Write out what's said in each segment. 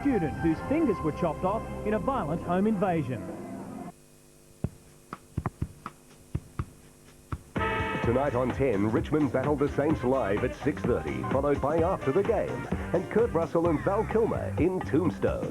student whose fingers were chopped off in a violent home invasion. Tonight on 10, Richmond battle the Saints live at 6:30, followed by After the Game, and Kurt Russell and Val Kilmer in Tombstone.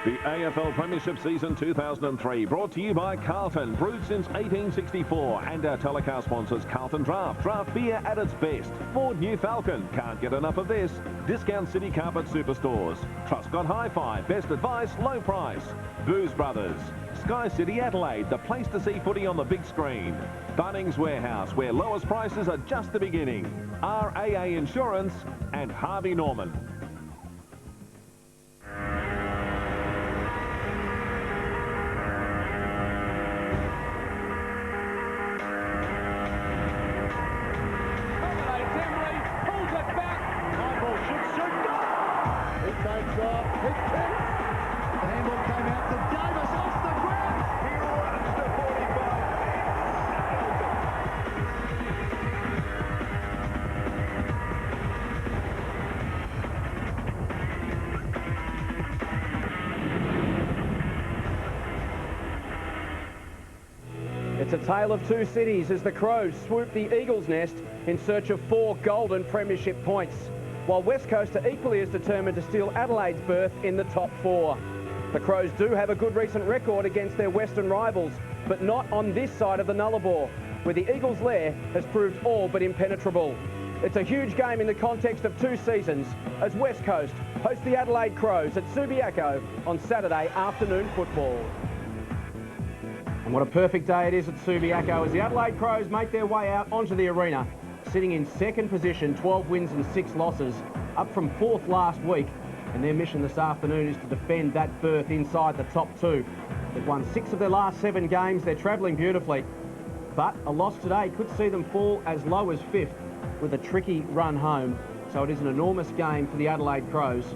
The AFL Premiership Season 2003, brought to you by Carlton, brewed since 1864, and our telecast sponsors Carlton Draft. Draft beer at its best. Ford New Falcon, can't get enough of this. Discount City Carpet Superstores. Truscott Hi-Fi, best advice, low price. Booze Brothers. Sky City Adelaide, the place to see footy on the big screen. Bunnings Warehouse, where lowest prices are just the beginning. RAA Insurance and Harvey Norman. It's a tale of two cities as the Crows swoop the Eagles' nest in search of 4 golden premiership points, while West Coast are equally as determined to steal Adelaide's berth in the top 4. The Crows do have a good recent record against their western rivals, but not on this side of the Nullarbor, where the Eagles' lair has proved all but impenetrable. It's a huge game in the context of 2 seasons as West Coast host the Adelaide Crows at Subiaco on Saturday afternoon football. And what a perfect day it is at Subiaco as the Adelaide Crows make their way out onto the arena, sitting in second position, 12 wins and 6 losses, up from 4th last week. And their mission this afternoon is to defend that berth inside the top 2. They've won 6 of their last 7 games. They're travelling beautifully. But a loss today could see them fall as low as 5th with a tricky run home. So it is an enormous game for the Adelaide Crows.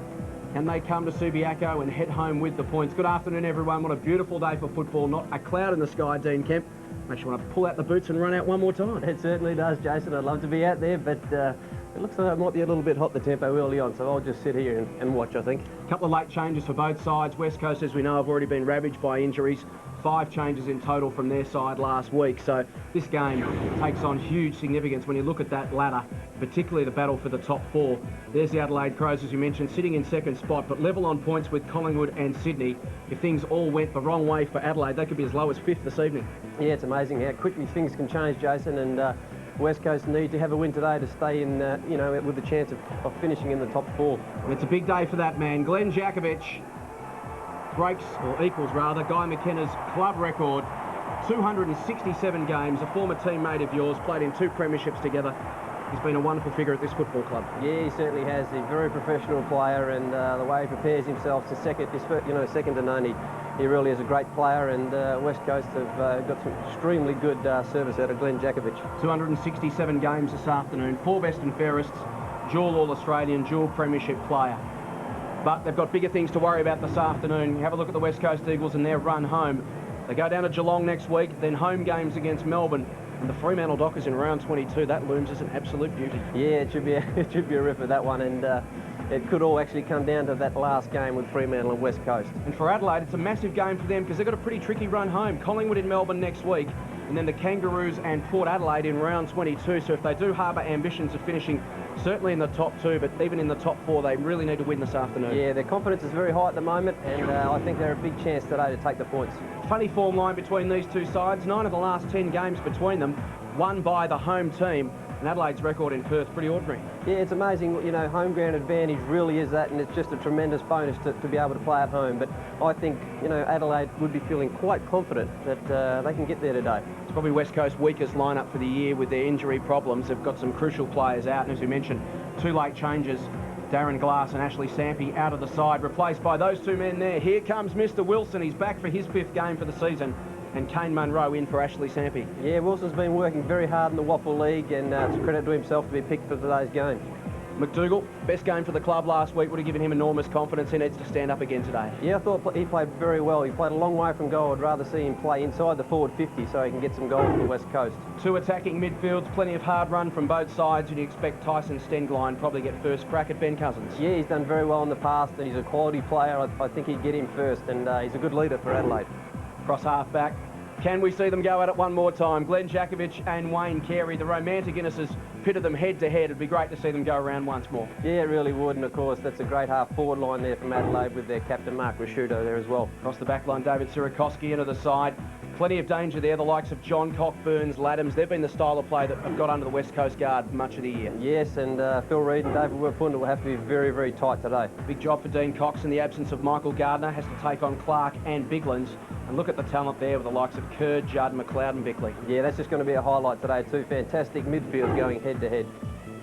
Can they come to Subiaco and head home with the points? Good afternoon, everyone. What a beautiful day for football. Not a cloud in the sky, Dean Kemp. Makes you want to pull out the boots and run out one more time. It certainly does, Jason. I'd love to be out there, but it looks like it might be a little bit hot, the tempo early on, so I'll just sit here and watch, I think. A couple of late changes for both sides. West Coast, as we know, have already been ravaged by injuries. 5 changes in total from their side last week. So this game takes on huge significance when you look at that ladder, particularly the battle for the top 4. There's the Adelaide Crows, as you mentioned, sitting in second spot, but level on points with Collingwood and Sydney. If things all went the wrong way for Adelaide, they could be as low as 5th this evening. Yeah, it's amazing how quickly things can change, Jason, and West Coast need to have a win today to stay in, you know, with the chance of finishing in the top 4. And it's a big day for that man. Glenn Jakovic breaks, or equals rather, Guy McKenna's club record. 267 games, a former teammate of yours, played in 2 premierships together. He's been a wonderful figure at this football club. Yeah, he certainly has. He's a very professional player, and the way he prepares himself to second to none. He really is a great player, and West Coast have got some extremely good service out of Glenn Jakovic. 267 games this afternoon, 4 best and fairest, dual All-Australian, dual premiership player. But they've got bigger things to worry about this afternoon. You have a look at the West Coast Eagles and their run home. They go down to Geelong next week, then home games against Melbourne. And the Fremantle Dockers in round 22, that looms as an absolute beauty. Yeah, it should be a ripper, that one, and it could all actually come down to that last game with Fremantle and West Coast. And for Adelaide, it's a massive game for them because they've got a pretty tricky run home. Collingwood in Melbourne next week, and then the Kangaroos and Port Adelaide in round 22. So if they do harbour ambitions of finishing certainly in the top 2, but even in the top 4, they really need to win this afternoon. Yeah, their confidence is very high at the moment, and I think they're a big chance today to take the points. Funny form line between these two sides. 9 of the last 10 games between them won by the home team. And Adelaide's record in Perth, pretty ordinary. Yeah, it's amazing, you know, home ground advantage really is that, and it's just a tremendous bonus to be able to play at home. But I think, you know, Adelaide would be feeling quite confident that they can get there today. It's probably West Coast's weakest lineup for the year with their injury problems. They've got some crucial players out, and as we mentioned, 2 late changes. Darren Glass and Ashley Sampi out of the side, replaced by those 2 men there. Here comes Mr. Wilson. He's back for his 5th game for the season. And Kane Munro in for Ashley Sampi. Yeah, Wilson's been working very hard in the Waffle League, and it's a credit to himself to be picked for today's game. McDougall, best game for the club last week, would have given him enormous confidence. He needs to stand up again today. Yeah, I thought he played very well. He played a long way from goal. I'd rather see him play inside the forward 50 so he can get some goals for the West Coast. Two attacking midfields, plenty of hard run from both sides, and you expect Tyson Stengline probably get first crack at Ben Cousins. Yeah, he's done very well in the past, and he's a quality player. I think he'd get him first, and he's a good leader for Adelaide. Cross half back. Can we see them go at it one more time? Glenn Jakovich and Wayne Carey, the romantic Innesses, pitted them head to head. It'd be great to see them go around once more. Yeah, it really would, and of course that's a great half forward line there from Adelaide with their captain Mark Rashudo there as well. Across the back line, David Sirakoski into the side. Plenty of danger there, the likes of John Cockburns, Laddams. They've been the style of play that have got under the West Coast guard much of the year. Yes, and Phil Reid and David Werpunda will have to be very, very tight today. Big job for Dean Cox in the absence of Michael Gardner. Has to take on Clark and Biglands. And look at the talent there with the likes of Kerr, Judd, McLeod and Bickley. Yeah, that's just going to be a highlight today too. Fantastic midfield going head to head.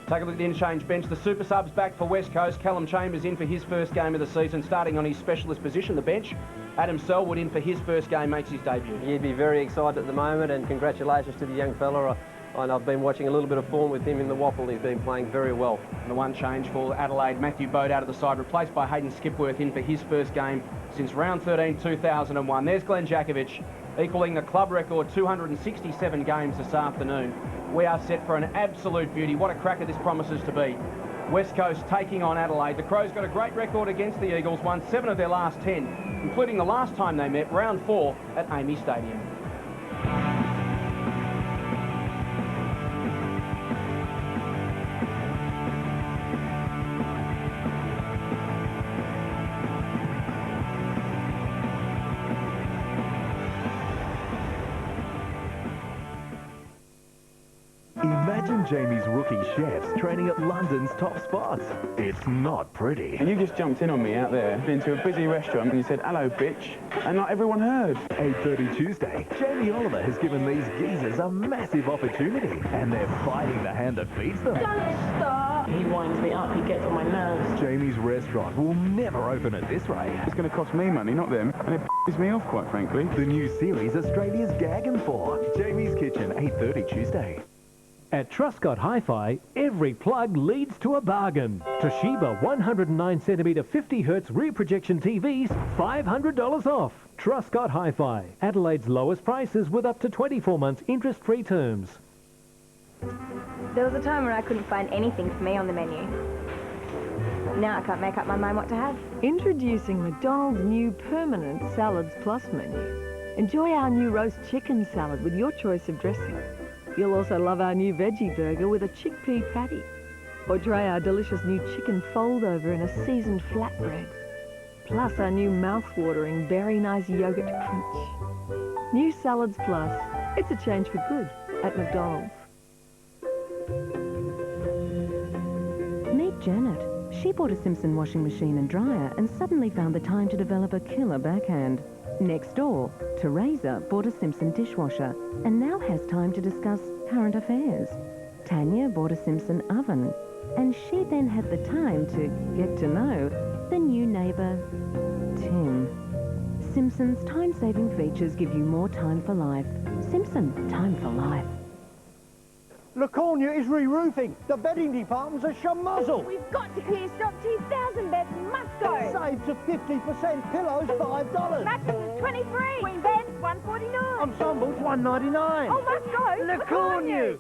Take a look at the interchange bench. The super subs back for West Coast. Callum Chambers in for his first game of the season, starting on his specialist position, the bench. Adam Selwood in for his first game, makes his debut. He'd be very excited at the moment, and congratulations to the young fella. I've been watching a little bit of form with him in the Waffle. He's been playing very well. And the one change for Adelaide, Matthew Bode out of the side, replaced by Hayden Skipworth in for his first game since round 13, 2001. There's Glenn Jakovich, equalling the club record 267 games this afternoon. We are set for an absolute beauty. What a cracker this promises to be. West Coast taking on Adelaide. The Crows got a great record against the Eagles, won 7 of their last 10, including the last time they met, round 4 at Amy Stadium. Imagine Jamie's rookie chefs training at London's top spots. It's not pretty. And you just jumped in on me out there, into a busy restaurant, and you said, "Hello, bitch," and not everyone heard. 8:30 Tuesday, Jamie Oliver has given these geezers a massive opportunity, and they're fighting the hand that feeds them. Don't stop. He winds me up, he gets on my nerves. Jamie's restaurant will never open at this rate. It's going to cost me money, not them, and it pisses me off, quite frankly. The new series Australia's gagging for. Jamie's Kitchen, 8:30 Tuesday. At Truscott Hi-Fi, every plug leads to a bargain. Toshiba 109cm 50Hz rear projection TVs, $500 off. Truscott Hi-Fi, Adelaide's lowest prices with up to 24 months interest-free terms. There was a time when I couldn't find anything for me on the menu. Now I can't make up my mind what to have. Introducing McDonald's new permanent Salads Plus menu. Enjoy our new roast chicken salad with your choice of dressing. You'll also love our new veggie burger with a chickpea patty. Or try our delicious new chicken fold-over in a seasoned flatbread. Plus our new mouth-watering Berry Nice Yogurt Crunch. New Salads Plus. It's a change for good at McDonald's. Meet Janet. She bought a Simpson washing machine and dryer and suddenly found the time to develop a killer backhand. Next door, Teresa bought a Simpson dishwasher and now has time to discuss current affairs. Tanya bought a Simpson oven and she then had the time to get to know the new neighbour, Tim. Simpson's time-saving features give you more time for life. Simpson, time for life. Laconia is re-roofing. The bedding department's a schmozzle. We've got to clear stock. 2,000 beds must go. Save to 50%. Pillows, $5. Mattresses, 23. Queen beds, $149. Ensembles, $1.99. Oh, must go. Laconia.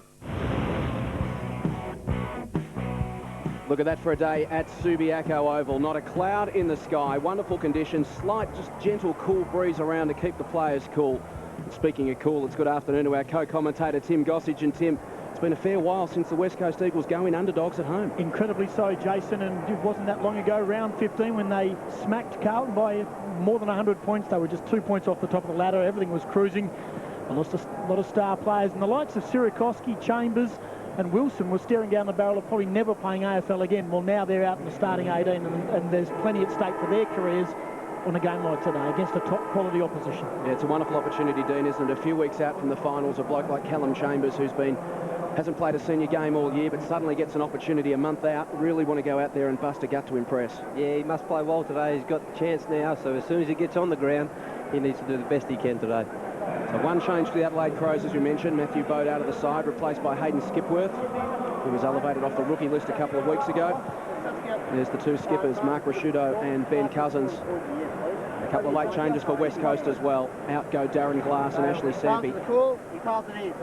Look at that for a day at Subiaco Oval. Not a cloud in the sky. Wonderful conditions. Slight, just gentle, cool breeze around to keep the players cool. And speaking of cool, it's good afternoon to our co-commentator Tim Gossage. And Tim, it's been a fair while since the West Coast Eagles go in underdogs at home. Incredibly so, Jason, and it wasn't that long ago, round 15, when they smacked Carlton by more than 100 points. They were just 2 points off the top of the ladder. Everything was cruising. I lost a lot of star players, and the likes of Sirakoski, Chambers and Wilson were staring down the barrel of probably never playing AFL again. Well, now they're out in the starting 18, and there's plenty at stake for their careers on a game like today against a top-quality opposition. Yeah, it's a wonderful opportunity, Dean, isn't it? A few weeks out from the finals, a bloke like Callum Chambers, who's hasn't played a senior game all year, but suddenly gets an opportunity a month out. Really want to go out there and bust a gut to impress. Yeah, he must play well today. He's got the chance now, so as soon as he gets on the ground, he needs to do the best he can today. So one change for the Adelaide Crows, as we mentioned. Matthew Bode out of the side, replaced by Hayden Skipworth. He was elevated off the rookie list a couple of weeks ago. There's the two skippers, Mark Rasciuto and Ben Cousins. A couple of late changes for West Coast as well. Out go Darren Glass and Ashley Sampi.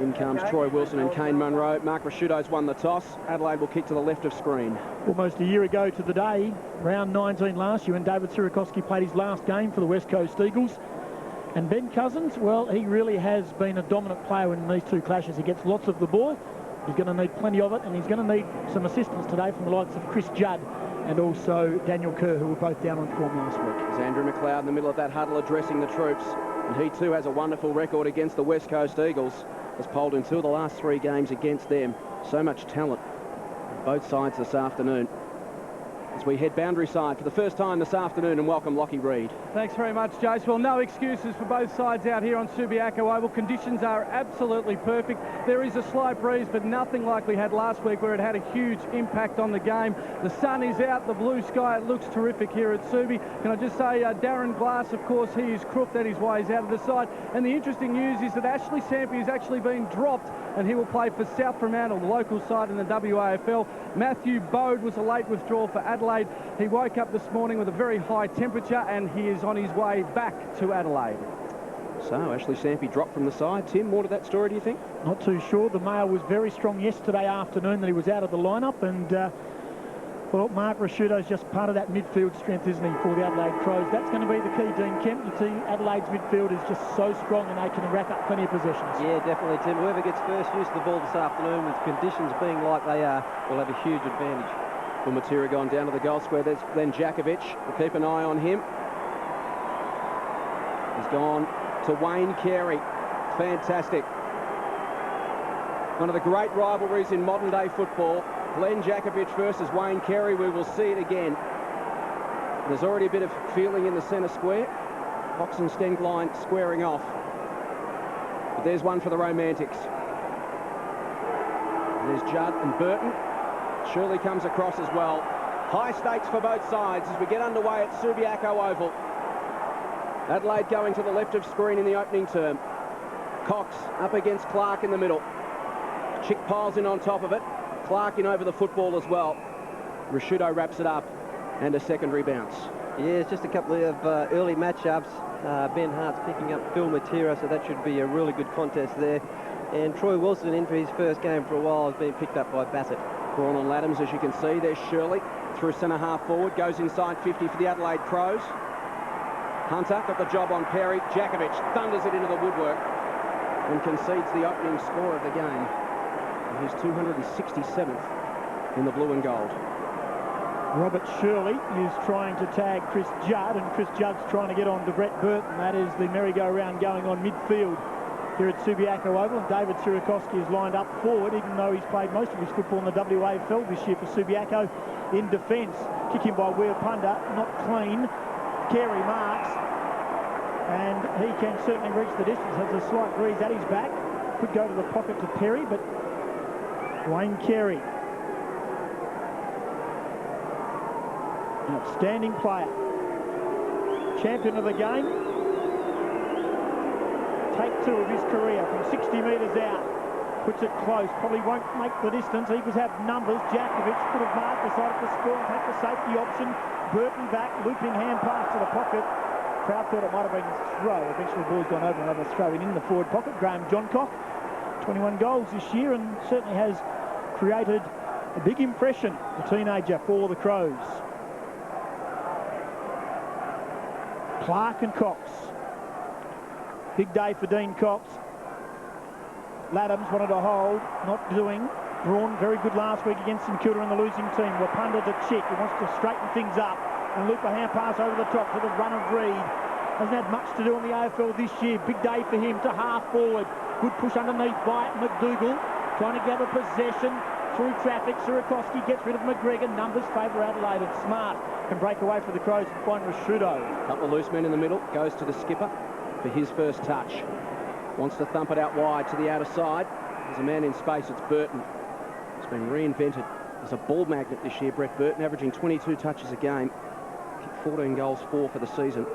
In comes Troy Wilson and Kane Munro. Mark Rasciuto's won the toss. Adelaide will kick to the left of screen. Almost a year ago to the day, round 19 last year, when David Sierakowski played his last game for the West Coast Eagles. And Ben Cousins, well, he really has been a dominant player in these two clashes. He gets lots of the ball. He's going to need plenty of it, and he's going to need some assistance today from the likes of Chris Judd and also Daniel Kerr, who were both down on form last week. There's Andrew McLeod in the middle of that huddle addressing the troops. And he too has a wonderful record against the West Coast Eagles. Has polled in 2 of the last 3 games against them. So much talent on both sides this afternoon. As we head boundary side for the first time this afternoon, and welcome Lockie Reed. Thanks very much, Jace. Well, no excuses for both sides out here on Subiaco Oval. Conditions are absolutely perfect. There is a slight breeze, but nothing like we had last week where it had a huge impact on the game. The sun is out, the blue sky, it looks terrific here at Subi. Can I just say, Darren Glass, of course, he is crook. That is why he's out of the side. And the interesting news is that Ashley Sampi has actually been dropped, and he will play for South Fremantle, the local side in the WAFL. Matthew Bode was a late withdrawal for Adelaide. He woke up this morning with a very high temperature, and he is on his way back to Adelaide. So Ashley Sampi dropped from the side. Tim, more to that story, do you think? Not too sure. The Mail was very strong yesterday afternoon that he was out of the lineup, and well, Mark Rasciuto's just part of that midfield strength, isn't he, for the Adelaide Crows? That's going to be the key, Dean Kemp. You see, Adelaide's midfield is just so strong, and they can rack up plenty of possessions. Yeah, definitely, Tim. Whoever gets first use of the ball this afternoon, with conditions being like they are, will have a huge advantage. Well, Matera gone down to the goal square. There's Glenn Jakovic. We'll keep an eye on him. He's gone to Wayne Carey. Fantastic. One of the great rivalries in modern-day football. Glenn Jakovic versus Wayne Carey. We will see it again. There's already a bit of feeling in the centre square. Fox and Stengline squaring off. But there's one for the Romantics. There's Judd and Burton. Shirley comes across as well. High stakes for both sides as we get underway at Subiaco Oval. Adelaide going to the left of screen in the opening term. Cox up against Clark in the middle. Chick piles in on top of it. Clark in over the football as well. Rasciuto wraps it up, and a secondary bounce. Yeah, it's just a couple of early matchups. Ben Hart's picking up Phil Matera, so that should be a really good contest there. And Troy Wilson, into his first game for a while, has been picked up by Bassett. Braun on Laddams, as you can see. There's Shirley through centre half forward. Goes inside 50 for the Adelaide Crows. Hunter got the job on Perry. Jakovic thunders it into the woodwork and concedes the opening score of the game. He's 267th in the blue and gold. Robert Shirley is trying to tag Chris Judd, and Chris Judd's trying to get on to Brett Burton. That is the merry-go-round going on midfield here at Subiaco Oval. David Sierakowski is lined up forward, even though he's played most of his football in the WAFL this year for Subiaco. In defence, kick in by Will Punda, not clean. Carey marks, and he can certainly reach the distance. Has a slight breeze at his back. Could go to the pocket to Perry, but Wayne Carey, outstanding player, champion of the game. Take 2 of his career from 60 metres out. Puts it close, probably won't make the distance. Eagles have numbers. Jakovic could have marked, decided to score and take the safety option. Burton back, looping hand pass to the pocket. Crowd thought it might have been a throw. Eventually the ball's gone over and over, throw in the forward pocket. Graham Johncock, 21 goals this year, and certainly has created a big impression, the teenager, for the Crows. Clark and Cox. Big day for Dean Cox. Laddams wanted to hold, not doing. Braun, very good last week against St Kilda in the losing team. Wapunda to Chick, he wants to straighten things up and loop a hand pass over the top to the run of Reed. Hasn't had much to do on the AFL this year. Big day for him to half forward. Good push underneath by McDougall. Trying to gather possession through traffic. Sierakowski gets rid of McGregor. Numbers favour Adelaide. It's Smart can break away for the Crows and find Rasciuto. Couple of loose men in the middle. Goes to the skipper for his first touch. Wants to thump it out wide to the outer side. There's a man in space. It's Burton. It's been reinvented as a ball magnet this year. Brett Burton averaging 22 touches a game. Kicked 14 goals, 4 for the season.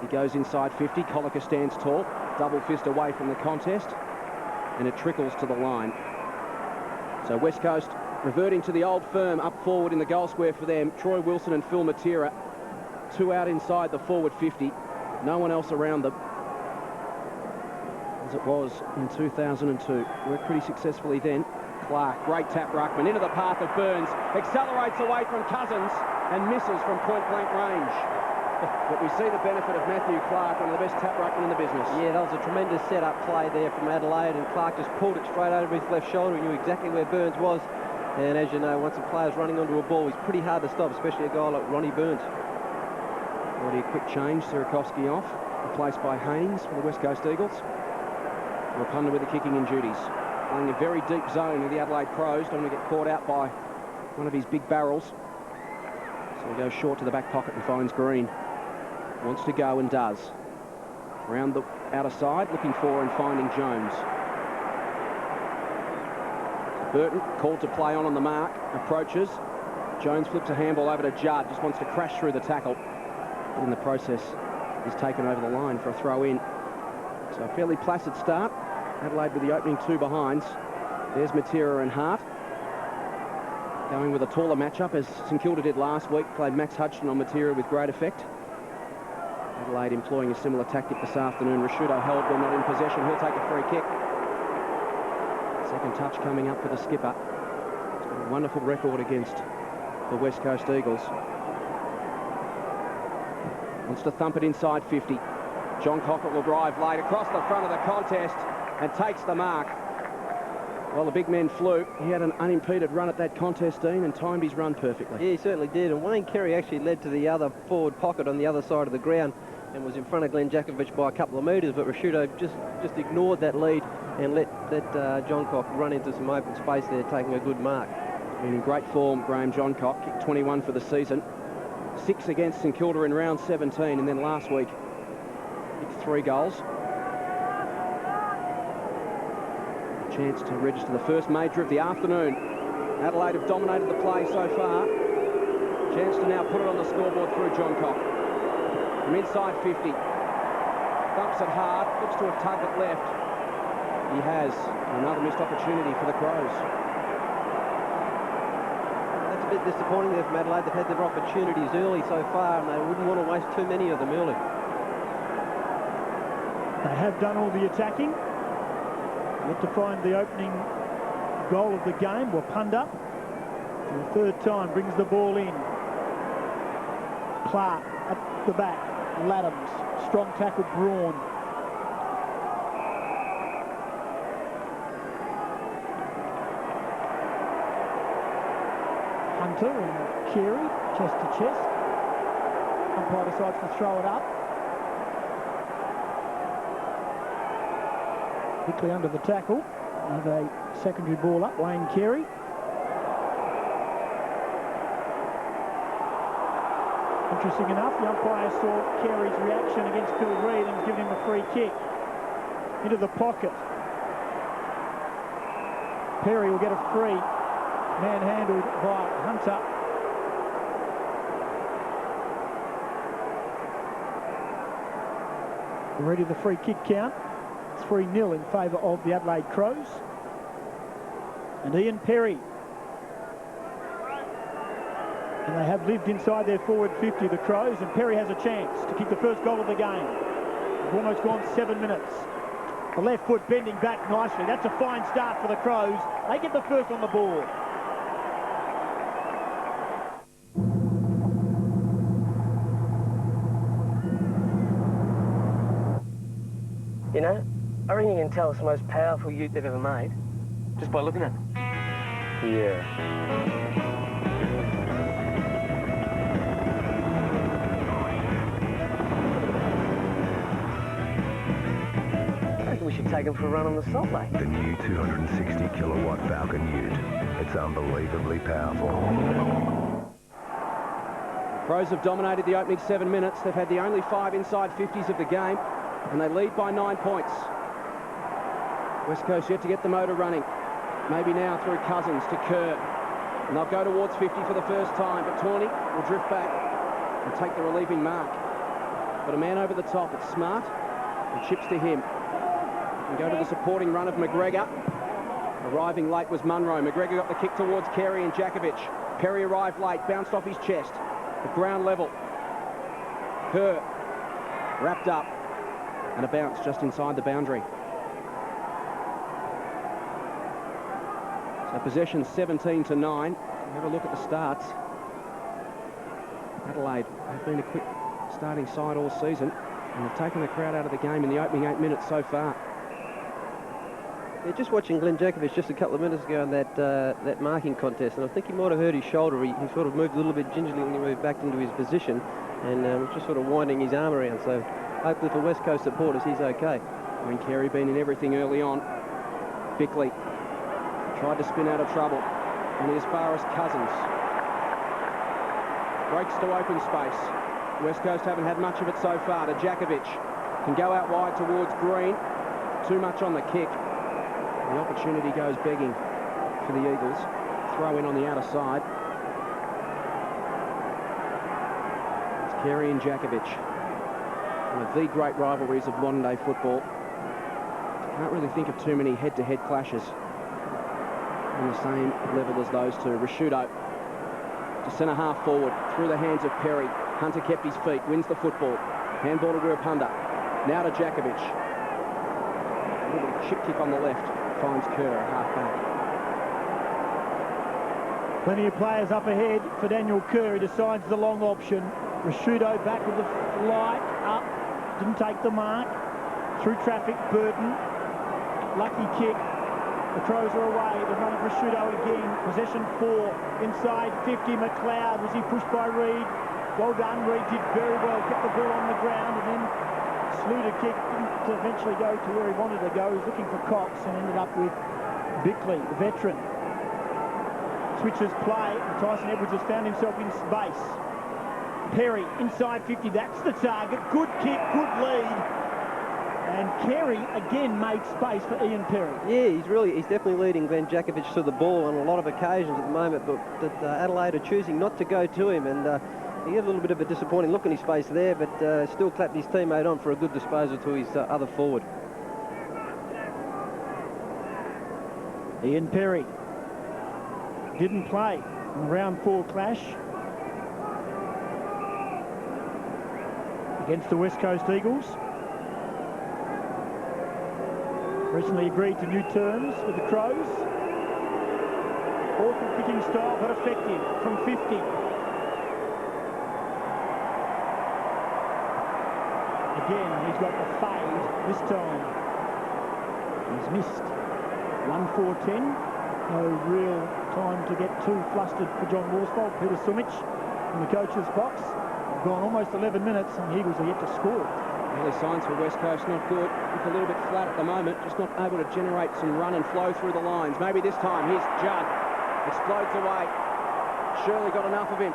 He goes inside 50. Coliker stands tall. Double fist away from the contest. And it trickles to the line. So West Coast reverting to the old firm up forward in the goal square for them. Troy Wilson and Phil Matera. 2 out inside the forward 50. No one else around them, as it was in 2002. Worked pretty successfully then. Clark, great tap ruckman into the path of Burns. Accelerates away from Cousins and misses from point-blank range. But we see the benefit of Matthew Clark, one of the best tap ruckmen in the business. Yeah, that was a tremendous setup play there from Adelaide, and Clark just pulled it straight over his left shoulder. He knew exactly where Burns was. And as you know, once a player's running onto a ball, he's pretty hard to stop, especially a guy like Ronnie Burns. Already a quick change. Sirakovsky off, replaced by Haynes for the West Coast Eagles. Rapunda with the kicking in duties. Playing a very deep zone with the Adelaide Crows. Don't want to get caught out by one of his big barrels. So he goes short to the back pocket and finds Green. Wants to go and does. Round the outer side, looking for and finding Jones. Burton called to play on the mark, approaches. Jones flips a handball over to Judd, just wants to crash through the tackle. But in the process, he's taken over the line for a throw in. So a fairly placid start. Adelaide with the opening 2 behinds. There's Matera and Hart. Going with a taller matchup, as St Kilda did last week. Played Max Hudson on Matera with great effect. Adelaide employing a similar tactic this afternoon. Rashudo held when not in possession. He'll take a free kick. Second touch coming up for the skipper. He's got a wonderful record against the West Coast Eagles. Wants to thump it inside 50. John Cockett will drive late across the front of the contest and takes the mark. Well, the big men flew. He had an unimpeded run at that contest, Dean, and timed his run perfectly. Yeah, he certainly did. And Wayne Carey actually led to the other forward pocket on the other side of the ground and was in front of Glenn Jakovich by a couple of metres, but Rashudo just ignored that lead and let Johncock run into some open space there, taking a good mark. And in great form, Graham Johncock, kicked 21 for the season. 6 against St Kilda in round 17, and then last week, kicked 3 goals. Chance to register the first major of the afternoon. Adelaide have dominated the play so far. Chance to now put it on the scoreboard through Johncock. From inside 50. Thumps it hard, looks to have tugged it left. He has. Another missed opportunity for the Crows. That's a bit disappointing there from Adelaide. They've had their opportunities early so far, and they wouldn't want to waste too many of them early. They have done all the attacking. Yet to find the opening goal of the game. Wapunda, for the third time, brings the ball in. Clark at the back. Laddams, strong tackle, Braun. Hunter and Carey, chest to chest. Umpire decides to throw it up. Quickly under the tackle, with a secondary ball up, Wayne Carey. Interesting enough, the umpire saw Carey's reaction against Phil Reid and has given him a free kick. Into the pocket. Perry will get a free, manhandled by Hunter. Ready the free kick count. 3-0 in favour of the Adelaide Crows. And Ian Perry. And they have lived inside their forward 50, the Crows, and Perry has a chance to kick the first goal of the game. We've almost gone 7 minutes. The left foot bending back nicely. That's a fine start for the Crows. They get the first on the board. You know, I reckon you can tell it's the most powerful ute they've ever made just by looking at it. Yeah. I reckon we should take him for a run on the Salt Lake. The new 260 kilowatt Falcon Ute. It's unbelievably powerful. Crows have dominated the opening 7 minutes. They've had the only 5 inside 50s of the game, and they lead by 9 points. West Coast yet to get the motor running. Maybe now through Cousins to Kerr. And they'll go towards 50 for the first time, but Tawney will drift back and take the relieving mark. But a man over the top, it's Smart, and chips to him. And go to the supporting run of McGregor. Arriving late was Munro. McGregor got the kick towards Carey and Jakovic. Perry arrived late, bounced off his chest. At ground level. Kerr wrapped up. And a bounce just inside the boundary. So possession 17-9. Have a look at the starts. Adelaide have been a quick starting side all season, and they've taken the crowd out of the game in the opening 8 minutes so far. Yeah, just watching Glenn Jakovic just a couple of minutes ago in that marking contest, and I think he might have hurt his shoulder. He sort of moved a little bit gingerly when he moved back into his position, and was just sort of winding his arm around. So hopefully for West Coast supporters, he's okay. I mean, Carey been in everything early on. Bickley tried to spin out of trouble. Only as far as Cousins. Breaks to open space. West Coast haven't had much of it so far. To Jakovic. Can go out wide towards Green. Too much on the kick. The opportunity goes begging for the Eagles. Throw in on the outer side. It's Carey and Jakovic. One of the great rivalries of modern-day football. Can't really think of too many head-to-head clashes on the same level as those two. Rashudo to centre half forward through the hands of Perry. Hunter kept his feet, wins the football. Handball to Ruapunda. Now to Jakovic. A little chip kick on the left. Finds Kerr at half back. Plenty of players up ahead for Daniel Kerr. He decides the long option. Rashudo back with the flight up. Didn't take the mark. Through traffic, Burton. Lucky kick. The Crows are away. The run of Rashudo again. Possession 4. Inside 50. McLeod. Was he pushed by Reid? Well done. Reid did very well. Kept the ball on the ground and then Sluter kick. Didn't eventually go to where he wanted to go. He was looking for Cox and ended up with Bickley, the veteran. Switches play. And Tyson Edwards has found himself in space. Perry inside 50. That's the target. Good kick. Good lead. And Carey again made space for Ian Perry. Yeah, he's definitely leading Glenn Jakovic to the ball on a lot of occasions at the moment, but Adelaide are choosing not to go to him, and he had a little bit of a disappointing look in his face there, but still clapped his teammate on for a good disposal to his other forward. Ian Perry didn't play in the round 4 clash against the West Coast Eagles. Recently agreed to new terms with the Crows. Awful kicking style, but effective from 50. Again, he's got the fade this time. He's missed 1-4-10. No real time to get too flustered for John Worsfold. Peter Sumich in the coach's box. Gone almost 11 minutes and the Eagles are yet to score. Early signs for West Coast not good. It's a little bit flat at the moment, just not able to generate some run and flow through the lines. Maybe this time. Here's Judd. Explodes away. Shirley got enough of him.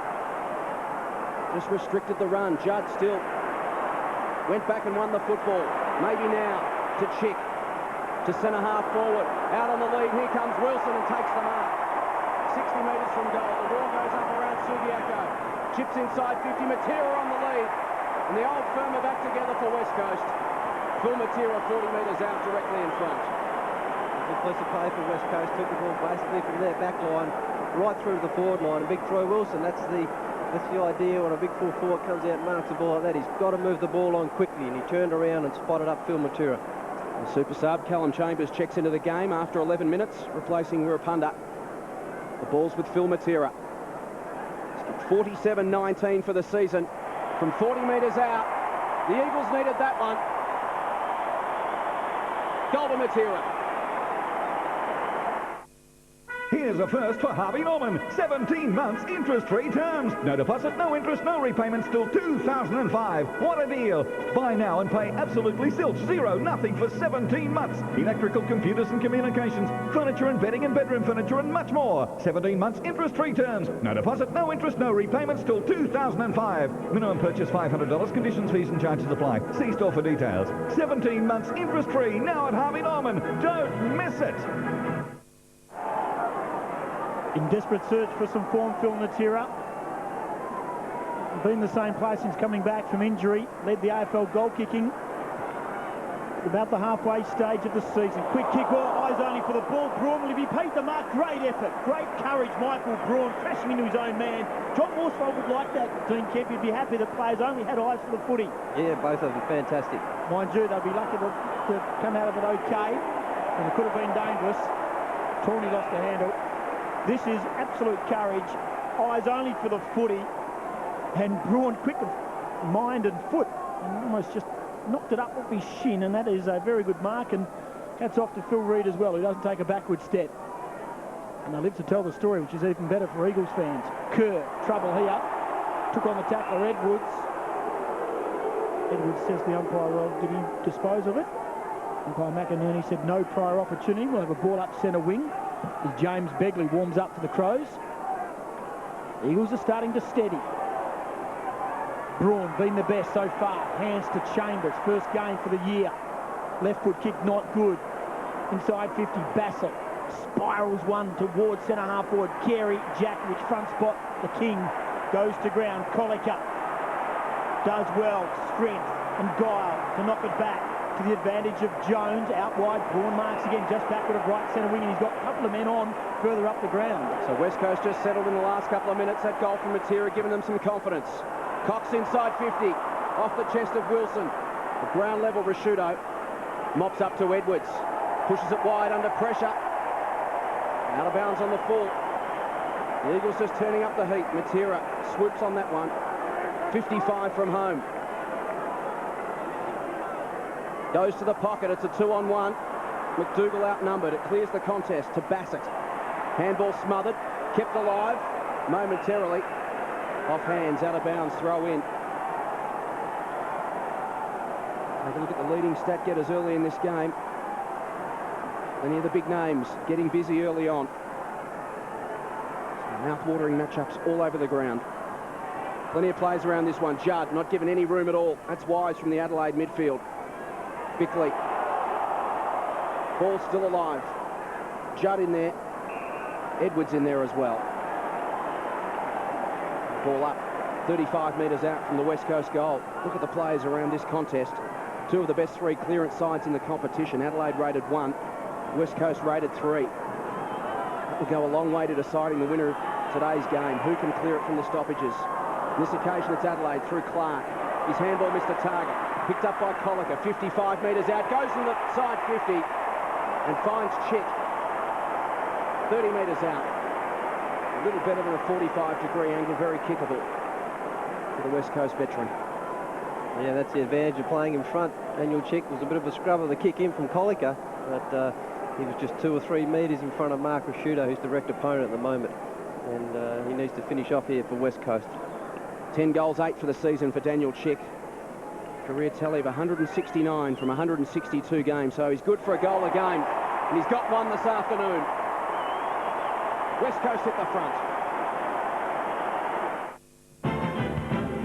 Just restricted the run. Judd still went back and won the football. Maybe now to Chick. To centre half forward. Out on the lead. Here comes Wilson and takes the mark. 60 metres from goal. The ball goes up around Subiaco. Chips inside 50. Matera on the lead. And the old firm are back together for West Coast. Phil Matera 40 metres out directly in front. Good piece of play for West Coast. Took the ball basically from their back line right through to the forward line. And big Troy Wilson, that's the idea when a big full forward comes out and marks the ball like that. He's got to move the ball on quickly, and he turned around and spotted up Phil Matera. The super sub, Callum Chambers, checks into the game after 11 minutes, replacing Ruapunda. The ball's with Phil Matera. 47-19 for the season. From 40 metres out, the Eagles needed that one. Goal to Matera. Here's a first for Harvey Norman. 17 months interest-free terms. No deposit, no interest, no repayments till 2005. What a deal. Buy now and pay absolutely zilch, zero, nothing for 17 months. Electrical, computers and communications, furniture and bedding and bedroom furniture and much more. 17 months interest-free terms. No deposit, no interest, no repayments till 2005. Minimum purchase $500. Conditions, fees and charges apply. See store for details. 17 months interest-free now at Harvey Norman. Don't miss it. In desperate search for some form, Phil Matera. Been the same place since coming back from injury. Led the AFL goal kicking about the halfway stage of the season. Quick kick, all eyes only for the ball. Braun, will he be paid the mark? Great effort, great courage. Michael Braun crashing into his own man. John Morsfold would like that. Dean Kemp would be happy the players only had eyes for the footy. Yeah, both of them fantastic. Mind you, they'll be lucky to come out of it okay, and it could have been dangerous. Tawney lost the handle. This is absolute courage. Eyes only for the footy, and Braun quick of mind and foot, and almost just knocked it up with his shin, and that is a very good mark, and hats off to Phil Reid as well, who doesn't take a backward step. And they live to tell the story, which is even better for Eagles fans. Kerr, trouble here, took on the tackler Edwards. Edwards says the umpire, well, did he dispose of it? Umpire McInerney said no prior opportunity. We'll have a ball up centre wing as James Begley warms up for the Crows. Eagles are starting to steady. Braun been the best so far. Hands to Chambers, first game for the year. Left foot kick not good. Inside 50, Bassett spirals one towards centre half forward. Carey, Jakovic, front spot. The King goes to ground. Colica does well. Strength and guile to knock it back to the advantage of Jones. Out wide, Braun marks again, just backward of right centre wing, and he's got a couple of men on further up the ground. So West Coast just settled in the last couple of minutes. That goal from Matera giving them some confidence. Cox inside 50, off the chest of Wilson. The ground level Rashudo mops up to Edwards, pushes it wide under pressure. Out of bounds on the full. The Eagles just turning up the heat. Matera swoops on that one. 55 from home. Goes to the pocket. It's a 2-on-1. McDougall outnumbered. It clears the contest to Bassett. Handball smothered, kept alive momentarily. Off hands, out of bounds, throw in. Take a look at the leading stat getters early in this game. Any of the big names getting busy early on. Mouth-watering matchups all over the ground. Plenty of plays around this one. Judd not given any room at all. That's wise from the Adelaide midfield. Bickley. Ball still alive. Judd in there. Edwards in there as well. Ball up 35 metres out from the West Coast goal. Look at the players around this contest. Two of the best three clearance sides in the competition. Adelaide rated 1, West Coast rated 3. That will go a long way to deciding the winner of today's game. Who can clear it from the stoppages? On this occasion it's Adelaide through Clark. His handball missed the target. Picked up by Colica, 55 metres out. Goes from the side 50 and finds Chick. 30 metres out. A little better than a 45-degree angle, very kickable for the West Coast veteran. Yeah, that's the advantage of playing in front. Daniel Chick was a bit of a scrub of the kick in from Colica, but he was just 2 or 3 metres in front of Mark Rashudo, who's the direct opponent at the moment. And he needs to finish off here for West Coast. 10 goals, 8 for the season for Daniel Chick. Career tally of 169 from 162 games, so he's good for a goal a game. And he's got one this afternoon. West Coast at the front.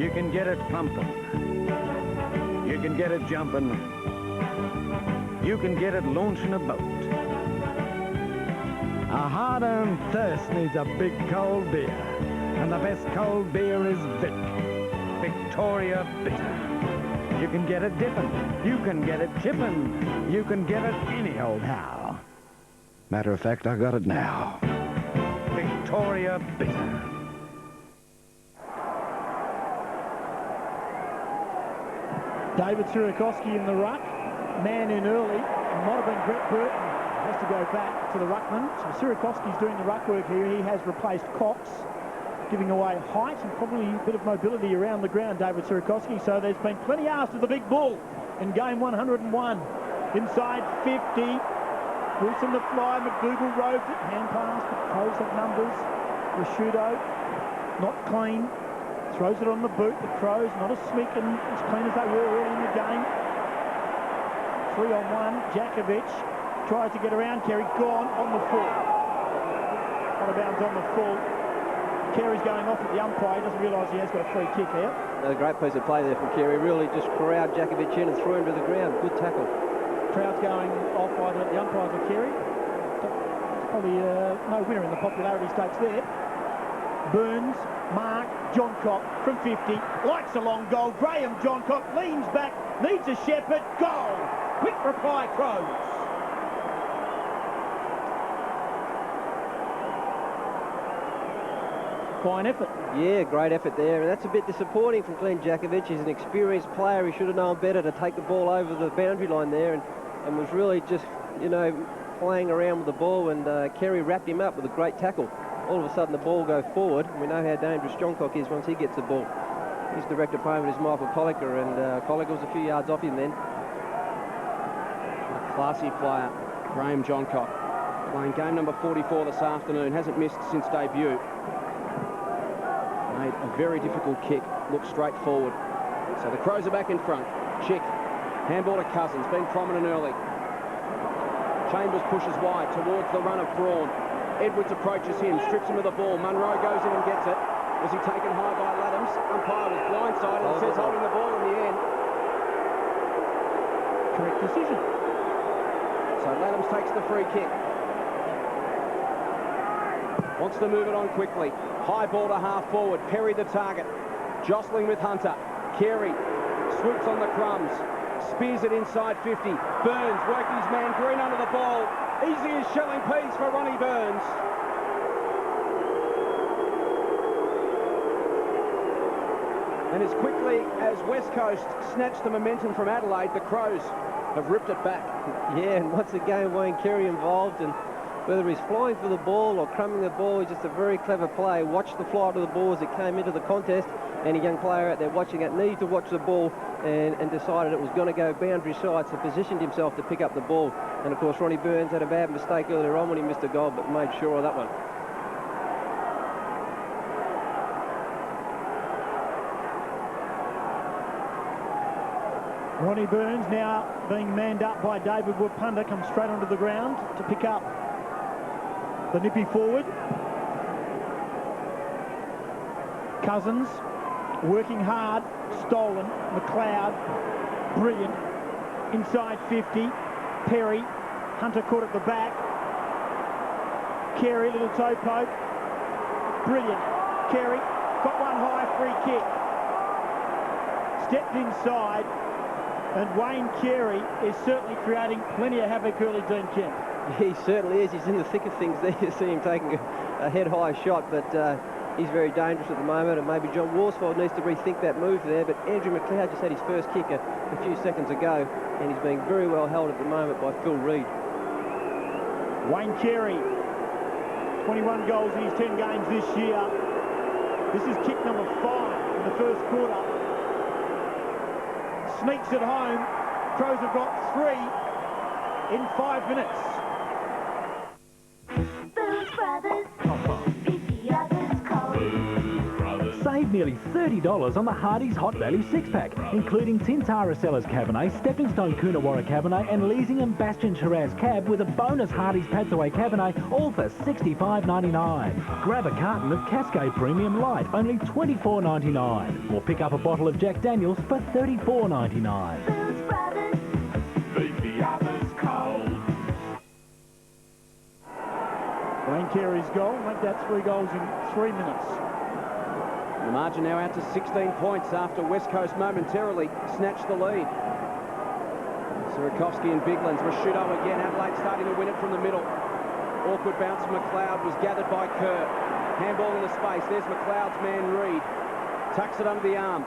You can get it pumping. You can get it jumping. You can get it launching a boat. A hard-earned thirst needs a big cold beer. And the best cold beer is Vic. Victoria Bitter. You can get it dipping. You can get it chipping. You can get it any old how. Matter of fact, I got it now. Victoria Bitter. David Sierakowski in the ruck. Man in early. It might have been Brett Burton. Has to go back to the ruckman. So Sierakowski's doing the ruck work here. He has replaced Cox, giving away height and probably a bit of mobility around the ground, David Sierakowski. So there's been plenty asked of the big bull in game 101. Inside 50. Wilson the fly. McDougall roved it. Hand pass. The Crows have numbers. Rashudo, not clean. Throws it on the boot. The Crows not as sleek and as clean as they were early in the game. 3-on-1. Jakovic tries to get around. Carey gone on the full. Out of bounds on the full. Carey's going off at the umpire. He doesn't realise he has got a free kick here. A great piece of play there from Carey. Really just corralled Jakovic in and threw him to the ground. Good tackle. Crowd's going off either at the umpires or Carey. Probably no winner in the popularity stakes there. Burns, Mark, Johncock from 50. Likes a long goal. Graham Johncock leans back, needs a shepherd. Goal! Quick reply, Crows. Fine effort. Yeah, great effort there. And that's a bit disappointing from Glenn Jakovic. He's an experienced player. He should have known better to take the ball over the boundary line there and was really just, you know, playing around with the ball, and Kerry wrapped him up with a great tackle. All of a sudden the ball goes forward. We know how dangerous Johncock is once he gets the ball. His direct opponent is Michael Collicker, and Collicker was a few yards off him then. A classy player, Graham Johncock, playing game number 44 this afternoon. Hasn't missed since debut. Made a very difficult kick, looked straight forward. So the Crows are back in front. Chick, handball to Cousins, been prominent early. Chambers pushes wide towards the run of Braun. Edwards approaches him, strips him of the ball. Munro goes in and gets it. Was he taken high by Laddams? Umpire was blindsided and says holding the ball in the end. Correct decision. So Laddams takes the free kick. Wants to move it on quickly. High ball to half forward. Perry the target. Jostling with Hunter. Carey swoops on the crumbs. Spears it inside 50. Burns worked his man Green under the ball. Easy as shelling peas for Ronnie Burns. And as quickly as West Coast snatched the momentum from Adelaide, the Crows have ripped it back. Yeah, and once again Wayne Carey involved, and whether he's flying for the ball or crumbing the ball, he's just a very clever play. Watched the flight of the ball as it came into the contest. Any young player out there watching it needed to watch the ball and decided it was going to go boundary side, so positioned himself to pick up the ball. And of course Ronnie Burns had a bad mistake earlier on when he missed a goal, but made sure of that one. Ronnie Burns now being manned up by David Wapunda, comes straight onto the ground to pick up the nippy forward. Cousins working hard, stolen. McLeod, brilliant. Inside 50, Perry. Hunter caught at the back. Carey, little toe poke. Brilliant. Carey got one high, free kick. Stepped inside. And Wayne Carey is certainly creating plenty of havoc early, Dean Kemp. He certainly is. He's in the thick of things there. You see him taking a head-high shot, but he's very dangerous at the moment, and maybe John Worsfold needs to rethink that move there. But Andrew McLeod just had his first kick a few seconds ago, and he's being very well held at the moment by Phil Reid. Wayne Carey, 21 goals in his 10 games this year. This is kick number 5 in the first quarter. Sneaks it home. Crows have got 3 in 5 minutes. Save nearly $30 on the Hardy's Hot Value 6-pack, including Tintara Sellers Cabernet, Stepping Stone Coonawarra Cabernet and Leasing and Bastion Shiraz Cab with a bonus Hardy's Padthaway Cabernet, all for $65.99. Grab a carton of Cascade Premium Light, only $24.99. Or pick up a bottle of Jack Daniels for $34.99. Wayne Carey's goal, make that 3 goals in 3 minutes. The margin now out to 16 points after West Coast momentarily snatched the lead. Sirakovsky and Biglands. Rashudo again. Adelaide starting to win it from the middle. Awkward bounce from McLeod was gathered by Kerr. Handball in the space. There's McLeod's man Reid. Tucks it under the arm.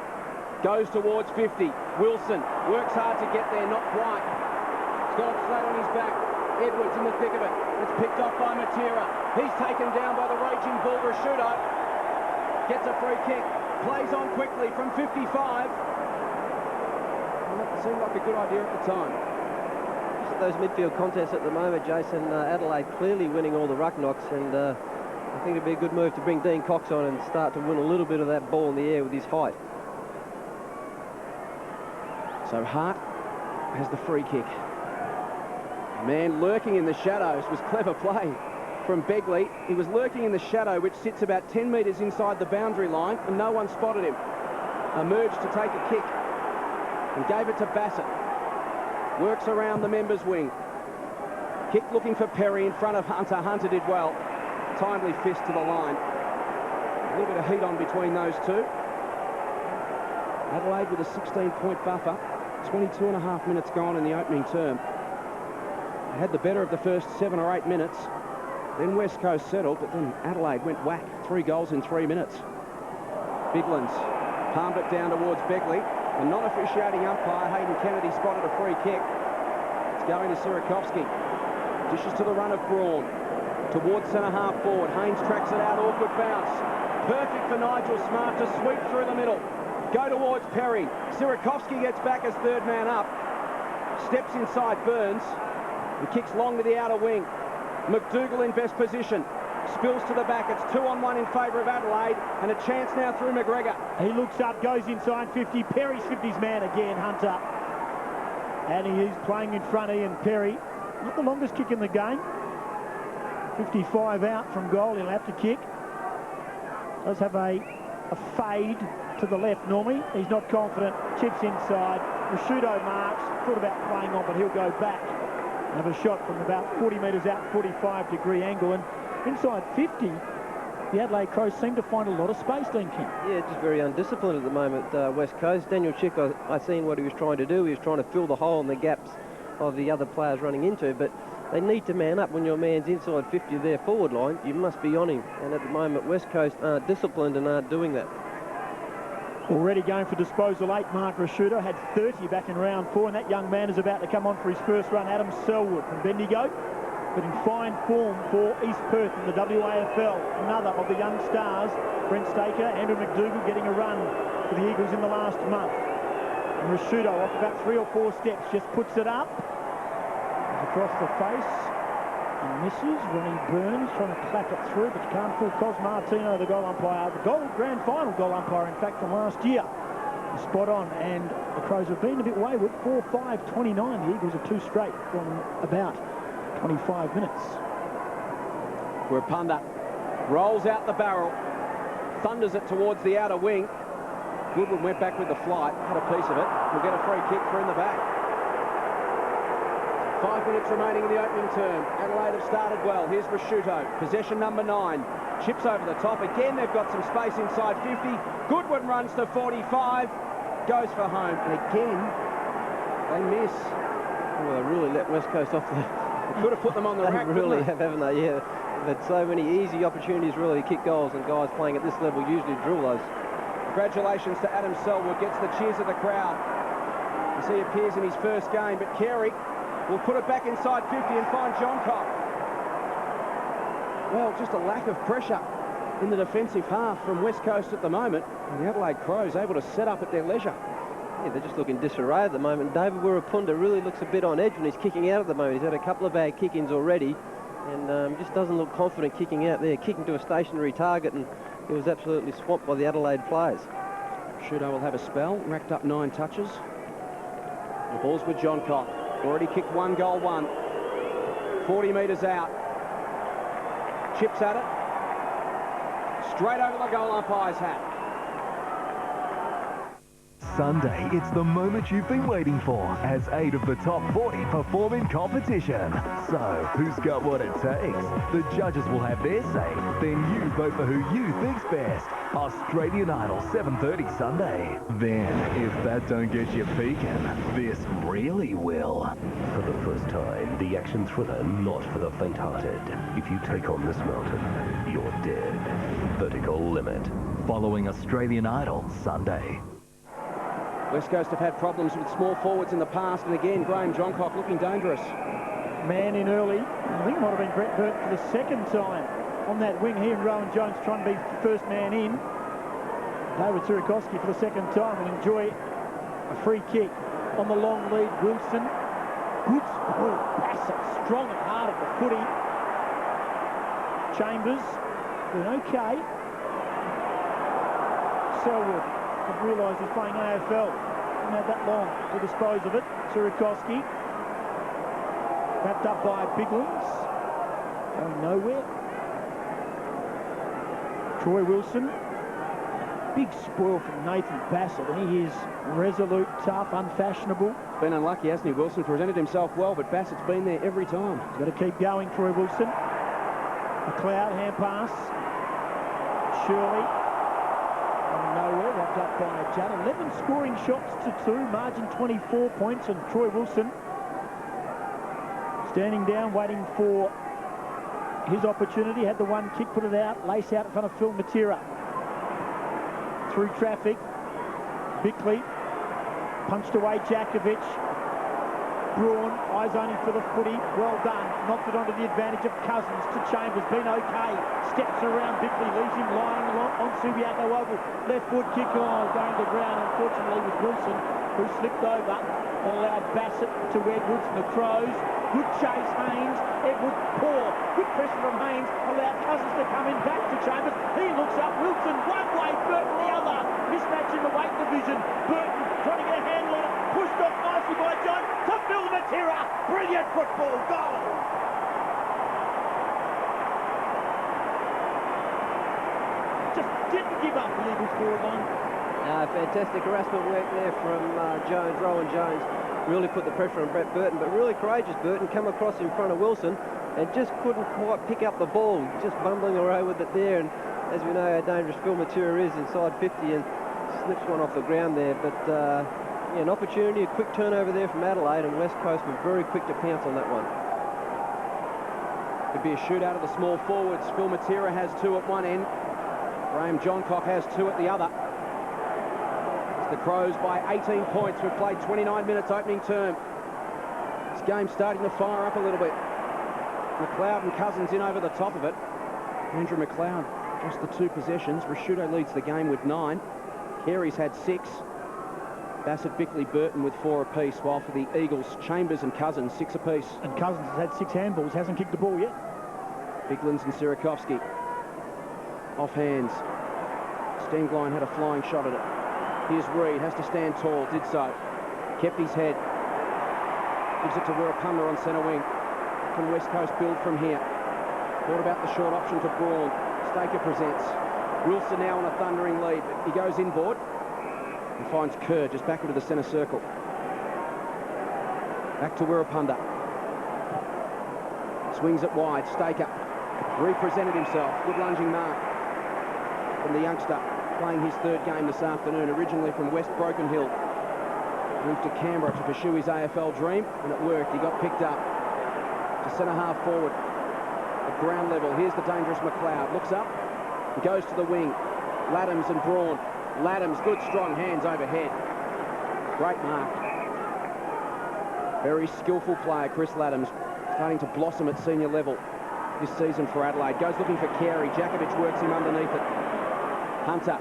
Goes towards 50. Wilson works hard to get there. Not quite. He's got it flat on his back. Edwards in the thick of it. It's picked off by Matera. He's taken down by the raging bull Rashudo. Gets a free kick, plays on quickly from 55. Well, that seemed like a good idea at the time. Just those midfield contests at the moment, Jason. Adelaide clearly winning all the ruck knocks, and I think it'd be a good move to bring Dean Cox on and start to win a little bit of that ball in the air with his height. So Hart has the free kick. Man lurking in the shadows was clever play from Begley. He was lurking in the shadow, which sits about 10 metres inside the boundary line, and no one spotted him. Emerged to take a kick and gave it to Bassett. Works around the members' wing. Kick looking for Perry in front of Hunter. Hunter did well. Timely fist to the line. A little bit of heat on between those two. Adelaide with a 16-point buffer. 22 and a half minutes gone in the opening term. They had the better of the first 7 or 8 minutes. Then West Coast settled, but then Adelaide went whack. 3 goals in 3 minutes. Biglands palmed it down towards Beckley. The non-officiating umpire, Hayden Kennedy, spotted a free kick. It's going to Sirakovsky. Dishes to the run of Braun. Towards centre-half forward. Haynes tracks it out. Awkward bounce. Perfect for Nigel Smart to sweep through the middle. Go towards Perry. Sirakovsky gets back as third man up. Steps inside Burns. And kicks long to the outer wing. McDougall in best position. Spills to the back. It's 2-on-1 in favour of Adelaide. And a chance now through McGregor. He looks up, goes inside 50. Perry slipped his man again, Hunter. And he is playing in front of Ian Perry. Not the longest kick in the game. 55 out from goal. He'll have to kick. Does have a fade to the left normally. He's not confident. Chips inside. Rashudo marks. Thought about playing on, but he'll go back. Have a shot from about 40 metres out, 45-degree angle. And inside 50, the Adelaide Crows seem to find a lot of space, Dean King. Yeah, just very undisciplined at the moment, West Coast. Daniel Chick, I seen what he was trying to do. He was trying to fill the hole in the gaps of the other players running into, but they need to man up when your man's inside 50 of their forward line. You must be on him. And at the moment, West Coast aren't disciplined and aren't doing that. Already going for disposal 8, Mark Rashudo had 30 back in round 4, and that young man is about to come on for his first run. Adam Selwood from Bendigo, but in fine form for East Perth in the WAFL. Another of the young stars, Brent Staker, Andrew McDougall getting a run for the Eagles in the last month. And Rashudo off about 3 or 4 steps, just puts it up. Across the face and misses. Ronnie Burns trying to clap it through, but you can't fool Cos Martino, the goal umpire, the grand final goal umpire, in fact, from last year. Spot on, and the Crows have been a bit wayward. 4-5-29. The Eagles are 2 straight from about 25 minutes. Rapunda rolls out the barrel, thunders it towards the outer wing. Goodwin went back with the flight, had a piece of it. We'll get a free kick for in the back. 5 minutes remaining in the opening term. Adelaide have started well. Here's Rashudo. Possession number 9. Chips over the top. Again, they've got some space inside 50. Goodwin runs to 45. Goes for home. And again, they miss. Well, they really let West Coast off the... They could have put them on the rack, really have, haven't they? Yeah. They've had so many easy opportunities, really, to kick goals, and guys playing at this level usually drill those. Congratulations to Adam Selwood. Gets the cheers of the crowd as he appears in his first game. But Carey will put it back inside 50 and find John Cobb. Well, just a lack of pressure in the defensive half from West Coast at the moment. And the Adelaide Crows able to set up at their leisure. Yeah, they're just looking disarray at the moment. David Wirapunda really looks a bit on edge when he's kicking out at the moment. He's had a couple of bad kick-ins already, and just doesn't look confident kicking out there, kicking to a stationary target, and he was absolutely swamped by the Adelaide players. Shudo will have a spell, racked up 9 touches. The ball's with John Cobb. Already kicked 1 goal, 1. 40 metres out. Chips at it. Straight over the goal umpire's hat. Sunday, it's the moment you've been waiting for as 8 of the top 40 perform in competition. So, who's got what it takes? The judges will have their say. Then you vote for who you think's best. Australian Idol, 7:30 Sunday. Then, if that don't get you peeking, this really will. For the first time, the action thriller not for the faint-hearted. If you take on this mountain, you're dead. Vertical Limit. Following Australian Idol, Sunday. West Coast have had problems with small forwards in the past, and again, Graham Johncock looking dangerous. Man in early. I think it might have been Brett Burt for the second time on that wing here, and Rowan Jones trying to be first man in. David Sirakovsky for the second time will enjoy a free kick on the long lead. Wilson. Good spoil. Bassett strong and hard at the footy. Chambers doing okay. Selwood. I've realised he's playing AFL. Didn't have that long to dispose of it. Sirakovsky. Wrapped up by Biglands. Going nowhere. Troy Wilson. Big spoil from Nathan Bassett, and he is resolute, tough, unfashionable. Been unlucky, hasn't he, Wilson? Presented himself well, but Bassett's been there every time. He's got to keep going, Troy Wilson. McLeod, hand pass. Shirley. Nowhere, robbed up by Judd. 11 scoring shots to 2, margin 24 points, and Troy Wilson standing down, waiting for his opportunity. Had the one kick, put it out, lace out in front of Phil Matera. Through traffic, Bickley punched away Jakovic. Braun, eyes only for the footy, well done. Knocked it onto the advantage of Cousins to Chambers, been okay. Steps around Bickley, leaves him lying on Subiaco Oval. Left foot kick, going to the ground, unfortunately, with Wilson, who slipped over and allowed Bassett to Edwards and the Crows. Good chase, Haynes. Edwards, poor. Good pressure from Haynes, allowed Cousins to come in back to Chambers. He looks up, Wilson one way, Burton the other. Mismatch in the weight division. Burton trying to get a handle on it. Pushed off nicely by John to Phil Matera. Brilliant football goal. Just didn't give up the Eagles forward line. Fantastic harassment work there from Jones, Rowan Jones. Really put the pressure on Brett Burton, but really courageous Burton, come across in front of Wilson and just couldn't quite pick up the ball, just bumbling away with it there. And as we know how dangerous Phil Matera is inside 50 and slips one off the ground there. But yeah, an opportunity, a quick turnover there from Adelaide, and West Coast were very quick to pounce on that one. Could be a shootout of the small forwards. Phil Matera has 2 at one end. Graham Johncock has 2 at the other. The Crows by 18 points. We've played 29 minutes opening term. This game's starting to fire up a little bit. McLeod and Cousins in over the top of it. Andrew McLeod, just the 2 possessions. Rashudo leads the game with 9. Carey's had 6. Bassett, Bickley, Burton with 4 apiece, while for the Eagles, Chambers and Cousins 6 apiece. And Cousins has had 6 handballs, hasn't kicked the ball yet. Biglands and Sirakovsky. Off hands. Stenglein had a flying shot at it. Here's Reid, has to stand tall, did so. Kept his head. Gives it to Wirrapunda on centre wing. Can West Coast build from here? Thought about the short option to Braun. Staker presents. Wilson now on a thundering lead. He goes inboard and finds Kerr just back into the centre circle. Back to Wirrapunda. Swings it wide. Staker represented himself. Good lunging mark from the youngster, playing his 3rd game this afternoon, originally from West Broken Hill. Moved to Canberra to pursue his AFL dream, and it worked. He got picked up to centre-half forward at ground level. Here's the dangerous McLeod. Looks up and goes to the wing. Laddams and Braun. Laddams, good strong hands overhead. Great mark. Very skillful player, Chris Laddams, starting to blossom at senior level this season for Adelaide. Goes looking for Carey. Jakovic works him underneath it. Hunter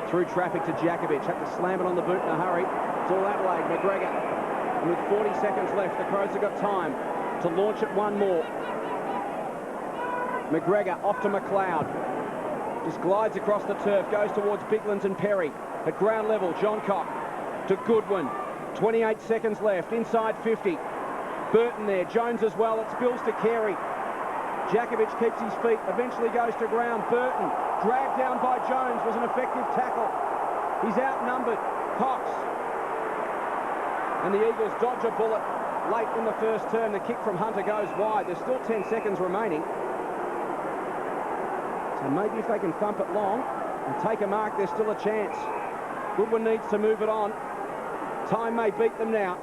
through traffic to Jakovic. Had to slam it on the boot in a hurry. It's all Adelaide. McGregor. And with 40 seconds left, the Crows have got time to launch it one more. McGregor off to McLeod. Just glides across the turf. Goes towards Biglands and Perry. At ground level, Johncock to Goodwin. 28 seconds left. Inside 50. Burton there. Jones as well. It spills to Carey. Jakovic keeps his feet. Eventually goes to ground. Burton, dragged down by Jones, was an effective tackle. He's outnumbered. Cox. And the Eagles dodge a bullet late in the first term. The kick from Hunter goes wide. There's still 10 seconds remaining. So maybe if they can thump it long and take a mark, there's still a chance. Goodwin needs to move it on. Time may beat them now.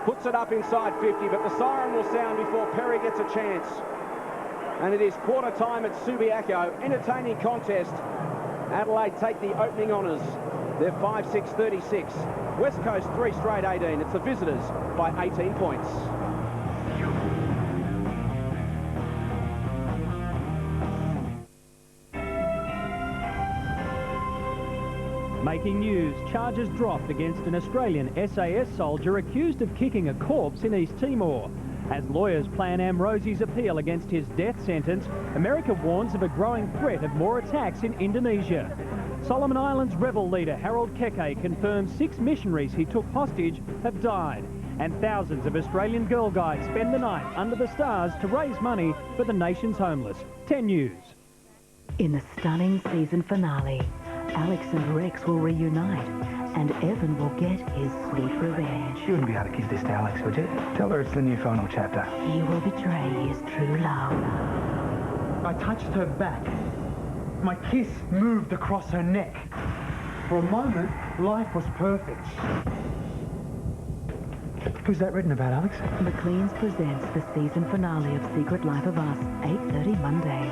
Puts it up inside 50, but the siren will sound before Perry gets a chance. And it is quarter time at Subiaco. Entertaining contest. Adelaide take the opening honours. They're 5-6-36. West Coast 3 straight 18. It's the visitors by 18 points. Making news, charges dropped against an Australian SAS soldier accused of kicking a corpse in East Timor. As lawyers plan Ambrosie's appeal against his death sentence, America warns of a growing threat of more attacks in Indonesia. Solomon Islands rebel leader Harold Keke confirms 6 missionaries he took hostage have died. And thousands of Australian Girl Guides spend the night under the stars to raise money for the nation's homeless. 10 News. In the stunning season finale, Alex and Rex will reunite, and Evan will get his sweet revenge. You wouldn't be able to give this to Alex, would you? Tell her it's the new final chapter. He will betray his true love. I touched her back. my kiss moved across her neck. For a moment, life was perfect. Who's that written about, Alex? McLean's presents the season finale of Secret Life of Us, 8:30 Monday.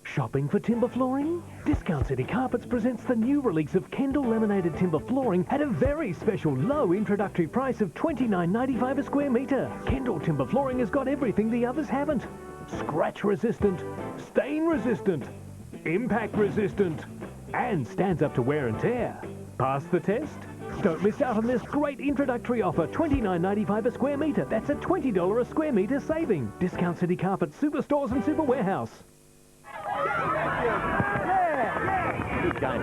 Shopping for timber flooring? Discount City Carpets presents the new release of Kendall laminated timber flooring at a very special low introductory price of $29.95 a square metre. Kendall timber flooring has got everything the others haven't. Scratch resistant, stain resistant, impact resistant, and stands up to wear and tear. Pass the test? Don't miss out on this great introductory offer, $29.95 a square metre. That's a $20 a square metre saving. Discount City Carpets, superstores and super warehouse. Good game.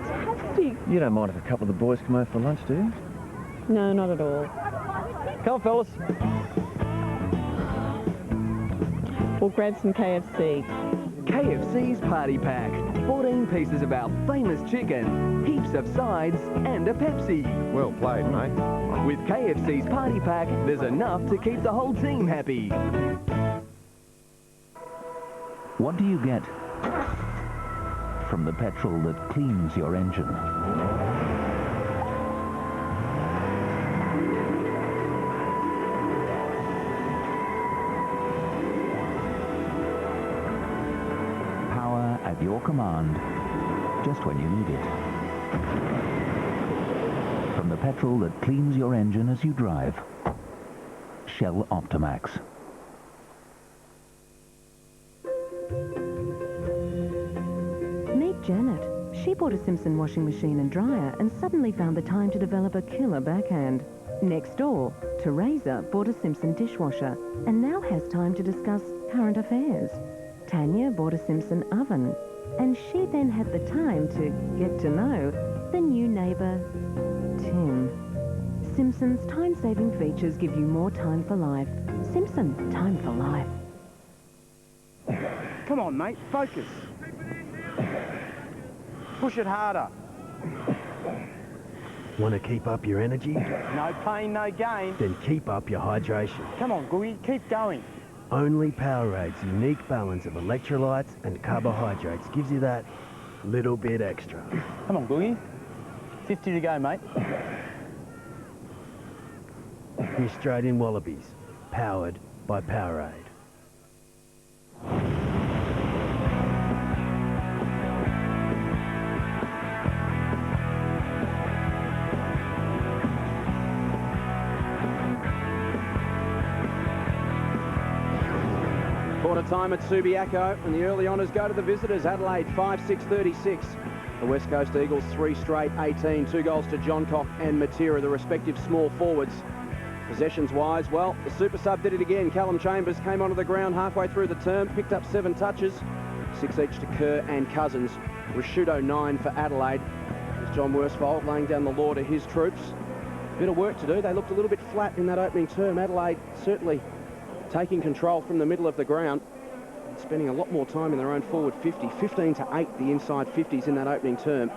Fantastic. You don't mind if a couple of the boys come over for lunch, do you? No, not at all. Come on, fellas. We'll grab some KFC. KFC's Party Pack. 14 pieces of our famous chicken, heaps of sides, and a Pepsi. Well played, mate. With KFC's Party Pack, there's enough to keep the whole team happy. What do you get from the petrol that cleans your engine? Power at your command, just when you need it. From the petrol that cleans your engine as you drive. Shell Optimax. Meet Janet. She bought a Simpson washing machine and dryer and suddenly found the time to develop a killer backhand. Next door, Teresa bought a Simpson dishwasher and now has time to discuss current affairs. Tanya bought a Simpson oven, and she then had the time to get to know the new neighbour, Tim. Simpson's time-saving features give you more time for life. Simpson, time for life. Come on, mate, focus. Push it harder. Want to keep up your energy? No pain, no gain. Then keep up your hydration. Come on, Googie, keep going. Only Powerade's unique balance of electrolytes and carbohydrates gives you that little bit extra. Come on, Googie. 50 to go, mate. The Australian Wallabies, powered by Powerade. Quarter time at Subiaco, and the early honours go to the visitors. Adelaide 5-6-36. The West Coast Eagles 3 straight 18. 2 goals to Johncock and Matera, the respective small forwards. Possessions-wise, well, the super sub did it again. Callum Chambers came onto the ground halfway through the term, picked up 7 touches, 6 each to Kerr and Cousins. Rashudo 9 for Adelaide. There's John Worsfold laying down the law to his troops. Bit of work to do. They looked a little bit flat in that opening term. Adelaide certainly taking control from the middle of the ground, spending a lot more time in their own forward 50. 15 to 8, the inside 50s in that opening term.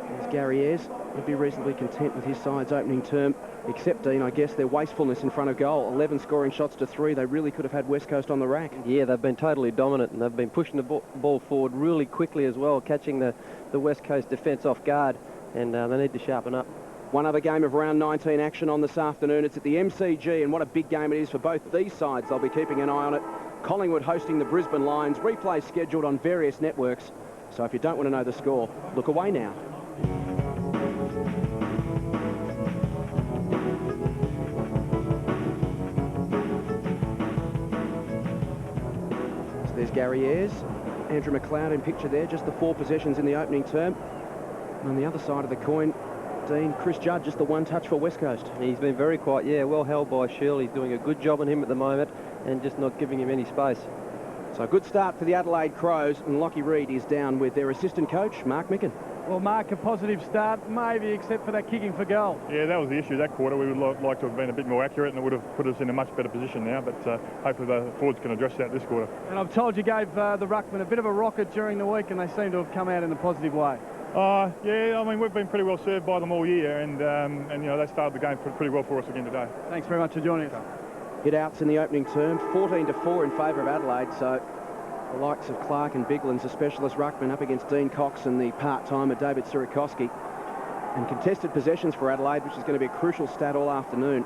There's Gary Ayres. He'd be reasonably content with his side's opening term, except, Dean, I guess, their wastefulness in front of goal. 11 scoring shots to 3. They really could have had West Coast on the rack. Yeah, they've been totally dominant, and they've been pushing the ball forward really quickly as well, catching the West Coast defence off guard, and they need to sharpen up. One other game of round 19 action on this afternoon. It's at the MCG, and what a big game it is for both these sides. They'll be keeping an eye on it. Collingwood hosting the Brisbane Lions. Replay scheduled on various networks. So if you don't want to know the score, look away now. So there's Gary Ayres. Andrew McLeod in picture there. Just the 4 possessions in the opening term. And on the other side of the coin, Dean, Chris Judd, just the 1 touch for West Coast. He's been very quiet, yeah, well held by Shirley. He's doing a good job on him at the moment and just not giving him any space. So a good start for the Adelaide Crows, and Lockie Reed is down with their assistant coach, Mark Micken. Well, Mark, a positive start, maybe, except for that kicking for goal. Yeah, that was the issue that quarter. We would like to have been a bit more accurate, and it would have put us in a much better position now, but hopefully the forwards can address that this quarter. And I've told you gave the ruckman a bit of a rocket during the week, and they seem to have come out in a positive way. Yeah, I mean, we've been pretty well served by them all year, and you know, they started the game pretty well for us again today. Thanks very much for joining us. Hit outs in the opening term, 14 to 4 in favour of Adelaide, so The likes of Clark and Bigland's a specialist ruckman up against Dean Cox and the part-timer David Sirikowski. And contested possessions for Adelaide, which is going to be a crucial stat all afternoon,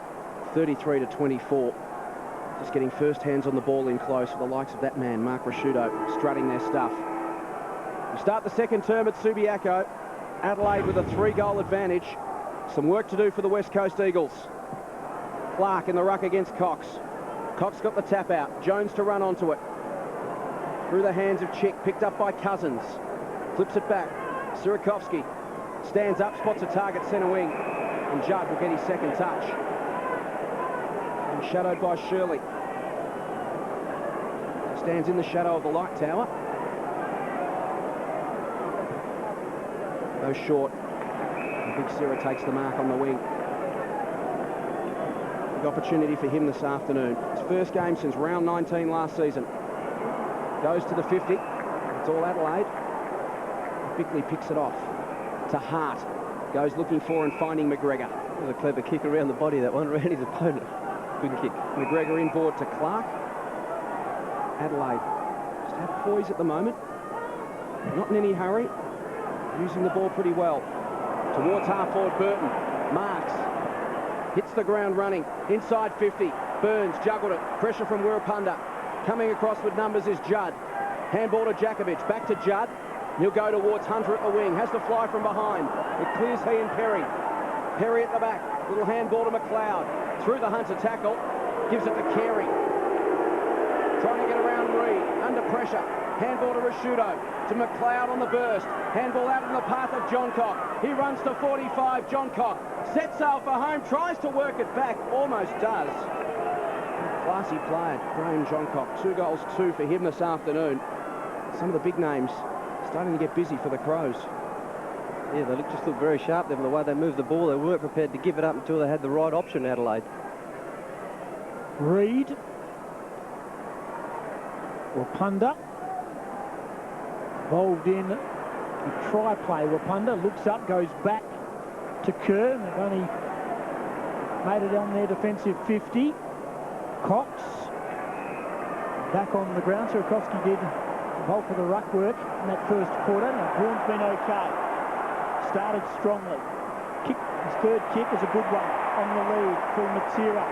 33-24. Just getting first hands on the ball in close for the likes of that man, Mark Rasciuto, strutting their stuff. We start the second term at Subiaco. Adelaide with a 3-goal advantage. Some work to do for the West Coast Eagles. Clark in the ruck against Cox. Cox got the tap out. Jones to run onto it. Through the hands of Chick, picked up by Cousins. Flips it back. Sirikowski stands up, spots a target centre wing. And Judd will get his second touch. And shadowed by Shirley. Stands in the shadow of the light tower. Goes short. And Big Sira takes the mark on the wing. Big opportunity for him this afternoon. His first game since round 19 last season. Goes to the 50. It's all Adelaide. Bickley picks it off to Hart. Goes looking for and finding McGregor. It was a clever kick around the body, that one, around his opponent. Good kick. McGregor inboard to Clark. Adelaide just have poise at the moment. Not in any hurry. Using the ball pretty well. Towards half-forward Burton. Marks. Hits the ground running. Inside 50. Burns juggled it. Pressure from Wirrapunda. Coming across with numbers is Judd. Handball to Jakovic. Back to Judd. He'll go towards Hunter at the wing. Has to fly from behind. It clears he and Perry. Perry at the back. Little handball to McLeod. Through the Hunter tackle. Gives it to Carey. Trying to get around Reed. Under pressure. Handball to Rasciuto. To McLeod on the burst. Handball out in the path of Johncock. He runs to 45. Johncock sets sail for home. Tries to work it back. Almost does. Classy player, Graham Johncock. 2 goals, 2 for him this afternoon. Some of the big names starting to get busy for the Crows. Yeah, they just look very sharp there. The way they moved the ball, they weren't prepared to give it up until they had the right option, Adelaide. Reed. Wirrapunda. Bowled in. A try play. Wirrapunda looks up, goes back to Kerr. They've only made it on their defensive 50. Cox back on the ground. Sirikowski did the bulk of the ruck work in that first quarter. Now, Braun's been okay. Started strongly. His third kick is a good one on the lead for Matsira.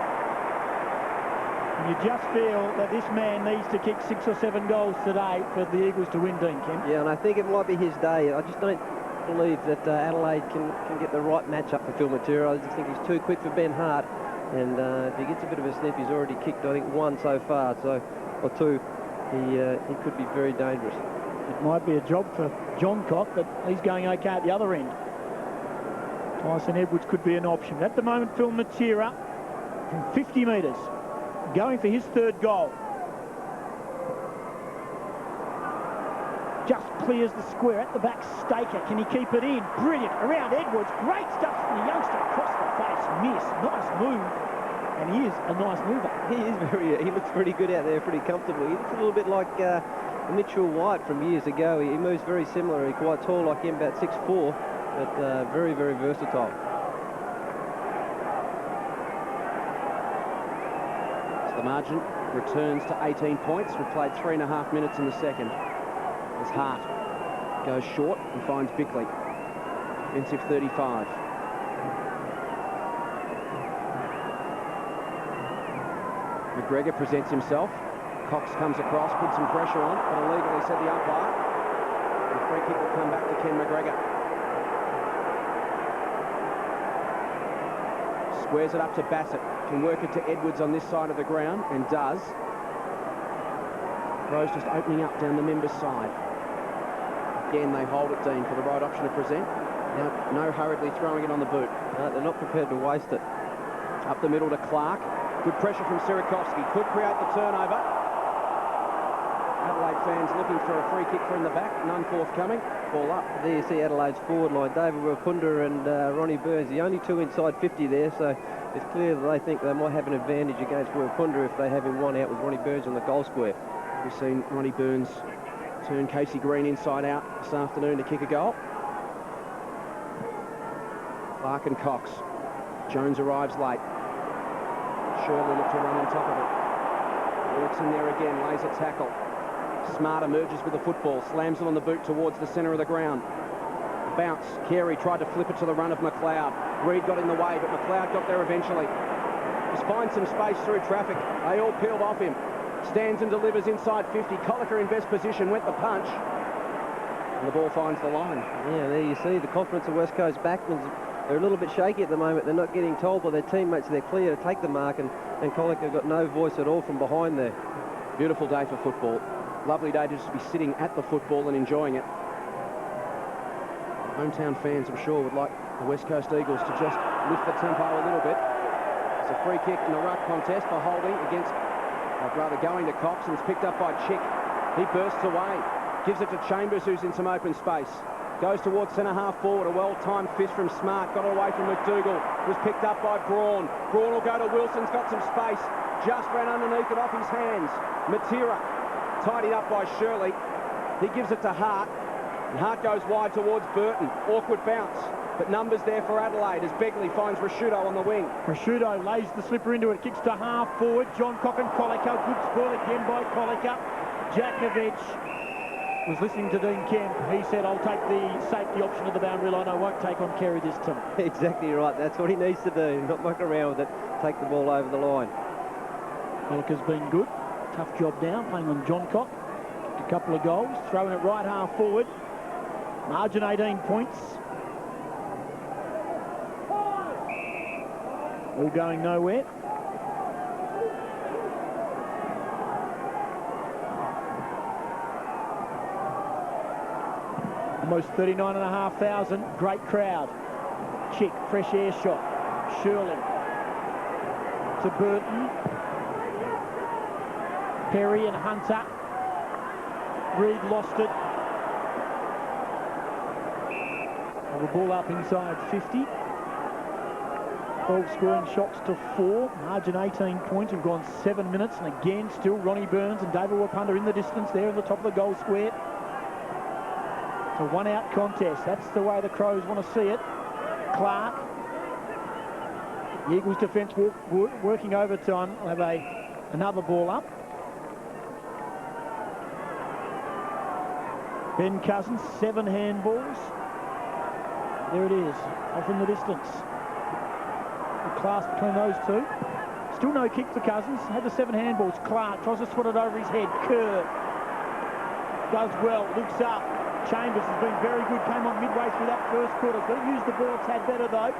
And you just feel that this man needs to kick 6 or 7 goals today for the Eagles to win, Dean Kemp. Yeah, and I think it might be his day. I just don't believe that Adelaide can get the right match-up for Phil Matsira. I just think he's too quick for Ben Hart. And if he gets a bit of a sniff, he's already kicked, I think, 1 so far, or 2. He could be very dangerous. It might be a job for Johncock, but he's going okay at the other end. Tyson Edwards could be an option. At the moment, Phil Matsira from 50 metres, going for his 3rd goal. Just clears the square at the back. Staker, can he keep it in? Brilliant, around Edwards, great stuff from the youngster, across the face, miss, nice move, and he is a nice mover. He looks pretty good out there, pretty comfortable. He looks a little bit like Mitchell White from years ago. He moves very similar. He's quite tall like him, about 6'4", but very, very versatile. So the margin returns to 18 points. We've played 3.5 minutes in the second. As Hart goes short and finds Bickley. Defensive 35. McGregor presents himself. Cox comes across, puts some pressure on, but illegally, said the umpire. The free kick will come back to Ken McGregor. Squares it up to Bassett. Can work it to Edwards on this side of the ground, and does. Crows just opening up down the members' side. Again, they hold it, Dean, for the right option to present. No hurriedly throwing it on the boot. No, they're not prepared to waste it. Up the middle to Clark. Good pressure from Sirikowski. Could create the turnover. Adelaide fans looking for a free kick from the back. None forthcoming. Ball up. There you see Adelaide's forward line. David Wirrapunda and Ronnie Burns. The only 2 inside 50 there, so it's clear that they think they might have an advantage against Wirrapunda if they have him one out with Ronnie Burns on the goal square. We've seen Ronnie Burns turn Casey Green inside out this afternoon to kick a goal. Clark and Cox. Jones arrives late. Shirley looked to run on top of it. Works in there again, lays a tackle. Smart emerges with the football, slams it on the boot towards the centre of the ground. Bounce. Carey tried to flip it to the run of McLeod. Reed got in the way, but McLeod got there eventually. Just finds some space through traffic. They all peeled off him. Stands and delivers inside 50. Colliker in best position, went the punch. And the ball finds the line. Yeah, there you see the confidence of West Coast backmen. They're a little bit shaky at the moment. They're not getting told by their teammates they're clear to take the mark, and Colliker got no voice at all from behind there. Beautiful day for football. Lovely day to just be sitting at the football and enjoying it. Hometown fans, I'm sure, would like the West Coast Eagles to just lift the tempo a little bit. It's a free kick in the ruck contest for holding against, rather going to Cox, and it's picked up by Chick. He bursts away, gives it to Chambers, who's in some open space. Goes towards centre-half forward, a well-timed fist from Smart, got it away from McDougall, was picked up by Braun. Braun will go to Wilson's, got some space, just ran underneath it off his hands. Matera, tidied up by Shirley. He gives it to Hart, and Hart goes wide towards Burton. Awkward bounce, but numbers there for Adelaide as Begley finds Rashudo on the wing. Rashudo lays the slipper into it, kicks to half forward. John Cock and Colliker, good spoil again by Colliker. Jakovic was listening to Dean Kemp. He said, I'll take the safety option of the boundary line. I won't take on Carey this time. Exactly right. That's what he needs to do. Not muck around with it. Take the ball over the line. Colliker's been good. Tough job now, playing on John Cock. Kicked a couple of goals. Throwing it right half forward. Margin 18 points. All going nowhere. Almost 39,500. Great crowd. Chick, fresh air shot. Shirley to Burton. Perry and Hunter. Reed lost it. The ball up inside 50. 12 scoring shots to 4. Margin 18 points. We've gone 7 minutes. And again, still Ronnie Burns and David Wapunda in the distance there at the top of the goal square. It's a one-out contest. That's the way the Crows want to see it. Clark. The Eagles defence working overtime. We'll have another ball up. Ben Cousins, 7 handballs. There it is, off in the distance. The class between those two. Still no kick for Cousins. Had the 7 handballs. Clark tries to swat it over his head. Kerr does well, looks up. Chambers has been very good. Came on midway through that first quarter. Got to use the ball a tad better though.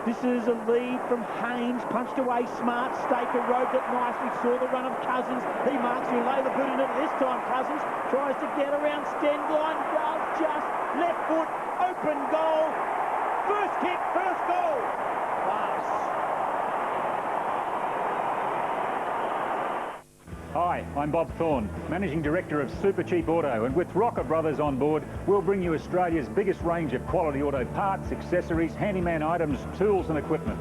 This is a lead from Haynes. Punched away Smart. Staker roved it nicely. Saw the run of Cousins. He marks. He'll lay the boot in it this time. Cousins tries to get around Stengline. Does just left foot. Open goal. First kick. First goal. Class. Hi, I'm Bob Thorne, Managing Director of Super Cheap Auto, and with Rocker Brothers on board, we'll bring you Australia's biggest range of quality auto parts, accessories, handyman items, tools and equipment.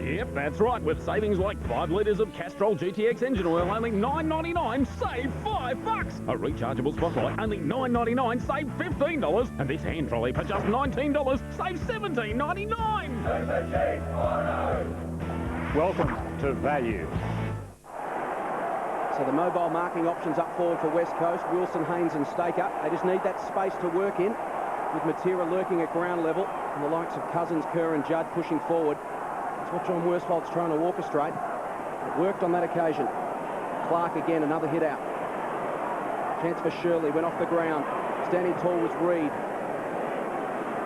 Yep, that's right, with savings like 5 litres of Castrol GTX engine oil, only $9.99, save $5. A rechargeable spotlight, only $9.99, save $15. And this hand trolley for just $19, save $17.99. Super Cheap Auto. Welcome to value. So the mobile marking options up forward for West Coast. Wilson, Haynes and Staker. They just need that space to work in, with Matera lurking at ground level and the likes of Cousins, Kerr and Judd pushing forward. That's what John Worsfold's trying to orchestrate. It worked on that occasion. Clark again, another hit out. Chance for Shirley, went off the ground. Standing tall was Reed.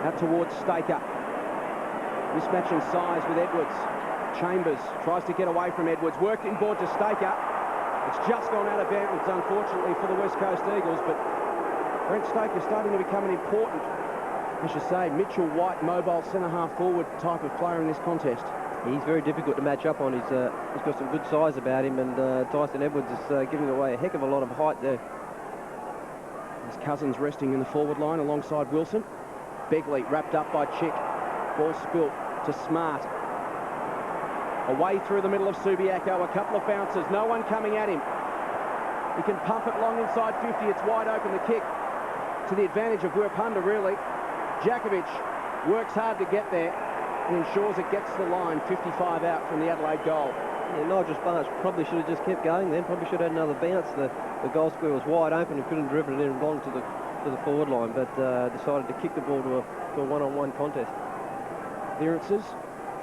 Out towards Staker. Mismatch in size with Edwards. Chambers tries to get away from Edwards. Worked inboard to Staker. It's just gone out of bounds, unfortunately, for the West Coast Eagles, but Brent Staker starting to become an important, I should say, Mitchell White, mobile centre-half forward type of player in this contest. He's very difficult to match up on. He's got some good size about him, and Tyson Edwards is giving away a heck of a lot of height there. There's Cousins resting in the forward line alongside Wilson. Begley wrapped up by Chick. Ball spilt to Smart. Away through the middle of Subiaco, a couple of bounces, no one coming at him. He can pump it long inside 50, it's wide open, the kick to the advantage of Wapunda, really. Jakovic works hard to get there and ensures it gets to the line, 55 out from the Adelaide goal. Yeah, Nigel Sparks probably should have just kept going then. Probably should have had another bounce. The goal square was wide open and couldn't driven it in long to the forward line, but decided to kick the ball to a one-on-one contest. Clearances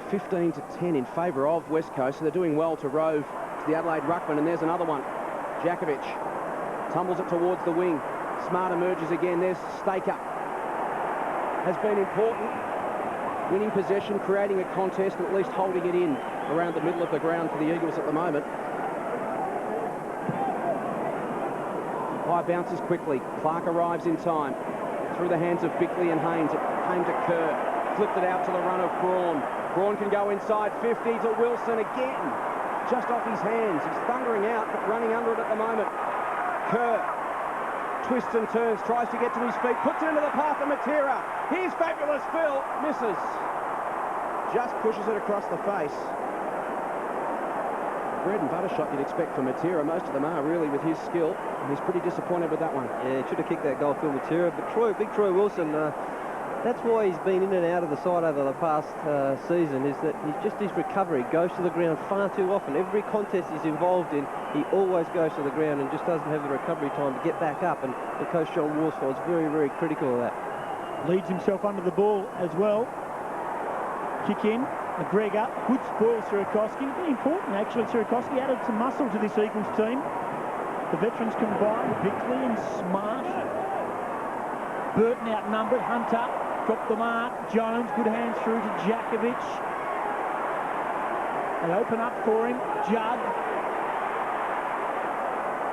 15 to 10 in favour of West Coast, so they're doing well to rove to the Adelaide ruckman, and there's another one. Jakovic tumbles it towards the wing. Smart emerges again. There's Staker. Has been important. Winning possession, creating a contest, and at least holding it in around the middle of the ground for the Eagles at the moment. High bounces quickly. Clark arrives in time. Through the hands of Bickley and Haynes. It came to Kerr. Flipped it out to the run of Braun. Braun can go inside 50 to Wilson again. Just off his hands. He's thundering out, but running under it at the moment. Kerr twists and turns, tries to get to his feet, puts it into the path of Matera. Here's Fabulous Phil, misses. Just pushes it across the face. Bread and butter shot you'd expect from Matera. Most of them are really with his skill. And he's pretty disappointed with that one. Yeah, he should have kicked that goal, Phil Matera. But Big Troy Wilson, that's why he's been in and out of the side over the past season, is that his recovery goes to the ground far too often. Every contest he's involved in, he always goes to the ground and just doesn't have the recovery time to get back up. And the coach, John Worsfold's very, very critical of that. Leads himself under the ball as well. Kick in. McGregor, good spoil Sierakowski. Very important, actually. Sierakowski added some muscle to this Eagles team. The veterans combined, Bickley and Smart. Burton outnumbered. Hunter dropped the mark. Jones, good hands through to Jakovic. They open up for him. Judd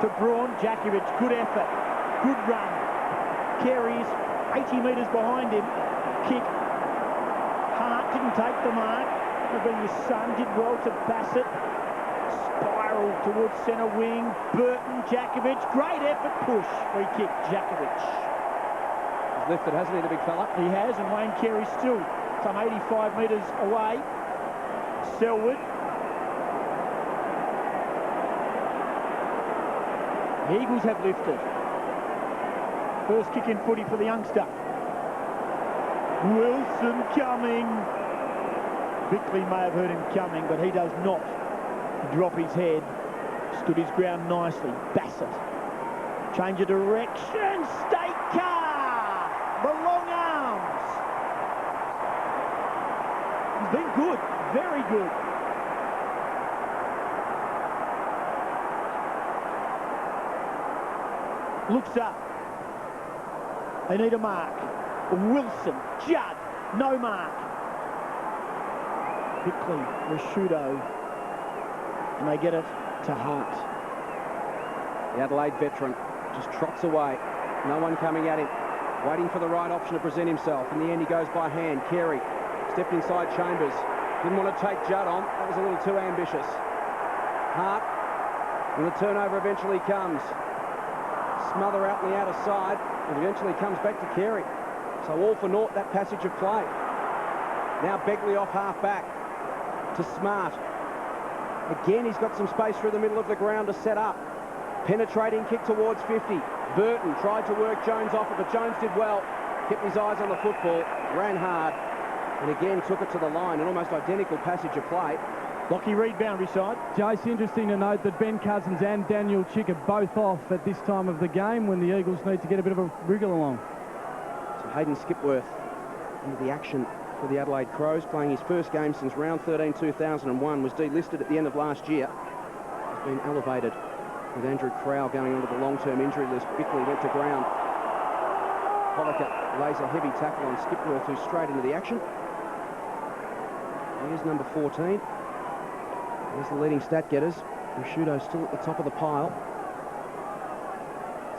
to Braun. Jakovic, good effort. Good run. Carries 80 metres behind him. Kick. Hart didn't take the mark. Could have been his son. Did well to Bassett. Spiral towards centre wing. Burton, Jakovic. Great effort. Push. Free kick. Jakovic. He's lifted, hasn't he, the big fella? He has, and Wayne Carey's still some 85 metres away. Selwood. The Eagles have lifted. First kick in footy for the youngster. Wilson coming. Bickley may have heard him coming, but he does not drop his head. Stood his ground nicely. Bassett. Change of direction. Staker. The long arms. He's been good. Very good. Looks up. They need a mark. Wilson, Judd, no mark. Bickley, Rashudo, and they get it to Hart. The Adelaide veteran just trots away. No one coming at him. Waiting for the right option to present himself. In the end, he goes by hand. Carey stepped inside Chambers. Didn't want to take Judd on. That was a little too ambitious. Hart, and the turnover eventually comes. Smother out on the outer side, and eventually comes back to Carey. So all for naught, that passage of play. Now Begley off half-back to Smart. Again, he's got some space through the middle of the ground to set up. Penetrating kick towards 50. Burton tried to work Jones off it, but Jones did well. Kept his eyes on the football, ran hard, and again took it to the line. An almost identical passage of play. Lockie Reed, boundary side. Jace, interesting to note that Ben Cousins and Daniel Chick are both off at this time of the game when the Eagles need to get a bit of a wriggle along. So Hayden Skipworth into the action for the Adelaide Crows, playing his first game since round 13 2001, was delisted at the end of last year. Has been elevated with Andrew Crowell going onto the long-term injury list. Bickley went to ground. Holliker lays a heavy tackle on Skipworth, who's straight into the action. Here's number 14. There's the leading stat getters. Rashudo still at the top of the pile.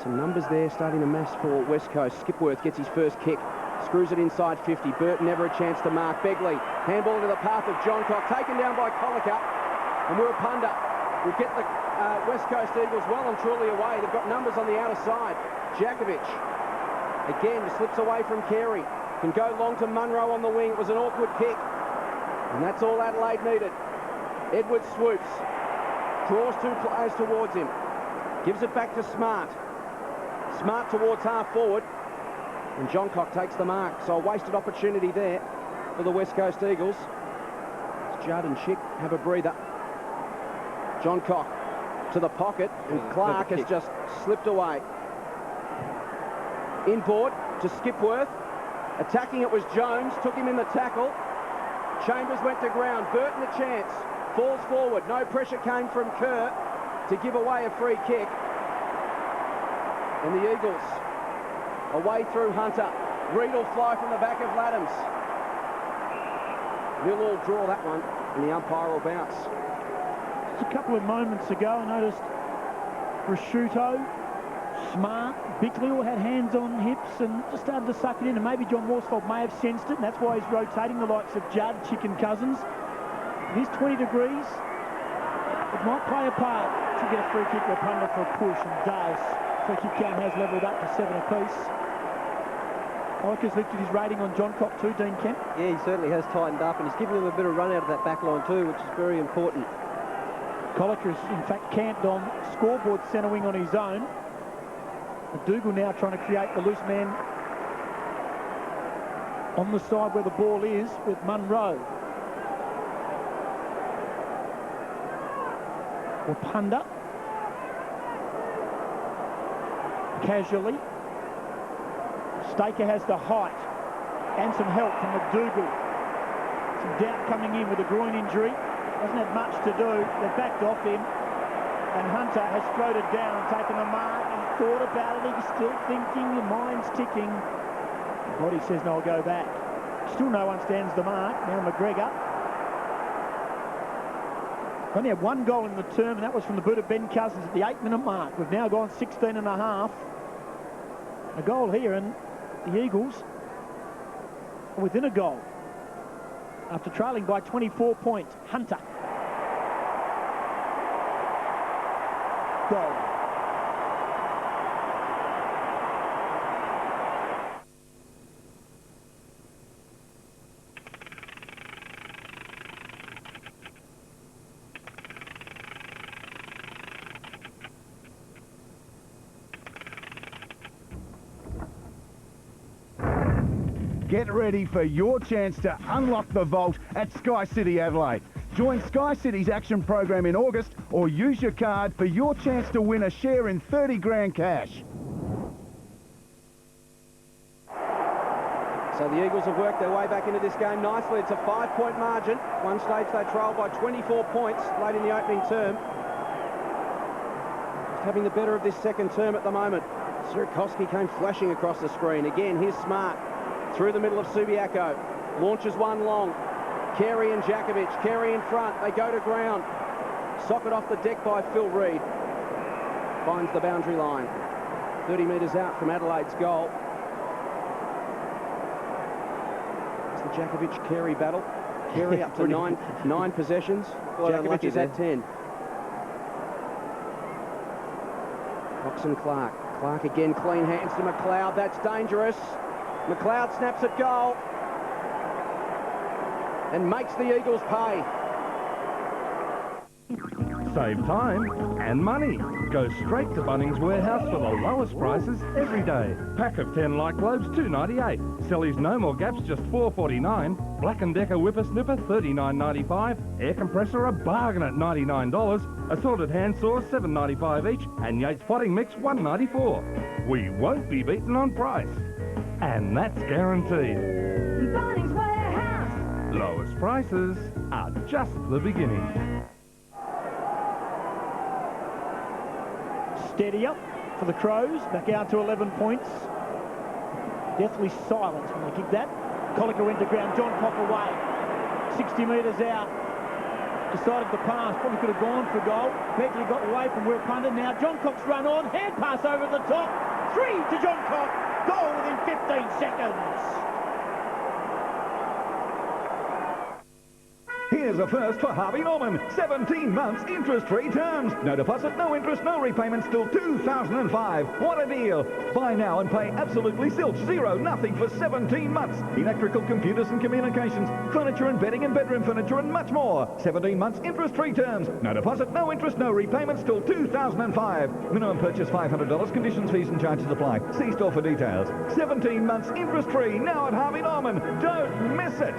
Some numbers there starting to mass for West Coast. Skipworth gets his first kick. Screws it inside 50. Burton never a chance to mark. Begley. Handball into the path of Johncock. Taken down by Holliker. And Wirapunda will get the West Coast Eagles well and truly away. They've got numbers on the outer side. Jakovic. Again, slips away from Carey. Can go long to Munro on the wing. It was an awkward kick. And that's all Adelaide needed. Edwards swoops. Draws two players towards him. Gives it back to Smart. Smart towards half forward. And Johncock takes the mark. So a wasted opportunity there for the West Coast Eagles. Judd and Chick have a breather. John Cock to the pocket, and Clark has just slipped away. Inboard to Skipworth. Attacking it was Jones, took him in the tackle. Chambers went to ground. Burton a chance. Falls forward. No pressure came from Kerr to give away a free kick. And the Eagles away through Hunter. Reed will fly from the back of Laddams. They'll all draw that one, and the umpire will bounce. Just a couple of moments ago, I noticed Prosciutto, Smart, Bickley all had hands on hips and just started to suck it in, and maybe John Morsfold may have sensed it, and that's why he's rotating the likes of Judd, Chicken Cousins. It is 20 degrees. It might play a part to get a free kick or a punter for a push, and does. Free kick count has levelled up to 7 apiece. Colliker's lifted his rating on John Cock too, Dean Kemp. Yeah, he certainly has tightened up, and he's giving them a bit of run out of that back line too, which is very important. Colliker is in fact camped on scoreboard centre wing on his own. Dougal now trying to create the loose man on the side where the ball is with Munro. Wapunda. Casually. Staker has the height and some help from McDougall. Some doubt coming in with a groin injury. Doesn't have much to do. They've backed off him. And Hunter has floated down and taken the mark and thought about it. He's still thinking, your mind's ticking. The body says, no, I'll go back. Still no one stands the mark. Now McGregor. Only had one goal in the term, and that was from the boot of Ben Cousins at the 8-minute mark. We've now gone 16 and a half. A goal here, and the Eagles are within a goal after trailing by 24 points. Hunter. Goal. Get ready for your chance to unlock the vault at Sky City Adelaide. Join Sky City's action program in August or use your card for your chance to win a share in 30 grand cash. So the Eagles have worked their way back into this game nicely. It's a 5-point margin. One stage they trailed by 24 points late in the opening term. Just having the better of this second term at the moment. Sirikowski came flashing across the screen. Again, here's Smart. Through the middle of Subiaco. Launches one long. Carey and Jakovic. Carey in front. They go to ground. Socket off the deck by Phil Reed. Finds the boundary line. 30 metres out from Adelaide's goal. It's the Jakovic-Carey battle. Carey up to nine possessions. Jakovic is at 10. Cox and Clark. Clark again, clean hands to McLeod. That's dangerous. McLeod snaps at goal and makes the Eagles pay. Save time and money. Go straight to Bunnings Warehouse for the lowest prices every day. Pack of 10 light globes, $2.98. Sellies No More Gaps, just $4.49. Black & Decker Whippersnipper, $39.95. Air compressor, a bargain at $99. Assorted hand saws, $7.95 each. And Yates potting mix, $1.94. We won't be beaten on price. And that's guaranteed. Bunnings Warehouse. Lowest prices are just the beginning. Steady up for the Crows. Back out to 11 points. Deathly silence when they kick that. Colliker went to ground. John Cock away. 60 metres out. Decided to pass. Probably could have gone for goal. Beckley got away from Will Punter. Now John Cock's run on. Hand pass over the top. 3 to John Cock. Goal within 15 seconds. Here's a first for Harvey Norman. 17 months interest-free terms. No deposit, no interest, no repayments till 2005. What a deal. Buy now and pay absolutely zilch, zero, nothing for 17 months. Electrical, computers and communications, furniture and bedding and bedroom furniture and much more. 17 months interest-free terms. No deposit, no interest, no repayments till 2005. Minimum purchase $500. Conditions, fees and charges apply. See store for details. 17 months interest-free now at Harvey Norman. Don't miss it.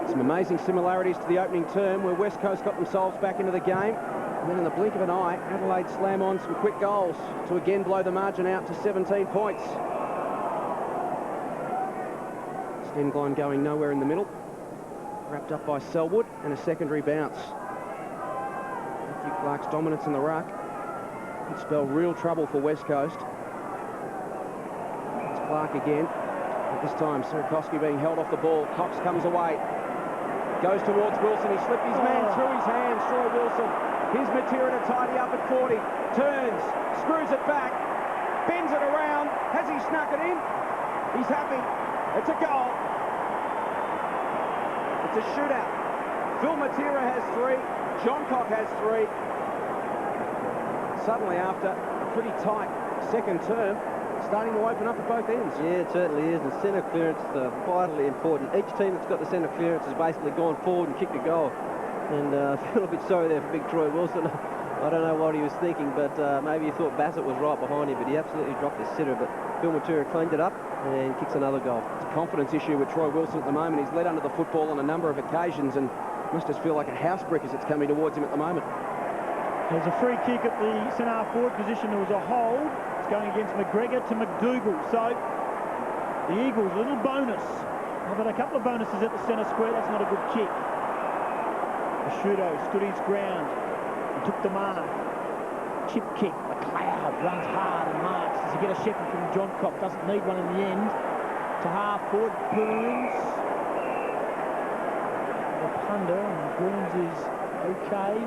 Some amazing similarities to the opening term where West Coast got themselves back into the game. And then in the blink of an eye, Adelaide slam on some quick goals to again blow the margin out to 17 points. Stengline going nowhere in the middle. Wrapped up by Selwood and a secondary bounce. Matthew Clark's dominance in the ruck could spell real trouble for West Coast. It's Clark again. At this time, Sierakowski being held off the ball. Cox comes away. Goes towards Wilson. He slipped his man through his hands. Troy Wilson. Here's Matera to tidy up at 40. Turns. Screws it back. Bends it around. Has he snuck it in? He's happy. It's a goal. It's a shootout. Phil Matera has 3. John Cock has 3. Suddenly, after a pretty tight second term, starting to open up at both ends. Yeah, it certainly is, and centre clearance is vitally important. Each team that's got the centre clearance has basically gone forward and kicked a goal. And I feel a bit sorry there for big Troy Wilson. I don't know what he was thinking, but maybe he thought Bassett was right behind him, but he absolutely dropped his sitter. But Phil Matera cleaned it up and kicks another goal. It's a confidence issue with Troy Wilson at the moment. He's led under the football on a number of occasions and must just feel like a house brick as it's coming towards him at the moment. There's a free kick at the centre forward position. There was a hold. It's going against McGregor to McDougall. So the Eagles, a little bonus. I've had a couple of bonuses at the centre square. That's not a good kick. Ashuto stood his ground and took the mark. Chip kick. McLeod runs hard and marks. Does he get a shepherd from John Cock? Doesn't need one in the end. To half forward, Burns. The punter, and Burns is okay.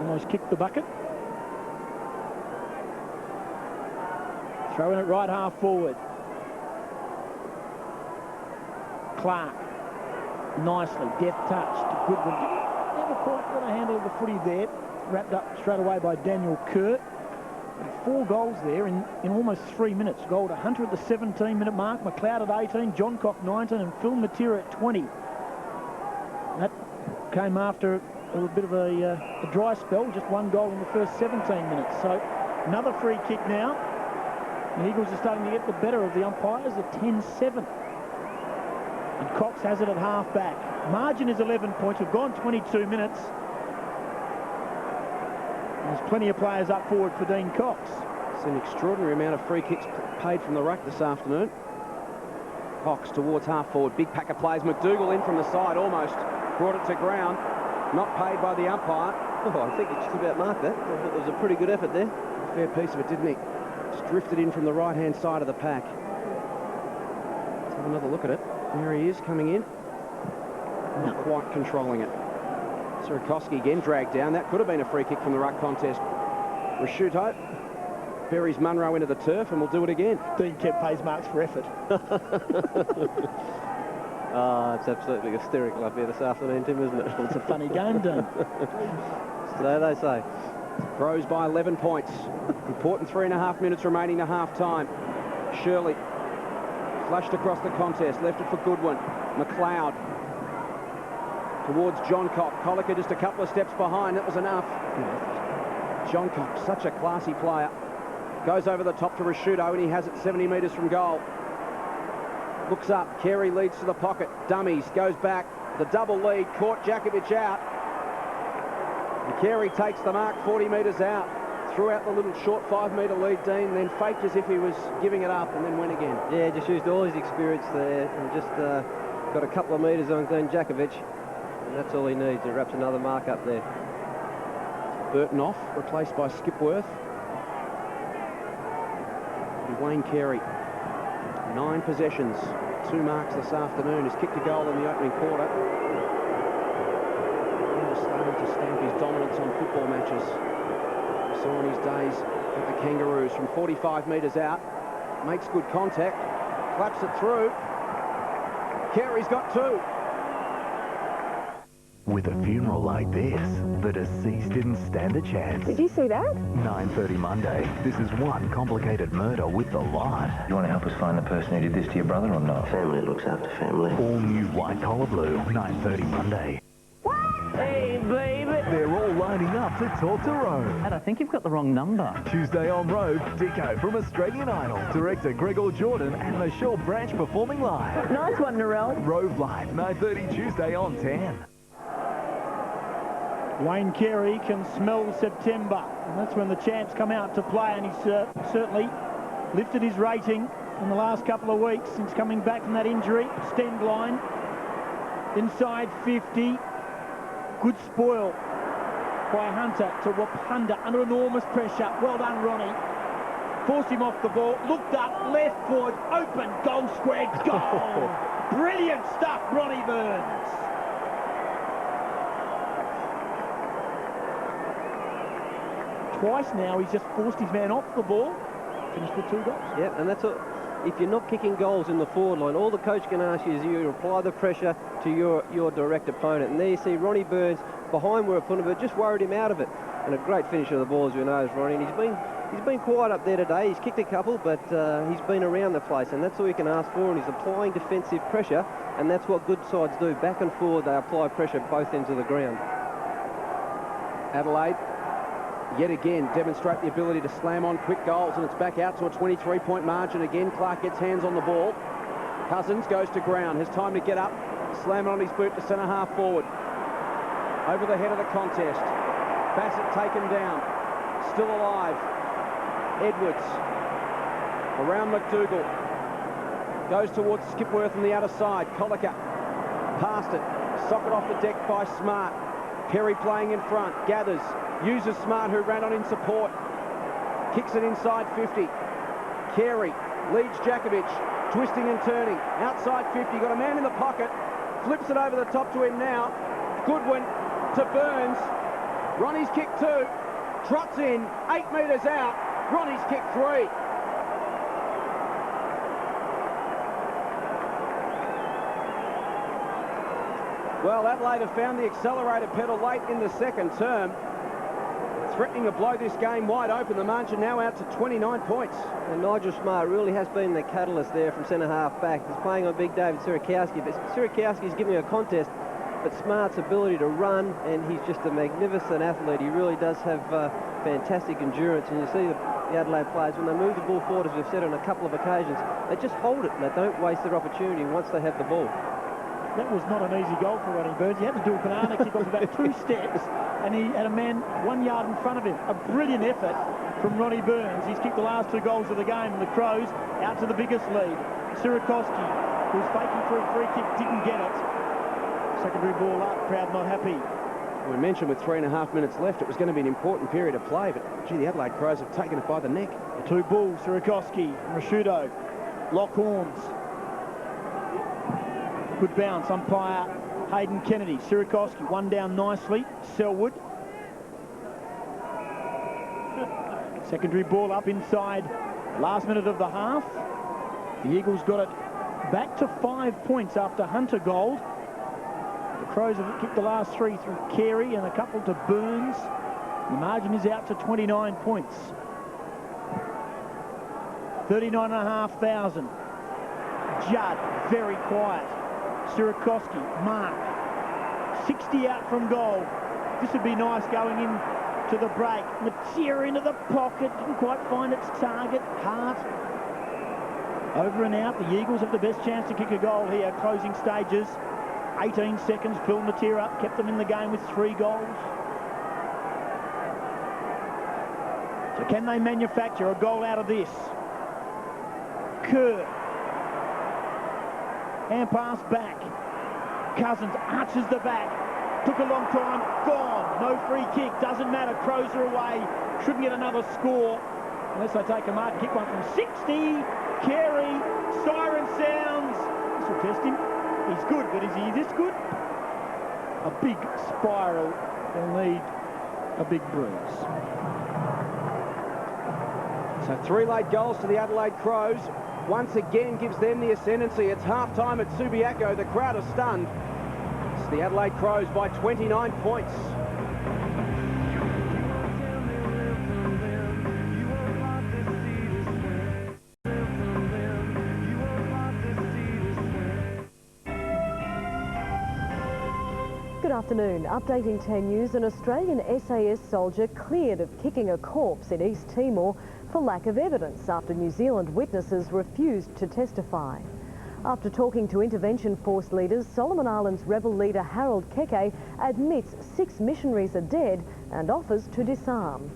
Almost kicked the bucket. Throwing it right half forward. Clark. Nicely. Deft touch to Goodwin. Never quite got a handle of the footy there. Wrapped up straight away by Daniel Kurt. And 4 goals there in almost 3 minutes. Goal to Hunter at the 17-minute mark. McLeod at 18. John Cock 19. And Phil Matera at 20. That came after a bit of a dry spell, just 1 goal in the first 17 minutes. So another free kick now. The Eagles are starting to get the better of the umpires at 10-7. And Cox has it at half-back. Margin is 11 points. We've gone 22 minutes. There's plenty of players up forward for Dean Cox. It's an extraordinary amount of free kicks paid from the ruck this afternoon. Cox towards half-forward. Big pack of players. McDougall in from the side, almost brought it to ground. Not paid by the umpire. Oh, I think he just about marked that. I thought it was a pretty good effort there. A fair piece of it, didn't he? Just drifted in from the right-hand side of the pack. Let's have another look at it. There he is, coming in. Not quite controlling it. Sierakowski again dragged down. That could have been a free kick from the ruck contest. Rashuto buries Munro into the turf and we'll do it again. Dean Kemp pays marks for effort. Oh, it's absolutely hysterical up here this afternoon, Tim, isn't it? Well, it's a funny game, Dean. So they say. Crows by 11 points. Important 3.5 minutes remaining to half-time. Shirley flashed across the contest, left it for Goodwin. McLeod towards John Cock. Colliker just a couple of steps behind. That was enough. John Cock, such a classy player. Goes over the top to Rashuto, and he has it 70 metres from goal. Looks up. Carey leads to the pocket. Dummies. Goes back. The double lead. Caught Jakovic out. And Carey takes the mark 40 metres out. Threw out the little short 5-metre lead, Dean, then faked as if he was giving it up and then went again. Yeah, just used all his experience there and just got a couple of metres on Glenn Jakovic. And that's all he needs. He wraps another mark up there. Burton off, replaced by Skipworth. And Wayne Carey. 9 possessions, 2 marks this afternoon. Has kicked a goal in the opening quarter. He's starting to stamp his dominance on football matches. We saw in his days at the Kangaroos from 45 metres out. Makes good contact, claps it through. Carey's got 2. With a funeral like this, the deceased didn't stand a chance. Did you see that? 9:30 Monday. This is one complicated murder with the lot. You want to help us find the person who did this to your brother or not? Family looks after family. All new White Collar Blue, 9:30 Monday. Hey, baby! They're all lining up to talk to Rove. And I think you've got the wrong number. Tuesday on Rove, Dicko from Australian Idol, director Gregor Jordan and Michelle Branch performing live. Nice one, Narelle. Rove Live, 9:30 Tuesday on 10. Wayne Carey can smell September, and that's when the champs come out to play, and he's certainly lifted his rating in the last couple of weeks since coming back from that injury. Stand line, inside 50. Good spoil by Hunter to Wapunda under enormous pressure. Well done, Ronnie. Forced him off the ball, looked up, left forward, open, goal square, goal! Brilliant stuff, Ronnie Burns. Twice now he's just forced his man off the ball. Finished with 2 goals. Yeah, and that's if you're not kicking goals in the forward line, all the coach can ask you is you apply the pressure to your direct opponent. And there you see Ronnie Burns behind where Wapunda, but just worried him out of it. And a great finish of the ball, as we know, is Ronnie. And he's been quiet up there today. He's kicked a couple, but he's been around the place, and that's all you can ask for. And he's applying defensive pressure, and that's what good sides do. Back and forward, they apply pressure at both ends of the ground. Adelaide yet again demonstrate the ability to slam on quick goals, and it's back out to a 23-point margin again. Clark gets hands on the ball. Cousins goes to ground, has time to get up, slam it on his boot to centre half forward. Over the head of the contest. Bassett taken down, still alive. Edwards around McDougall, goes towards Skipworth on the outer side. Colliker past it, socket off the deck by Smart. Perry playing in front, gathers, uses Smart, who ran on in support, kicks it inside 50. Carey leads Jakovic, twisting and turning, outside 50, got a man in the pocket, flips it over the top to him now. Goodwin to Burns, Ronnie's kick 2, trots in, 8 metres out, Ronnie's kick 3. Well, Adelaide have found the accelerator pedal late in the second term, threatening to blow this game wide open. The margin now out to 29 points. And Nigel Smart really has been the catalyst there from centre half back. He's playing on big David Sierakowski, but Sierakowski's giving a contest, but Smart's ability to run, and he's just a magnificent athlete. He really does have fantastic endurance, and you see the Adelaide players, when they move the ball forward, as we've said on a couple of occasions, they just hold it and they don't waste their opportunity once they have the ball. That was not an easy goal for Ronnie Burns. He had to do a banana kick off about 2 steps, and he had a man 1 yard in front of him. A brilliant effort from Ronnie Burns. He's kicked the last 2 goals of the game, and the Crows out to the biggest lead. Sierakowski, who's faking for a free kick, didn't get it. Secondary ball up, crowd not happy. We mentioned with 3.5 minutes left, it was going to be an important period of play, but gee, the Adelaide Crows have taken it by the neck. The 2 bulls, Sierakowski, Rashudo, lock horns. Good bounce, umpire Hayden Kennedy. Sierakowski, 1 down nicely. Selwood. Secondary ball up inside. Last minute of the half. The Eagles got it back to 5 points after Hunter Gold. The Crows have kicked the last 3 through Carey and a couple to Burns. The margin is out to 29 points. 39,500. Judd, very quiet. Sierakowski, Mark, 60 out from goal. This would be nice going in to the break. Matera into the pocket, didn't quite find its target. Hart, over and out. The Eagles have the best chance to kick a goal here, closing stages. 18 seconds, Phil Matera kept them in the game with 3 goals. So can they manufacture a goal out of this? Kerr. Hand pass back. Cousins arches the back. Took a long time. Gone. No free kick. Doesn't matter. Crows are away. Shouldn't get another score unless they take a mark. Kick one from 60. Carey. Siren sounds. This will test him. He's good, but is he this good? A big spiral. They'll need a big bruise. So 3 late goals to the Adelaide Crows. Once again gives them the ascendancy. It's half-time at Subiaco. The crowd are stunned. It's the Adelaide Crows by 29 points. Good afternoon. Updating 10 News, an Australian SAS soldier cleared of kicking a corpse in East Timor for lack of evidence after New Zealand witnesses refused to testify. After talking to intervention force leaders, Solomon Islands rebel leader Harold Keke admits 6 missionaries are dead and offers to disarm.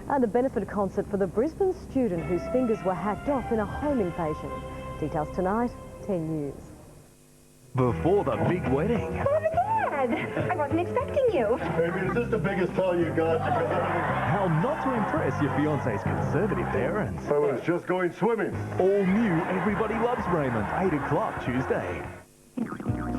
And a benefit concert for the Brisbane student whose fingers were hacked off in a home invasion. Details tonight, 10 News. Before the big wedding. I wasn't expecting you. Maybe is this the biggest towel you got? How not to impress your fiance's conservative parents. I was just going swimming. All new Everybody Loves Raymond, 8 o'clock Tuesday.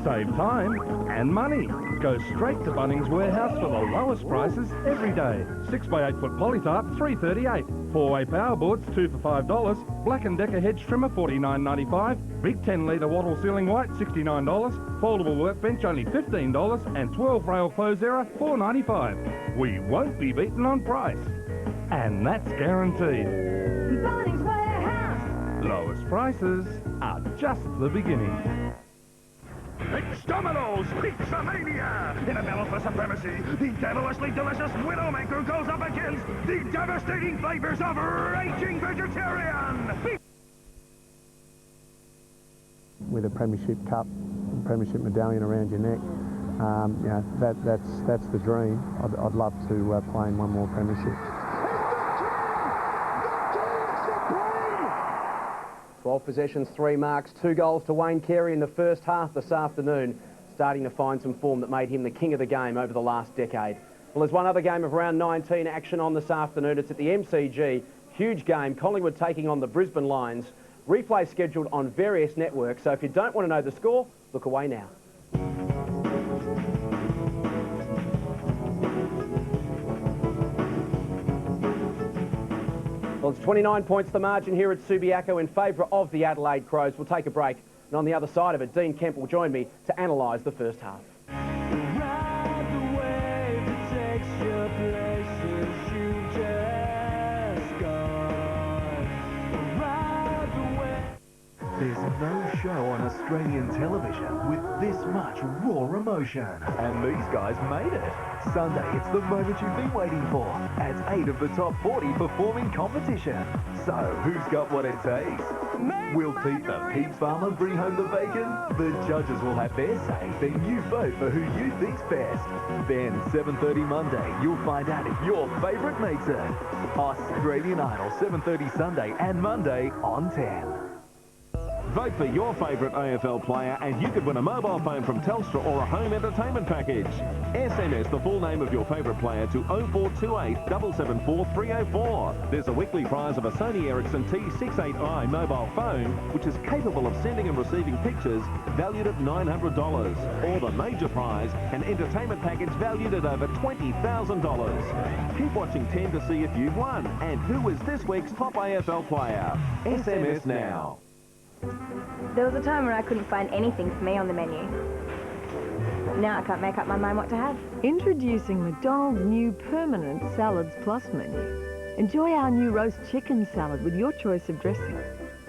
Save time and money. Go straight to Bunnings Warehouse for the lowest prices every day. 6x8 foot polytarp, $3.38. 4-way power boards, 2 for $5. Black & Decker hedge trimmer, $49.95. Big 10-litre wattle ceiling white, $69. Foldable workbench, only $15. And 12-rail close error, $4.95. We won't be beaten on price. And that's guaranteed. Bunnings Warehouse. Lowest prices are just the beginning. It's Domino's Pizza Mania! In a battle for supremacy, the devilishly delicious Widowmaker goes up against the devastating flavors of Raging Vegetarian! With a Premiership Cup, Premiership medallion around your neck, that's the dream. I'd love to play in one more Premiership. 12 possessions, 3 marks, 2 goals to Wayne Carey in the first half this afternoon, starting to find some form that made him the king of the game over the last decade. Well, there's one other game of round 19 action on this afternoon. It's at the MCG. Huge game. Collingwood taking on the Brisbane Lions. Replay scheduled on various networks, so if you don't want to know the score, look away now. Well, it's 29 points the margin here at Subiaco in favour of the Adelaide Crows. We'll take a break, and on the other side of it, Dean Kemp will join me to analyse the first half. There's no show on Australian television with this much raw emotion. And these guys made it. Sunday, it's the moment you've been waiting for, as 8 of the top 40 perform in competition. So, who's got what it takes? Will Pete the pig farmer bring home the bacon? The judges will have their say, then you vote for who you think's best. Then, 7:30 Monday, you'll find out if your favourite makes it. Australian Idol, 7:30 Sunday and Monday on 10. Vote for your favourite AFL player and you could win a mobile phone from Telstra or a home entertainment package. SMS the full name of your favourite player to 0428 774 304. There's a weekly prize of a Sony Ericsson T68i mobile phone, which is capable of sending and receiving pictures valued at $900. Or the major prize, an entertainment package valued at over $20,000. Keep watching 10 to see if you've won. And who is this week's top AFL player? SMS now. There was a time where I couldn't find anything for me on the menu. Now I can't make up my mind what to have. Introducing McDonald's new permanent Salads Plus menu. Enjoy our new roast chicken salad with your choice of dressing.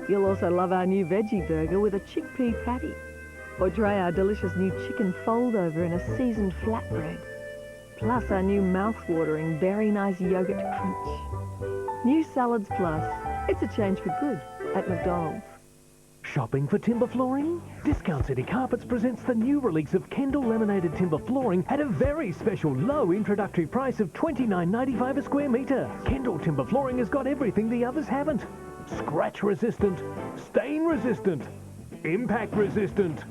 You'll also love our new veggie burger with a chickpea patty. Or try our delicious new chicken fold-over in a seasoned flatbread. Plus our new mouth-watering Berry Nice Yogurt Crunch. New Salads Plus. It's a change for good at McDonald's. Shopping for timber flooring? Discount City Carpets presents the new release of Kendall Laminated Timber Flooring at a very special low introductory price of $29.95 a square metre. Kendall Timber Flooring has got everything the others haven't. Scratch resistant, stain resistant, impact resistant,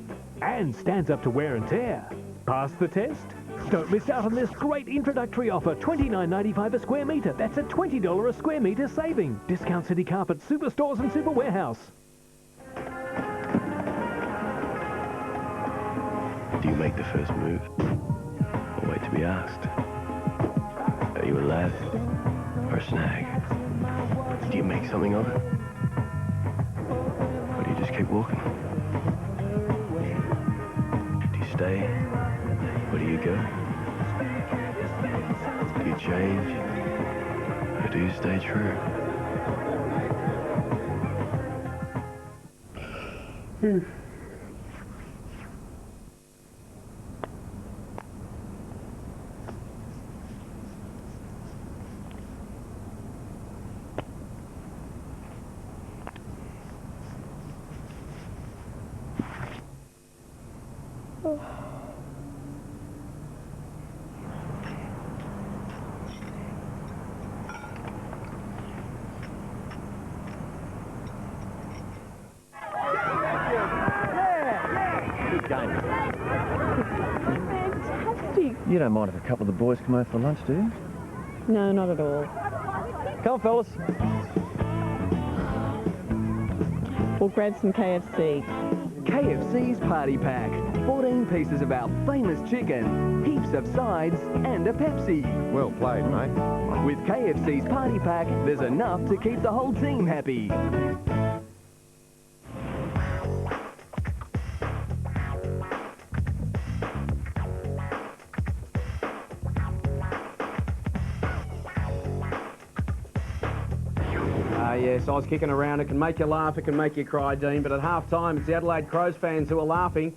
and stands up to wear and tear. Pass the test? Don't miss out on this great introductory offer, $29.95 a square metre. That's a $20 a square metre saving. Discount City Carpets, Superstores and Super Warehouse. Do you make the first move, or wait to be asked? Are you a lad or a snag? Do you make something of it? Or do you just keep walking? Do you stay, or do you go? Do you change, or do you stay true? Good game. Fantastic. You don't mind if a couple of the boys come over for lunch, do you? No, not at all. Come on, fellas. We'll grab some KFC. KFC's Party Pack. 14 pieces of our famous chicken, heaps of sides, and a Pepsi. Well played, mate. With KFC's Party Pack, there's enough to keep the whole team happy. Yes, I was kicking around. It can make you laugh, it can make you cry, Dean, but at half-time, it's the Adelaide Crows fans who are laughing.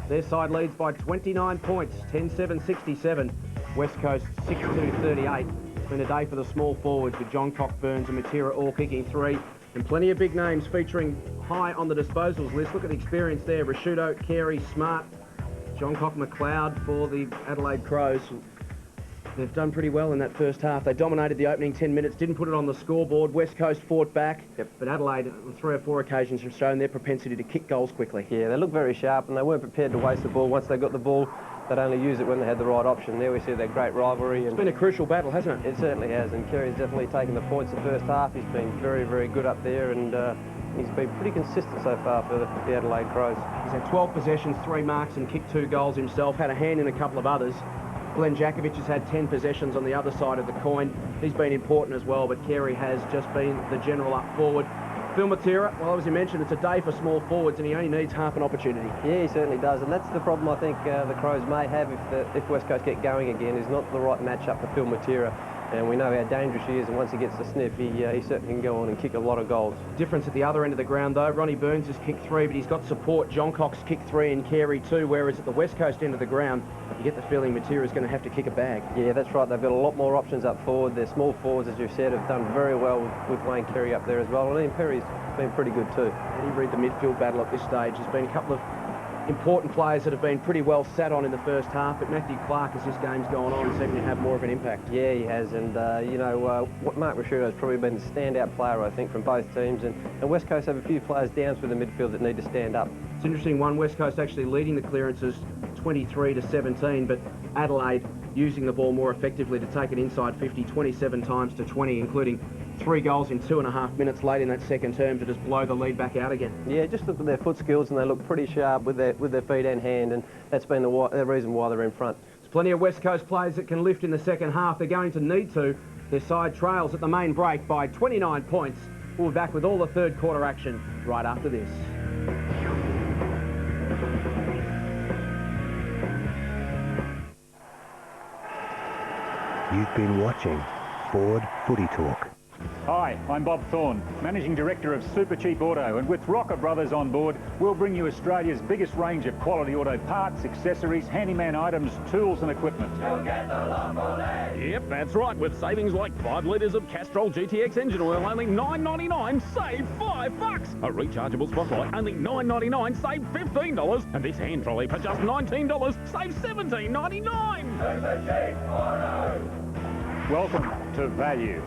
Their side leads by 29 points, 10-7-67. West Coast 6-2-38. It's been a day for the small forwards with John Cockburns and Matera all kicking three, and plenty of big names featuring high on the disposals list. Look at the experience there. Rashudo, Carey, Smart, John Cock McLeod for the Adelaide Crows. They've done pretty well in that first half. They dominated the opening 10 minutes, didn't put it on the scoreboard. West Coast fought back, but Adelaide, on 3 or 4 occasions, have shown their propensity to kick goals quickly. Yeah, they look very sharp, and they weren't prepared to waste the ball. Once they got the ball, they'd only use it when they had the right option. There we see that great rivalry. It's been a crucial battle, hasn't it? It certainly has, and Kerry's definitely taken the points the first half. He's been very, very good up there, and he's been pretty consistent so far for the Adelaide Crows. He's had 12 possessions, 3 marks, and kicked 2 goals himself. Had a hand in a couple of others. Glenn Jakovic has had 10 possessions on the other side of the coin. He's been important as well, but Carey has just been the general up forward. Phil Matera, well, as you mentioned, it's a day for small forwards, and he only needs half an opportunity. Yeah, he certainly does, and that's the problem I think the Crows may have if West Coast get going again, is not the right matchup for Phil Matera. And we know how dangerous he is, and once he gets the sniff, he certainly can go on and kick a lot of goals. Difference at the other end of the ground, though. Ronnie Burns has kicked 3, but he's got support. John Cox kicked 3 and Carey 2, whereas at the West Coast end of the ground, you get the feeling Matera is going to have to kick a bag. Yeah, that's right. They've got a lot more options up forward. Their small forwards, as you said, have done very well with Wayne Carey up there as well. And Ian Perry's been pretty good too. And you read the midfield battle at this stage. There's been a couple of important players that have been pretty well sat on in the first half, but Matthew Clark, as this game's gone on, is seeming to have more of an impact. Yeah, he has, and what Mark Rashudo has probably been the standout player, I think, from both teams, and West Coast have a few players down through the midfield that need to stand up. It's interesting, one West Coast actually leading the clearances 23-17, but Adelaide using the ball more effectively to take it inside 50, 27 times to 20, including 3 goals in 2.5 minutes late in that second term to just blow the lead back out again. Yeah, just look at their foot skills, and they look pretty sharp with their feet and hand, and that's been the reason why they're in front. There's plenty of West Coast players that can lift in the second half. They're going to need to. Their side trails at the main break by 29 points. We'll be back with all the third quarter action right after this. You've been watching Ford Footy Talk. Hi, I'm Bob Thorne, Managing Director of Super Cheap Auto, and with Rocker Brothers on board, we'll bring you Australia's biggest range of quality auto parts, accessories, handyman items, tools and equipment. You'll get the lot for less. Yep, that's right, with savings like 5 litres of Castrol GTX engine oil, only $9.99, save $5. A rechargeable spotlight, only $9.99, save $15. And this hand trolley for just $19, save $17.99. Super Cheap Auto. Welcome to value.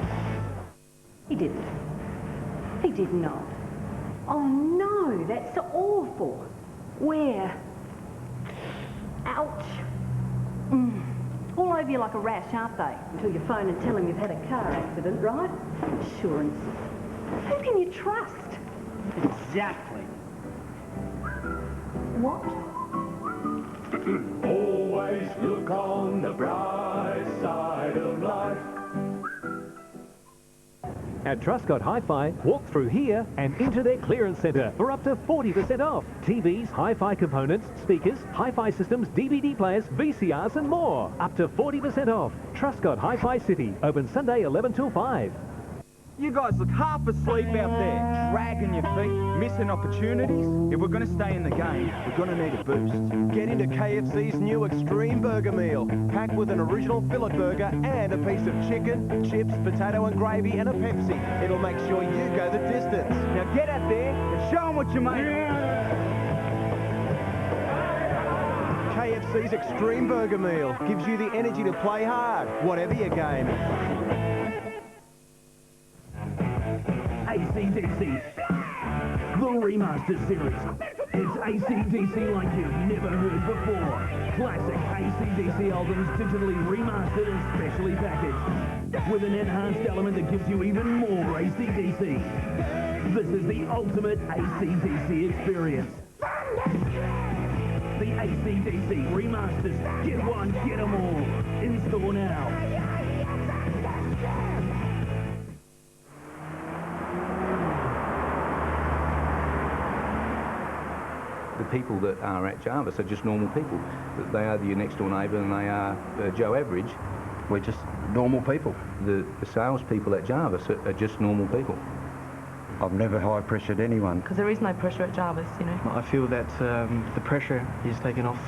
He didn't. He did not. Oh no, that's awful. Where? Ouch. All over you like a rash, aren't they? Until you phone and tell him you've had a car accident, right? Insurance. Who can you trust? Exactly. What? Always look on the bright side of life. At Truscott Hi-Fi, walk through here and into their clearance centre for up to 40% off. TVs, Hi-Fi components, speakers, Hi-Fi systems, DVD players, VCRs and more. Up to 40% off. Truscott Hi-Fi City, open Sunday 11 till 5. You guys look half asleep out there, dragging your feet, missing opportunities. If we're going to stay in the game, we're going to need a boost. Get into KFC's new Extreme Burger Meal, packed with an original fillet burger and a piece of chicken, chips, potato and gravy and a Pepsi. It'll make sure you go the distance. Now get out there and show them what you're made of. KFC's Extreme Burger Meal gives you the energy to play hard, whatever your game. AC/DC, the Remastered Series. It's AC/DC like you've never heard before. Classic AC/DC albums digitally remastered and specially packaged, with an enhanced element that gives you even more AC/DC. This is the ultimate AC/DC experience. The AC/DC Remasters. Get one, get them all. In store now. The people that are at Jarvis are just normal people. They are your next door neighbour and they are Joe Average. We're just normal people. The salespeople at Jarvis are just normal people. I've never high-pressured anyone. Because there is no pressure at Jarvis, you know. I feel that the pressure is taken off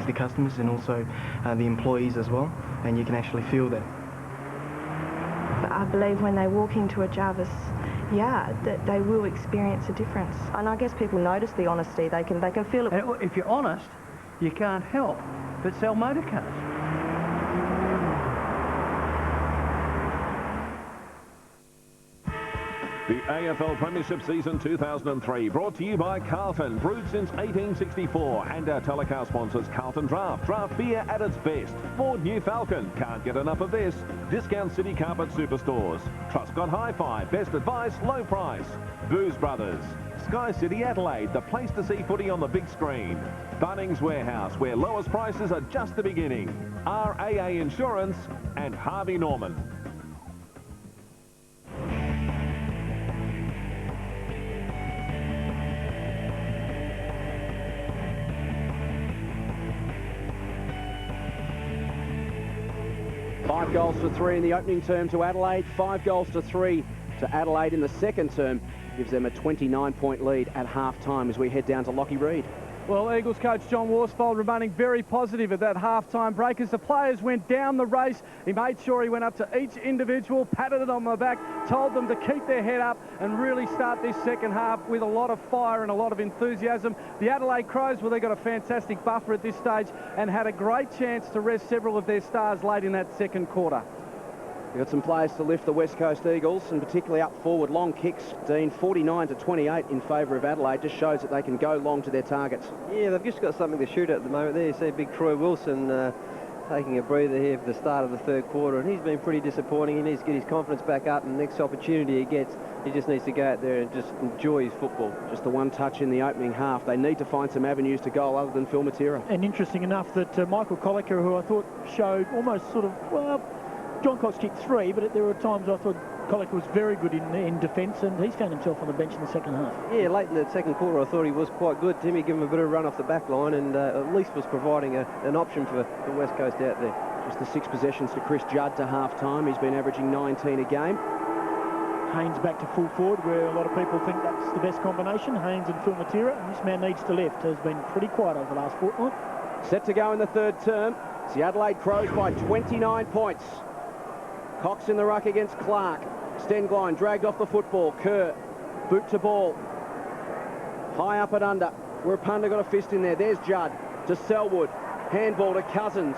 the customers and also the employees as well, and you can actually feel that. But I believe when they walk into a Jarvis, that they will experience a difference. And I guess people notice the honesty. They can feel it. And if you're honest, you can't help but sell motor cars. The AFL Premiership Season 2003, brought to you by Carlton, brewed since 1864, and our telecast sponsors Carlton Draft, draft beer at its best. Ford New Falcon, can't get enough of this. Discount City Carpet Superstores. Truscott Hi-Fi, best advice, low price. Booze Brothers. Sky City Adelaide, the place to see footy on the big screen. Bunnings Warehouse, where lowest prices are just the beginning. RAA Insurance and Harvey Norman. Five goals to 3 in the opening term to Adelaide, 5 goals to 3 to Adelaide in the second term. Gives them a 29-point lead at half-time as we head down to Lockie Reed. Well, Eagles coach John Worsfold remaining very positive at that half-time break as the players went down the race. He made sure he went up to each individual, patted it on the back, told them to keep their head up and really start this second half with a lot of fire and a lot of enthusiasm. The Adelaide Crows, well, they got a fantastic buffer at this stage and had a great chance to rest several of their stars late in that second quarter. We've got some players to lift the West Coast Eagles, and particularly up forward. Long kicks, Dean, 49-28 in favour of Adelaide. Just shows that they can go long to their targets. Yeah, they've just got something to shoot at the moment. There you see big Troy Wilson taking a breather here for the start of the third quarter, and he's been pretty disappointing. He needs to get his confidence back up, and the next opportunity he gets, he just needs to go out there and just enjoy his football. Just the one touch in the opening half. They need to find some avenues to goal other than Phil Matera. And interesting enough that Michael Collicker, who I thought showed almost sort of, well, John Cox kicked 3, but there were times I thought Collick was very good in defence, and he's found himself on the bench in the second half. Yeah, late in the second quarter I thought he was quite good. Timmy gave him a bit of a run off the back line and at least was providing an option for West Coast out there. Just the 6 possessions to Chris Judd to half-time. He's been averaging 19 a game. Haynes back to full forward, where a lot of people think that's the best combination, Haynes and Phil Matera, and this man needs to lift. Has been pretty quiet over the last fortnight. Set to go in the third term. It's the Adelaide Crows by 29 points. Cox in the ruck against Clark. Stenglein dragged off the football. Kerr, boot to ball. High up and under. Wirapunda got a fist in there. There's Judd to Selwood. Handball to Cousins.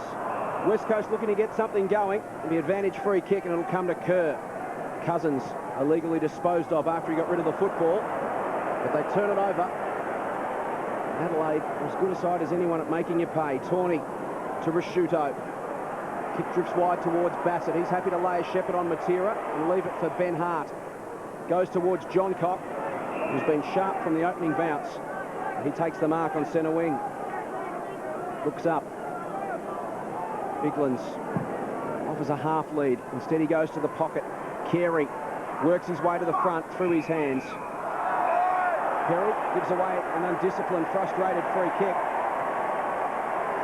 West Coast looking to get something going. The advantage free kick, and it'll come to Kerr. Cousins illegally disposed of after he got rid of the football. But they turn it over. Adelaide as good a side as anyone at making you pay. Tawney to Rasciuto. Kick drifts wide towards Bassett. He's happy to lay a shepherd on Matera and leave it for Ben Hart. Goes towards John Cock, who's been sharp from the opening bounce. He takes the mark on centre wing. Looks up. Biglands offers a half lead. Instead he goes to the pocket. Carey works his way to the front through his hands. Perry gives away an undisciplined, frustrated free kick.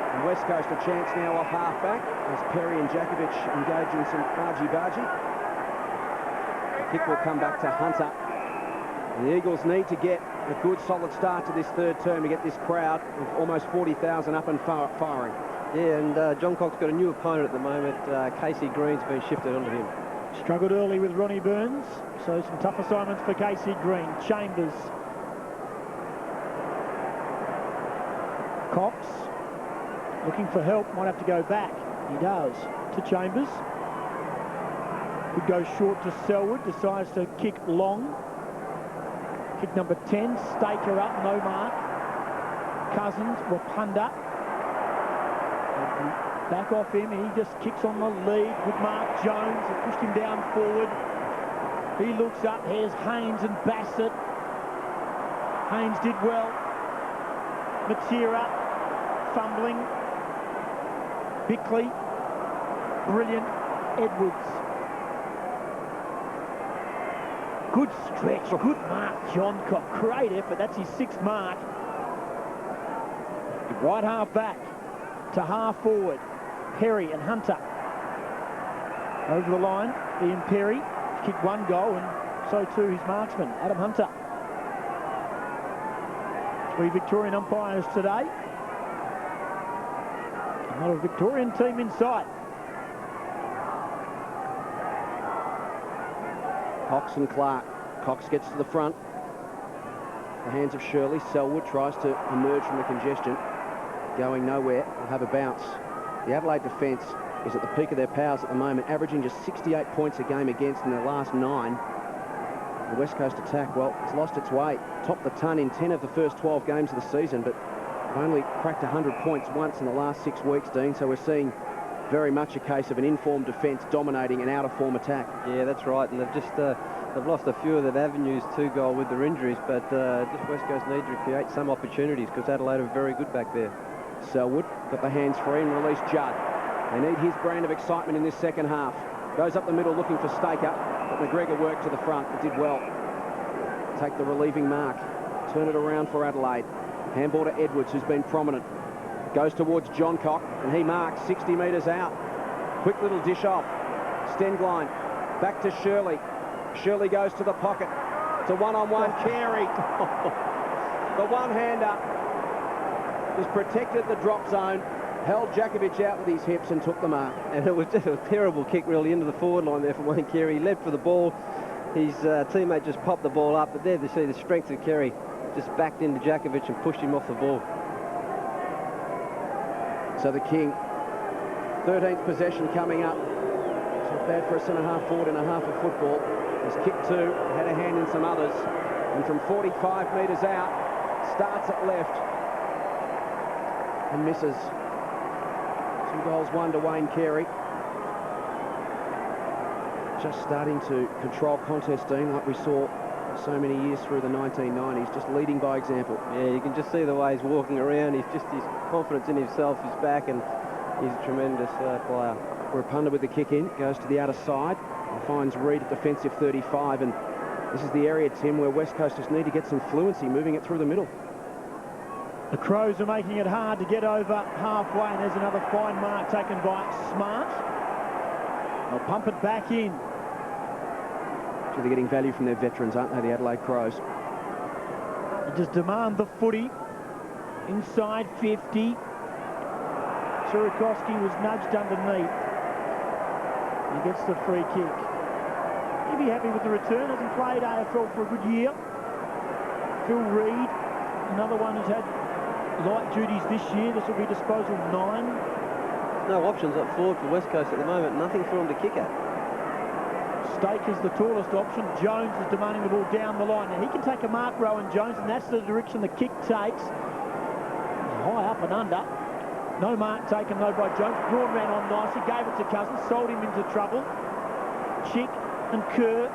And West Coast a chance now off half-back as Perry and Jakovic engage in some argy-bargy. The kick will come back to Hunter. And the Eagles need to get a good, solid start to this third term to get this crowd of almost 40,000 up and firing. Yeah, and John Cox got a new opponent at the moment. Casey Green's been shifted onto him. Struggled early with Ronnie Burns, so some tough assignments for Casey Green. Chambers. Cox. Looking for help, might have to go back. He does. To Chambers. Could go short to Selwood, decides to kick long. Kick number 10, Staker up, no mark. Cousins, Wapunda. Back off him, he just kicks on the lead with Mark Jones. He pushed him down forward. He looks up, here's Haynes and Bassett. Haynes did well. Matera, fumbling. Bickley, brilliant. Edwards. Good stretch, good mark, Johncock. Great effort, that's his 6th mark. Right half back to half forward. Perry and Hunter. Over the line, Ian Perry kicked 1 goal, and so too his marksman, Adam Hunter. 3 Victorian umpires today. Not a Victorian team in sight. Cox and Clark. Cox gets to the front. The hands of Shirley. Selwood tries to emerge from the congestion. Going nowhere. Will have a bounce. The Adelaide defence is at the peak of their powers at the moment, averaging just 68 points a game against in their last 9. The West Coast attack, well, it's lost its way. Topped the ton in 10 of the first 12 games of the season, but they've only cracked 100 points once in the last 6 weeks, Dean. So we're seeing very much a case of an informed defence dominating an out-of-form attack. Yeah, that's right, and they've just they've lost a few of their avenues to goal with their injuries, but just West Coast need to create some opportunities because Adelaide are very good back there. Selwood got the hands free and released Judd. They need his brand of excitement in this second half. Goes up the middle looking for Staker, but McGregor worked to the front. It did well. Take the relieving mark. Turn it around for Adelaide. Handball to Edwards, who's been prominent. Goes towards Johncock, and he marks 60 metres out. Quick little dish off. Stenglein back to Shirley. Shirley goes to the pocket. It's a one-on-one carry. The one-hander just protected the drop zone, held Jakovic out with his hips and took the mark. And it was just a terrible kick really into the forward line there from Wayne Carey. He led for the ball. His teammate just popped the ball up, but there to see the strength of Carey, just backed into Jakovic and pushed him off the ball. So the King, 13th possession coming up. It's not bad for a centre-half forward in a half of football. He's kicked 2, had a hand in some others, and from 45 metres out, starts at left and misses. 2 goals, 1 to Wayne Carey. Just starting to control contest, Dean, like we saw so many years through the 1990s, just leading by example. Yeah, you can just see the way he's walking around. His confidence in himself is back, and he's a tremendous player. Wapunda with the kick in, goes to the outer side, and finds Reid at defensive 35, and this is the area, Tim, where West Coasters need to get some fluency, moving it through the middle. The Crows are making it hard to get over halfway, and there's another fine mark taken by Smart. They'll pump it back in. So they're getting value from their veterans, aren't they, the Adelaide Crows? They just demand the footy. Inside 50. Surakowski was nudged underneath. He gets the free kick. He'd be happy with the return. Hasn't played AFL for a good year. Phil Reid, another one who's had light duties this year. This will be disposal 9. No options up forward for West Coast at the moment. Nothing for him to kick at. Staker's the tallest option. Jones is demanding the ball down the line. Now he can take a mark, Rowan Jones, and that's the direction the kick takes. High up and under. No mark taken though by Jones. Braun ran on nicely, gave it to Cousins, sold him into trouble. Chick and Kerr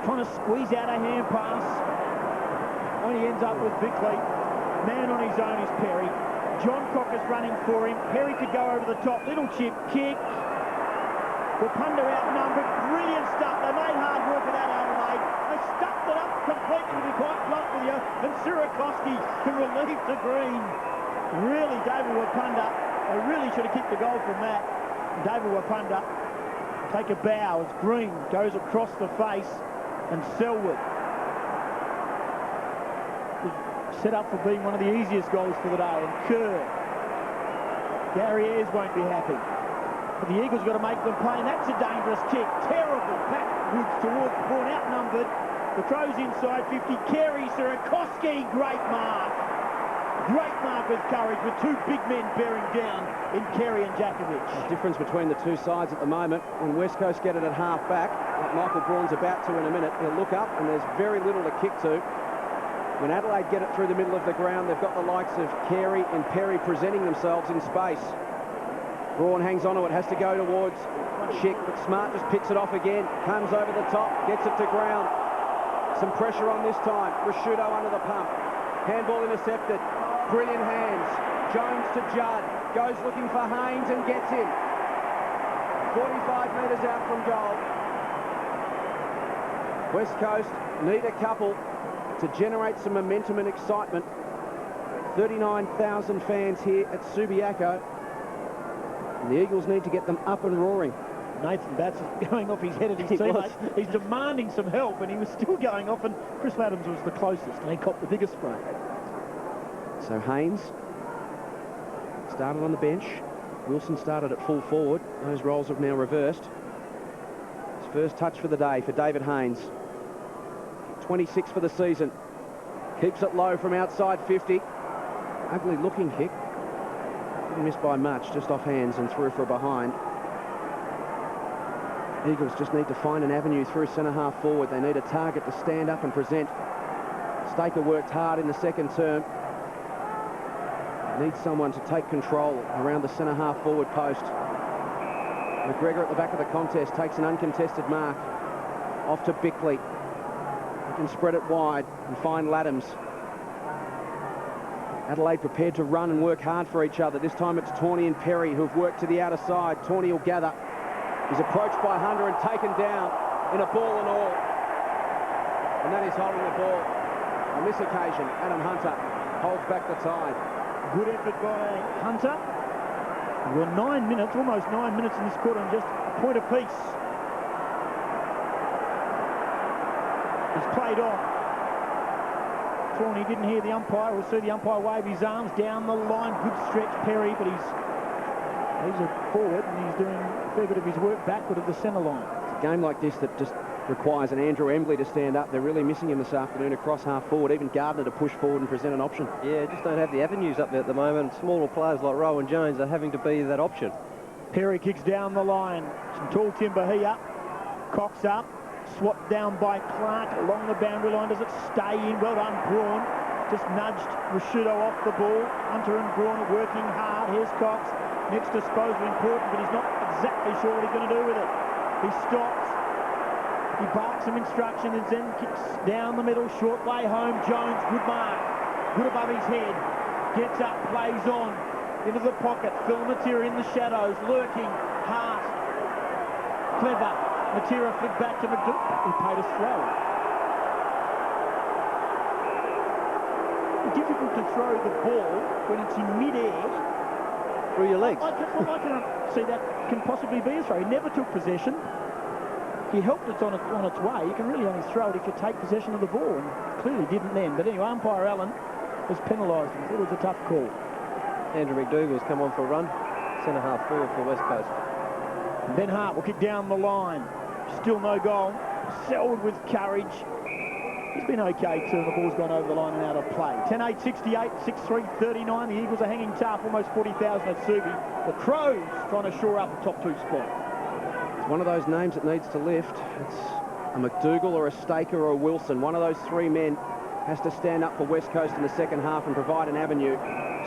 trying to squeeze out a hand pass. Only ends up with Bickley. Man on his own is Perry. Johncock is running for him. Perry could go over the top. Little chip kick. Wapunda outnumbered. Brilliant stuff. They made hard work of that Adelaide. They stuffed it up completely, to be quite blunt with you. And Surakowski can relieve the green. Really, David Wapunda. They really should have kicked the goal from that. And David Wapunda take a bow as Green goes across the face. And Selwood set up for being one of the easiest goals for the day. And Kerr. Gary Ayres won't be happy. But the Eagles got to make them pay, and that's a dangerous kick. Terrible backwards towards Braun, outnumbered. The Crows inside 50. Carey, Surakowski, great mark. Great marker's courage with two big men bearing down in Carey and Jakovic. The difference between the two sides at the moment, when West Coast get it at half back, like Michael Braun's about to in a minute, he'll look up and there's very little to kick to. When Adelaide get it through the middle of the ground, they've got the likes of Carey and Perry presenting themselves in space. Braun hangs onto it, has to go towards Schick, but Smart just picks it off again, comes over the top, gets it to ground. Some pressure on this time. Rashudo under the pump. Handball intercepted. Brilliant hands. Jones to Judd. Goes looking for Haynes and gets him. 45 metres out from goal. West Coast need a couple to generate some momentum and excitement. 39,000 fans here at Subiaco. And the Eagles need to get them up and roaring. Nathan Batts is going off his head at his teammates. He's demanding some help, and he was still going off, and Chris Laddams was the closest, and he copped the biggest spray. So Haynes started on the bench. Wilson started at full forward. Those roles have now reversed. His first touch for the day for David Haynes. 26 for the season. Keeps it low from outside 50. Ugly looking kick. Didn't miss by much, just off hands and through for a behind. Eagles just need to find an avenue through centre-half forward. They need a target to stand up and present. Staker worked hard in the second term. Needs someone to take control around the centre-half forward post. McGregor at the back of the contest takes an uncontested mark. Off to Bickley. He can spread it wide and find Laddams. Adelaide prepared to run and work hard for each other. This time it's Tawney and Perry who have worked to the outer side. Tawney will gather. He's approached by Hunter and taken down in a ball and all. And that is holding the ball. On this occasion, Adam Hunter holds back the tide. Good effort by Hunter. We're 9 minutes, almost 9 minutes in this quarter, and just a point apiece. He's played on. Tawney didn't hear the umpire. We'll see the umpire wave his arms down the line. Good stretch, Perry, but he's a forward and he's doing a fair bit of his work backward of the centre line. It's a game like this that just requires an Andrew Embley to stand up. They're really missing him this afternoon across half forward. Even Gardner to push forward and present an option. Yeah, just don't have the avenues up there at the moment. Smaller players like Rowan Jones are having to be that option. Perry kicks down the line. Some tall timber here. Cox up. Swapped down by Clark along the boundary line. Does it stay in? Well done, Braun. Just nudged Rashudo off the ball. Hunter and Braun are working hard. Here's Cox. Next disposal important, but he's not exactly sure what he's going to do with it. He stops. He barks some instruction and then kicks down the middle. Short way home. Jones, good mark. Good above his head. Gets up, plays on. Into the pocket. Phil Matera in the shadows. Lurking. Hart. Clever. Matera flipped back to McDougall. He paid a throw. Difficult to throw the ball when it's in mid-air. Through your legs. I can't see that can possibly be a throw. He never took possession. He helped it on its way. You can really only throw it if you take possession of the ball, and clearly didn't then. But anyway, umpire Allen was penalised. It was a tough call. Andrew McDougall's come on for a run. Centre-half forward for West Coast. And Ben Hart will kick down the line. Still no goal. Selwood with courage. He's been okay too, and the ball's gone over the line and out of play. 10-8, 68, 6-3, 39. The Eagles are hanging tough, almost 40,000 at Subi. The Crows trying to shore up the top two spot. It's one of those names that needs to lift. It's a McDougall or a Staker or a Wilson. One of those three men has to stand up for West Coast in the second half and provide an avenue.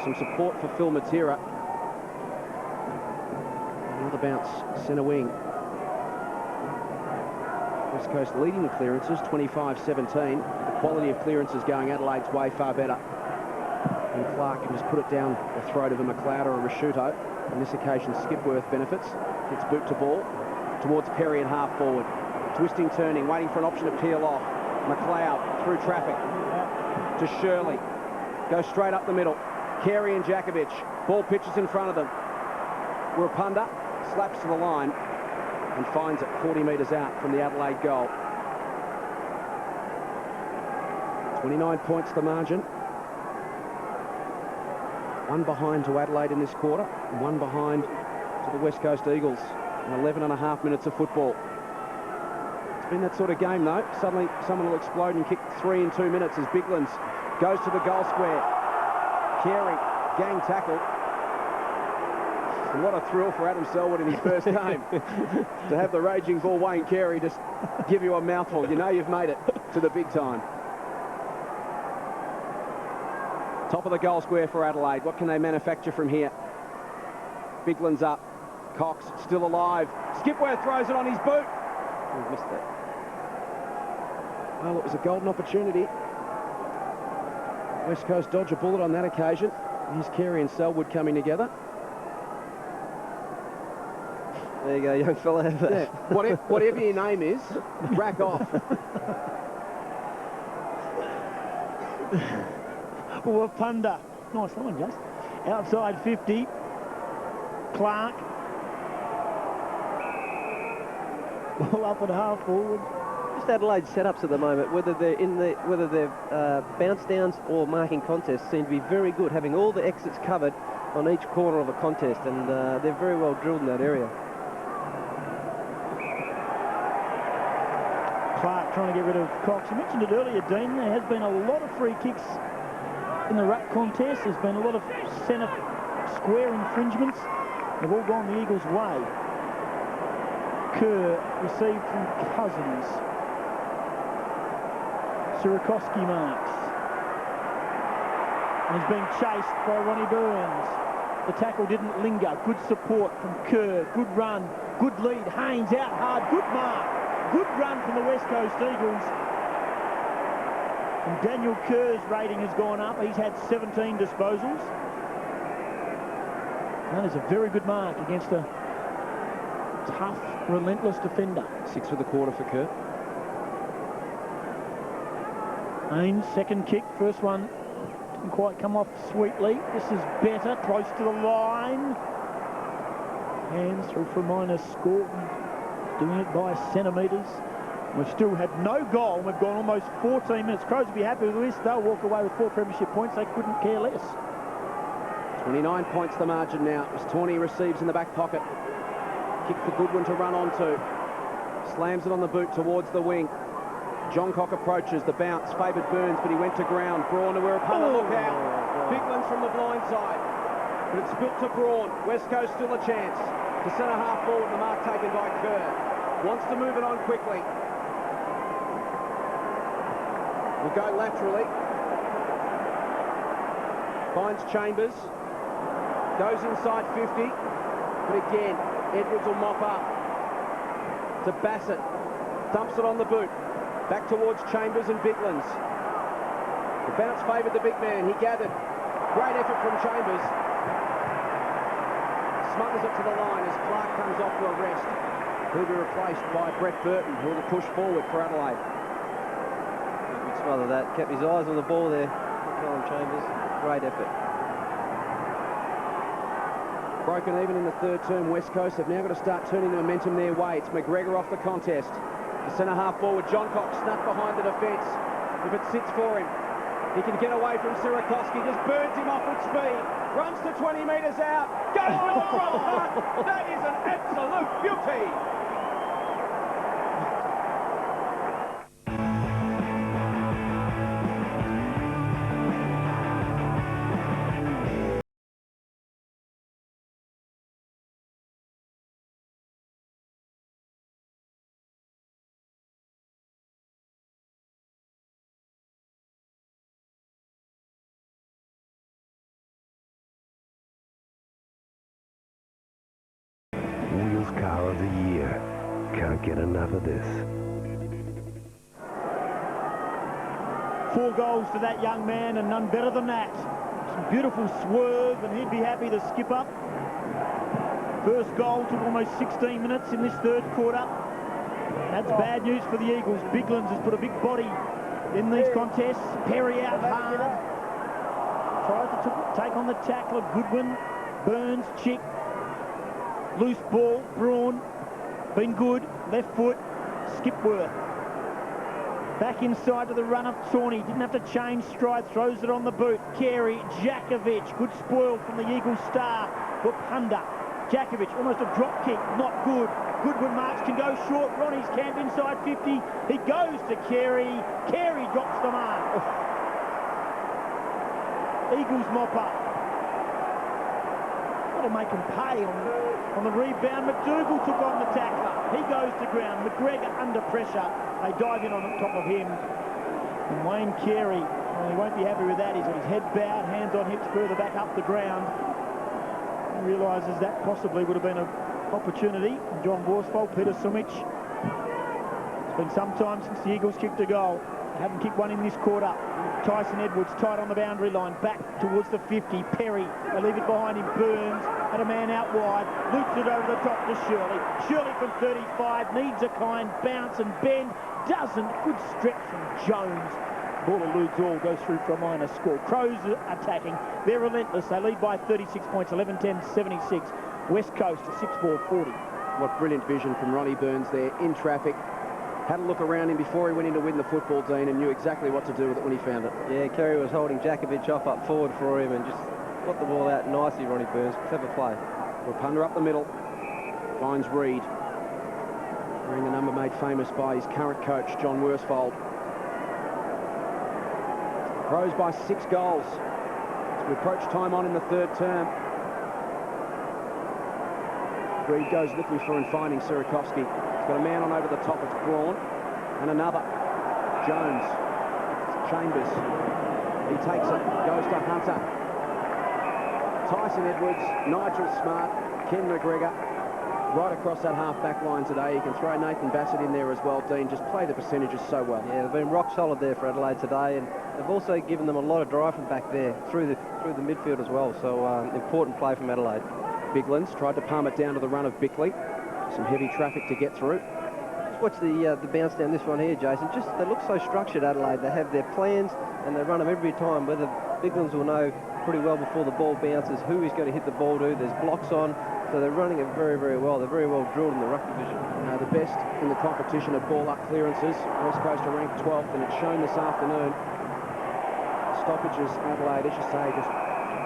Some support for Phil Matera. Another bounce, centre wing. West Coast leading the clearances, 25-17. The quality of clearances going Adelaide's way far better. And Clark can just put it down the throat of a McLeod or a Rashuto. On this occasion, Skipworth benefits. Gets boot to ball towards Perry and half forward. Twisting, turning, waiting for an option to peel off. McLeod through traffic to Shirley. Goes straight up the middle. Carey and Jakovic. Ball pitches in front of them. Rapunda slaps to the line and finds it 40 metres out from the Adelaide goal. 29 points the margin. One behind to Adelaide in this quarter, and one behind to the West Coast Eagles in 11 and a half minutes of football. It's been that sort of game though. Suddenly someone will explode and kick 3 in 2 minutes as Biglands goes to the goal square. Carey, gang tackle. And what a thrill for Adam Selwood in his first game to have the raging bull Wayne Carey just give you a mouthful. You know you've made it to the big time. Top of the goal square for Adelaide. What can they manufacture from here? Bigland's up. Cox still alive. Skipworth throws it on his boot. He missed that. Well, it was a golden opportunity. West Coast dodge a bullet on that occasion. Here's Carey and Selwood coming together. There you go, young fella. Yeah. Whatever your name is, rack off. Wapunda. Nice line, Just. Outside 50. Clark. Ball up at half forward. Just Adelaide's setups at the moment, whether they're bounce downs or marking contests, seem to be very good, having all the exits covered on each corner of a contest, and they're very well drilled in that area. Clark trying to get rid of Cox. You mentioned it earlier, Dean. There has been a lot of free kicks in the ruck contest. There's been a lot of centre square infringements. They've all gone the Eagles' way. Kerr received from Cousins. Sierakowski marks. And he's being chased by Ronnie Burns. The tackle didn't linger. Good support from Kerr. Good run. Good lead. Haynes out hard. Good mark. Good run from the West Coast Eagles. And Daniel Kerr's rating has gone up. He's had 17 disposals. That is a very good mark against a tough, relentless defender. 6 for the quarter for Kerr. Haynes, second kick. First one didn't quite come off sweetly. This is better. Close to the line. Hands through for a minor score. Doing it by centimetres. We've still had no goal. We've gone almost 14 minutes. Crows will be happy with this. They'll walk away with 4 premiership points. They couldn't care less. 29 points the margin now as Tawney receives in the back pocket. Kick for Goodwin to run onto. Slams it on the boot towards the wing. John Cock approaches. The bounce favoured Burns, but he went to ground. Braun to Wirrapala. Look out. Bigland's from the blind side. But it's built to Braun. West Coast still a chance. To centre half forward, the mark taken by Kerr. Wants to move it on quickly. Will go laterally. Finds Chambers. Goes inside 50. But again, Edwards will mop up. To Bassett. Dumps it on the boot. Back towards Chambers and Biglands. The bounce favoured the big man. He gathered. Great effort from Chambers. Smuggles it to the line as Clark comes off to a rest. He'll be replaced by Brett Burton, who will push forward for Adelaide. Good smother that. Kept his eyes on the ball there. Colin Chambers. Great effort. Broken even in the third term, West Coast have now got to start turning the momentum their way. It's McGregor off the contest. The centre half forward, John Cox snuck behind the defence. If it sits for him, he can get away from Sierakowski, just burns him off at speed, runs to 20 metres out, goes on! That is an absolute beauty! Wheels Car of the Year. Can't get enough of this. 4 goals to that young man and none better than that. Some beautiful swerve and he'd be happy to skip up. First goal took almost 16 minutes in this third quarter. That's bad news for the Eagles. Biglands has put a big body in these contests. Perry out hard. Tries to take on the tackler. Goodwin, Burns, Chick. Loose ball, Braun, been good, left foot, Skipworth. Back inside to the run-up, Tawney, didn't have to change stride, throws it on the boot. Carey, Jakovic, good spoil from the Eagle star. Wapunda, Jakovic, almost a drop kick, not good. Goodwin marks, can go short, Ronnie's camp inside 50. He goes to Carey, Carey drops the mark. Eagles mop up. Got to make him pay on the rebound. McDougall took on the tackler. He goes to ground. McGregor under pressure. They dive in on top of him. And Wayne Carey, well, he won't be happy with that. He's got his head bowed, hands on hips, further back up the ground. He realises that possibly would have been an opportunity. John Worsfold, Peter Sumich. It's been some time since the Eagles kicked a goal. They haven't kicked one in this quarter. Tyson Edwards tight on the boundary line, back towards the 50. Perry, they leave it behind him. Burns had a man out wide, loops it over the top to Shirley. Shirley from 35 needs a kind bounce and bend. Doesn't. Good stretch from Jones. Ball eludes all, goes through for a minor score. Crows attacking. They're relentless. They lead by 36 points, 11-10-76. West Coast to 6-4-40. What brilliant vision from Ronnie Burns there in traffic. Had a look around him before he went in to win the football, Dean, and knew exactly what to do with it when he found it. Yeah, Kerry was holding Jakovic off up forward for him and just got the ball out nicely, Ronnie Burns. Clever play. Rapunda up the middle. Finds Reed. Wearing the number made famous by his current coach, John Worsfold. Crows by 6 goals as we approach time on in the third term. Reed goes looking for and finding Sirakovsky. He's got a man on over the top. It's Braun. And another. Jones. Chambers. He takes it. Goes to Hunter. Tyson Edwards. Nigel Smart. Ken McGregor. Right across that half-back line today. You can throw Nathan Bassett in there as well, Dean. Just play the percentages so well. Yeah, they've been rock solid there for Adelaide today, and they've also given them a lot of drive from back there through the midfield as well. So important play from Adelaide. Biglands tried to palm it down to the run of Bickley. Some heavy traffic to get through. Just watch the bounce down this one here, Jason. Just they look so structured, Adelaide. They have their plans and they run them every time. Whether Biglands will know pretty well before the ball bounces who he's going to hit the ball to. There's blocks on. So they're running it very, very well. They're very well drilled in the ruck division. The best in the competition at ball up clearances. West Coast are ranked 12th, and it's shown this afternoon. Stoppages, Adelaide, as you say, just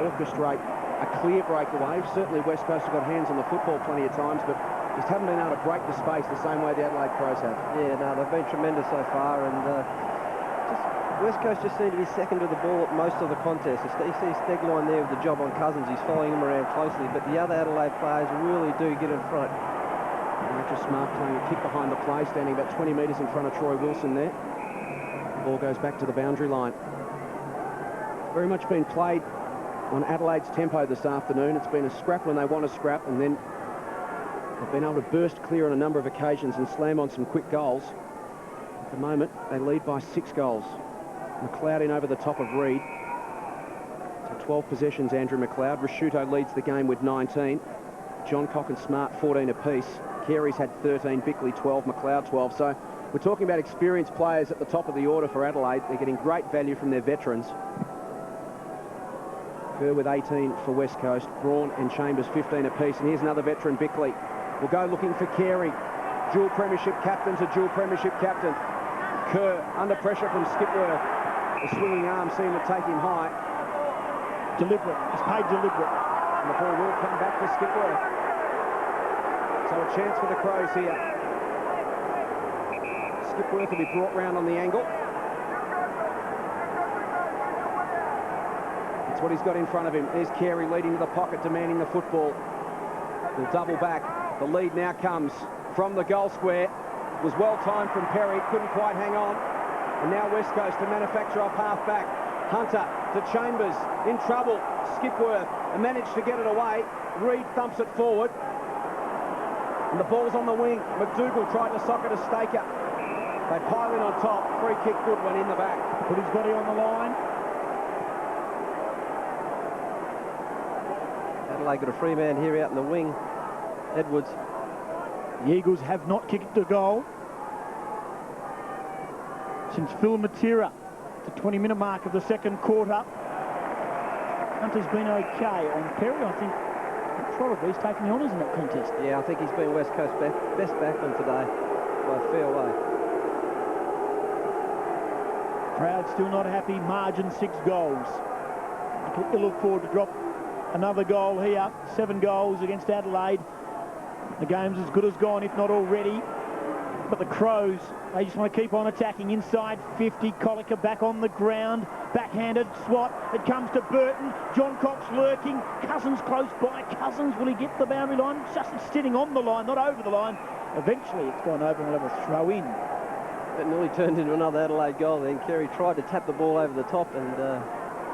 orchestrate a clear breakaway. Certainly West Coast have got hands on the football plenty of times, but just haven't been able to break the space the same way the Adelaide Crows have. Yeah, no, they've been tremendous so far, and West Coast just seem to be second to the ball at most of the contests. You see Stegline there with the job on Cousins. He's following him around closely, but the other Adelaide players really do get in front. Nigel Smart playing a kick behind the play, standing about 20 metres in front of Troy Wilson there. The ball goes back to the boundary line. Very much been played on Adelaide's tempo this afternoon. It's been a scrap when they want to scrap, and then they've been able to burst clear on a number of occasions and slam on some quick goals. At the moment, they lead by 6 goals. McLeod in over the top of Reed. So 12 possessions, Andrew McLeod. Rasciuto leads the game with 19. Johncock and Smart, 14 apiece. Carey's had 13, Bickley 12, McLeod 12. So we're talking about experienced players at the top of the order for Adelaide. They're getting great value from their veterans. Kerr with 18 for West Coast. Braun and Chambers 15 apiece. And here's another veteran, Bickley. We'll go looking for Carey. Dual premiership captain to dual premiership captain. Kerr under pressure from Skipworth. The swinging arm seemed to take him high. Deliberate. It's paid deliberate. And the ball will come back for Skipworth. So a chance for the Crows here. Skipworth will be brought round on the angle. That's what he's got in front of him. There's Carey leading to the pocket, demanding the football. He'll double back. The lead now comes from the goal square. It was well timed from Perry. Couldn't quite hang on. And now West Coast to manufacture off half-back. Hunter to Chambers, in trouble. Skipworth and managed to get it away. Reed thumps it forward. And the ball's on the wing. McDougall tried to sock it to Staker. They pile in on top. Free kick, good one in the back. Put his body on the line. Adelaide got a free man here out in the wing. Edwards. The Eagles have not kicked a goal since Phil Matera, the 20-minute mark of the second quarter. Hunter's been okay on Perry. I think probably he's taken the honours in that contest. Yeah, I think he's been West Coast best backman today by a fair way. Crowd still not happy. Margin 6 goals. You can ill afford to drop another goal here. 7 goals against Adelaide. The game's as good as gone, if not already. But the Crows, they just want to keep on attacking. Inside 50, Colliker back on the ground. Backhanded swat. It comes to Burton. John Cox lurking. Cousins close by. Cousins, will he get the boundary line? Just sitting on the line, not over the line. Eventually, it's gone over and we'll have a throw in. It nearly turned into another Adelaide goal then. Carey tried to tap the ball over the top and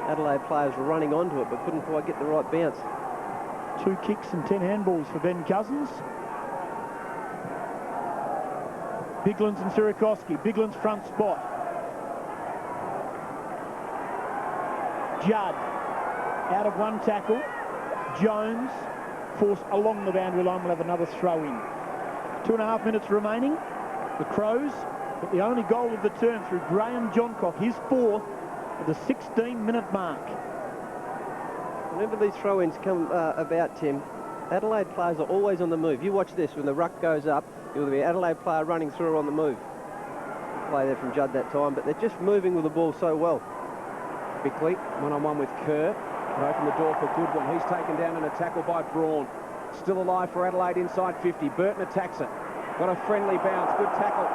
Adelaide players were running onto it but couldn't quite get the right bounce. 2 kicks and 10 handballs for Ben Cousins. Biglan's and Sierakowski. Biglan's front spot. Judd out of one tackle. Jones forced along the boundary line. We'll have another throw in. 2.5 minutes remaining. The Crows got the only goal of the term through Graham Johncock, his 4th at the 16-minute mark. Whenever these throw-ins come about, Tim, Adelaide players are always on the move. You watch this, when the ruck goes up, there will be an Adelaide player running through or on the move. Play there from Judd that time, but they're just moving with the ball so well. Bickley, one-on-one with Kerr. Can open the door for Goodwin. He's taken down in a tackle by Braun. Still alive for Adelaide inside 50. Burton attacks it. Got a friendly bounce. Good tackle.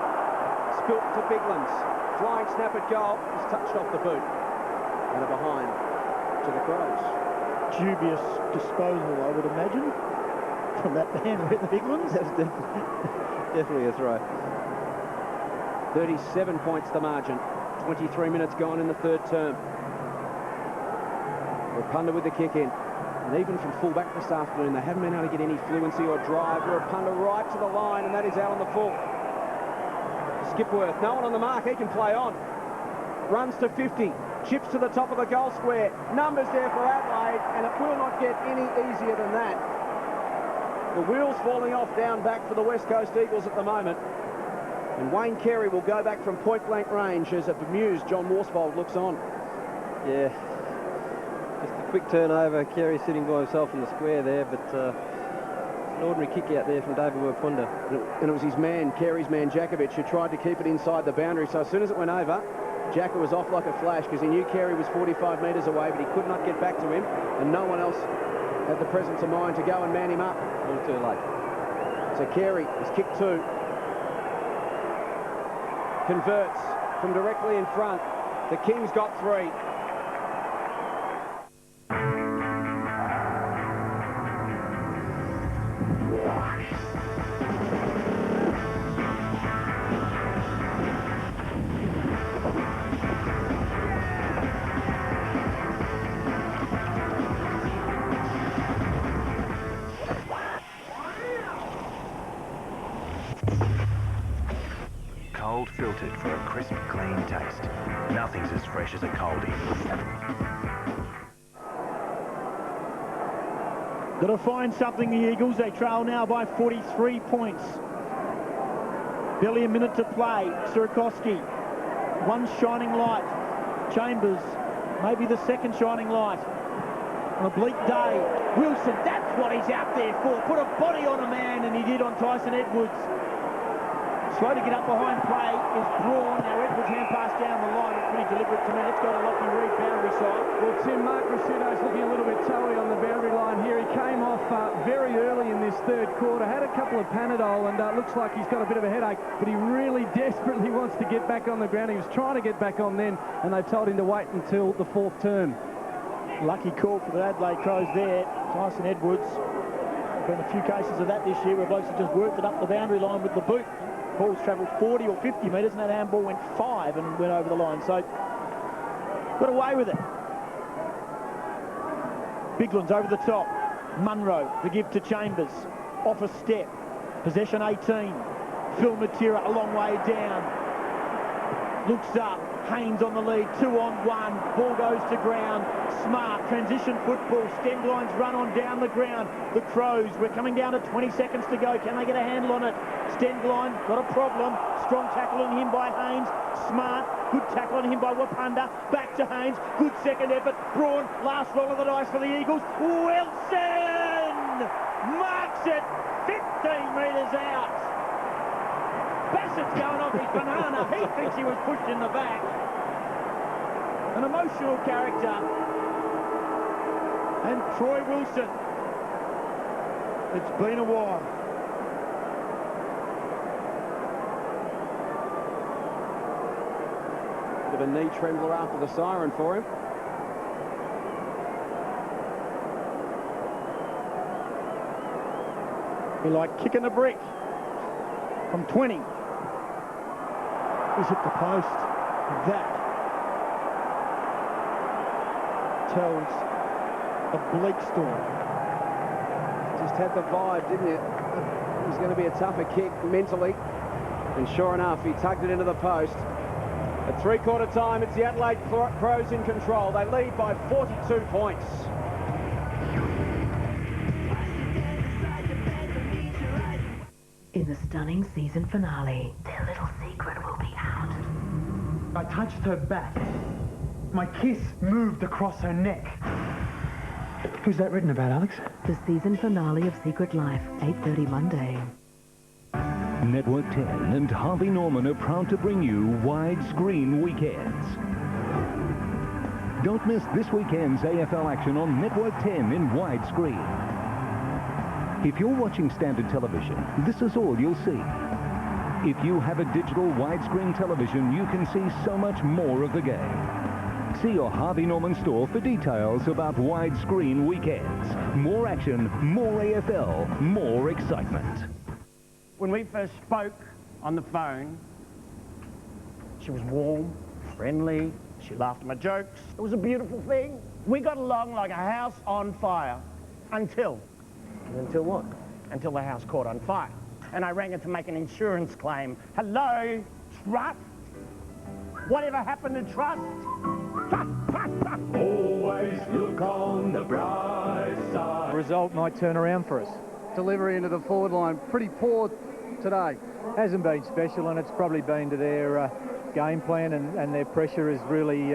Spilt to Biglan's. Flying snap at goal. He's touched off the boot. And a behind to the Crows. Dubious disposal, I would imagine, from that man with the Biglan's. That's definitely a throw. 37 points the margin. 23 minutes gone in the third term. Rapunda with the kick in. And even from full-back this afternoon, they haven't been able to get any fluency or drive. Rapunda right to the line, and that is out on the full. Skipworth, no one on the mark, he can play on. Runs to 50, chips to the top of the goal square. Numbers there for Adelaide, and it will not get any easier than that. The wheels falling off down back for the West Coast Eagles at the moment. And Wayne Carey will go back from point-blank range as a bemused John Worsfold looks on. Yeah, just a quick turnover. Carey sitting by himself in the square there, but an ordinary kick out there from David Rapunda. And it was his man, Carey's man, Jakovic, who tried to keep it inside the boundary. So as soon as it went over, Jacko was off like a flash because he knew Carey was 45 metres away, but he could not get back to him, and no one else had the presence of mind to go and man him up. It was too late. So Carey has kicked 2. Converts from directly in front. The Kings got 3. Cold filtered for a crisp, clean taste. Nothing's as fresh as a coldie. Got to find something, the Eagles. They trail now by 43 points. Barely a minute to play. Sierakowski, one shining light. Chambers, maybe the second shining light. On a bleak day. Wilson, that's what he's out there for. Put a body on a man, and he did on Tyson Edwards. Slow to get up behind play is Braun. Now Edwards hand pass down the line. It's pretty deliberate to me. Let's go to Lockie Reed, boundary side. Well, Tim, Mark Rassuto's looking a little bit toey on the boundary line here. He came off very early in this third quarter, had a couple of Panadol, and looks like he's got a bit of a headache, but he really desperately wants to get back on the ground. He was trying to get back on then, and they've told him to wait until the 4th term. Lucky call for the Adelaide Crows there. Tyson Edwards. Been a few cases of that this year where blokes have just worked it up the boundary line with the boot. Ball's travelled 40 or 50 metres, and that handball went 5 and went over the line. So, got away with it. Biglan's over the top. Munro, the give to Chambers. Off a step. Possession 18. Phil Matera a long way down. Looks up. Haynes on the lead. 2-on-1. Ball goes to ground. Smart. Transition football. Stengline's run on down the ground. The Crows, we're coming down to 20 seconds to go. Can they get a handle on it? Stengline got a problem. Strong tackle on him by Haynes. Smart. Good tackle on him by Rapunda. Back to Haynes. Good second effort. Braun. Last roll of the dice for the Eagles. Wilson marks it 15 metres out. Bassett's going off his banana. He thinks he was pushed in the back. An emotional character. And Troy Wilson. It's been a while. Bit of a knee trembler after the siren for him. Be like kicking a brick from 20. He's hit the post. That tells a bleak story. Just had the vibe, didn't it? It was going to be a tougher kick mentally. And sure enough, he tugged it into the post. At three-quarter time, it's the Adelaide Crows in control. They lead by 42 points. In the stunning season finale, their little secret will be out. I touched her back. My kiss moved across her neck. Who's that written about, Alex? The season finale of Secret Life, 8:30 Monday. Network 10 and Harvey Norman are proud to bring you widescreen weekends. Don't miss this weekend's AFL action on Network 10 in widescreen. If you're watching standard television, this is all you'll see. If you have a digital widescreen television, you can see so much more of the game. See your Harvey Norman store for details about widescreen weekends. More action, more AFL, more excitement. When we first spoke on the phone, she was warm, friendly, she laughed at my jokes. It was a beautiful thing. We got along like a house on fire until... Until what? Until the house caught on fire. And I rang her to make an insurance claim. Hello, trust? Whatever happened to trust? Trust, trust, trust. Always look on the bright side. Result might turn around for us. Delivery into the forward line, pretty poor today. Hasn't been special, and it's probably been to their game plan, and their pressure has really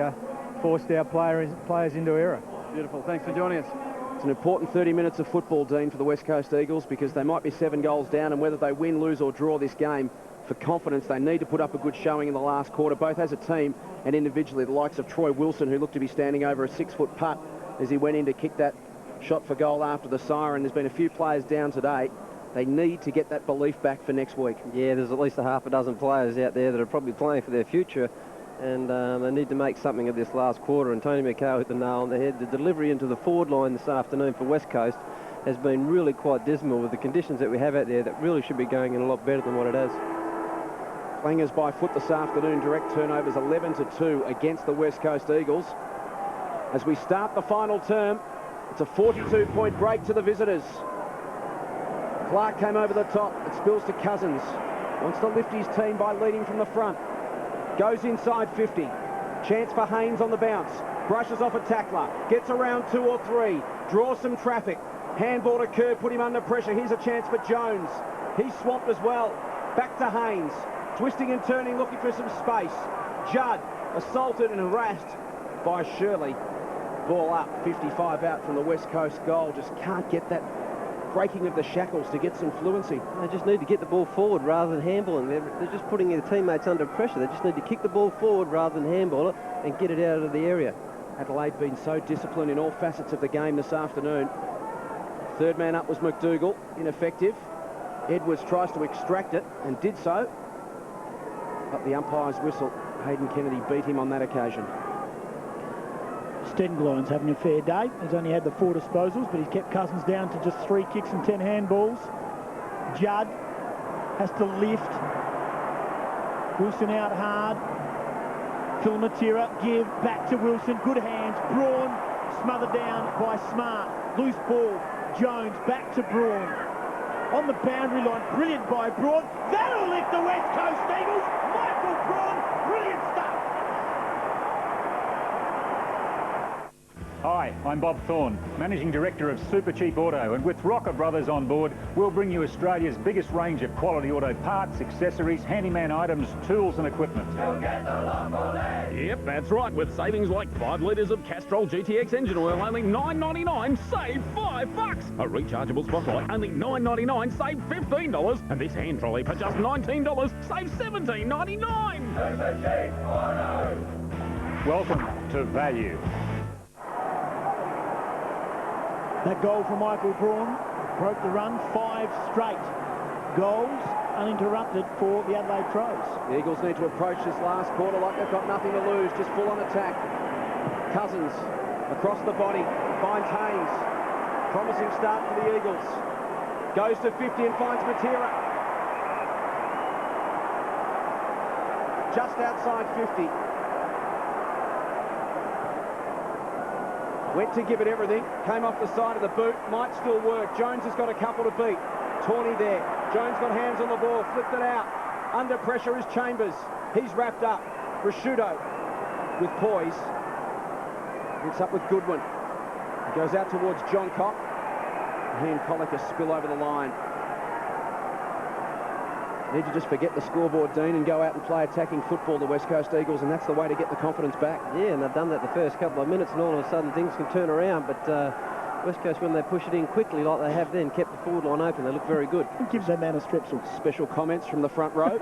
forced our players into error. Beautiful. Thanks for joining us. It's an important 30 minutes of football, Dean, for the West Coast Eagles, because they might be 7 goals down, and whether they win, lose or draw this game, for confidence, they need to put up a good showing in the last quarter, both as a team and individually. The likes of Troy Wilson, who looked to be standing over a 6-foot putt as he went in to kick that shot for goal after the siren. There's been a few players down today. They need to get that belief back for next week. Yeah, there's at least a half a dozen players out there that are probably playing for their future, and they need to make something of this last quarter. And Tony McHale hit the nail on the head. The delivery into the forward line this afternoon for West Coast has been really quite dismal with the conditions that we have out there that really should be going in a lot better than what it has. Clangers by foot this afternoon. Direct turnovers 11-2 against the West Coast Eagles. As we start the final term, it's a 42-point break to the visitors. Clark came over the top. It spills to Cousins. Wants to lift his team by leading from the front. Goes inside 50. Chance for Haynes on the bounce. Brushes off a tackler. Gets around 2 or 3. Draws some traffic. Handball to Kerr. Put him under pressure. Here's a chance for Jones. He's swamped as well. Back to Haynes. Twisting and turning, looking for some space. Judd assaulted and harassed by Shirley. Ball up, 55 out from the West Coast goal. Just can't get that breaking of the shackles to get some fluency. They just need to get the ball forward rather than handballing. They're just putting their teammates under pressure. They just need to kick the ball forward rather than handball it and get it out of the area. Adelaide been so disciplined in all facets of the game this afternoon. Third man up was McDougall, ineffective. Edwards tries to extract it and did so. But the umpire's whistle, Hayden Kennedy beat him on that occasion. Stengloin's having a fair day. He's only had the 4 disposals, but he's kept Cousins down to just 3 kicks and 10 handballs. Judd has to lift. Wilson out hard. Philomatera give back to Wilson. Good hands. Braun smothered down by Smart. Loose ball. Jones back to Braun. On the boundary line. Brilliant by Braun. That'll lift the West Coast Eagles. Michael Braun. Brilliant stuff. Hi, I'm Bob Thorne, Managing Director of Super Cheap Auto, and with Rocker Brothers on board, we'll bring you Australia's biggest range of quality auto parts, accessories, handyman items, tools and equipment. You'll get the lump or less. Yep, that's right, with savings like 5 litres of Castrol GTX engine oil, only $9.99, save $5. A rechargeable spotlight, only $9.99, save $15. And this hand trolley for just $19, save $17.99. Super Cheap Auto. Welcome to value. That goal from Michael Braun broke the run, 5 straight. goals uninterrupted for the Adelaide Crows. The Eagles need to approach this last quarter like they've got nothing to lose, just full on attack. Cousins across the body, finds Haynes. Promising start for the Eagles. Goes to 50 and finds Matera. Just outside 50. Went to give it everything. Came off the side of the boot. Might still work. Jones has got a couple to beat. Tawney there. Jones got hands on the ball. Flipped it out. Under pressure is Chambers. He's wrapped up. Rashudo with poise. It's up with Goodwin. He goes out towards John Cock. He and Collicker spill over the line. Need to just forget the scoreboard, Dean, and go out and play attacking football, the West Coast Eagles, and that's the way to get the confidence back. Yeah, and they've done that the first couple of minutes, and all of a sudden things can turn around. But West Coast, when they push it in quickly like they have then, kept the forward line open. They look very good. It gives that man a stretch. Special comments from the front row.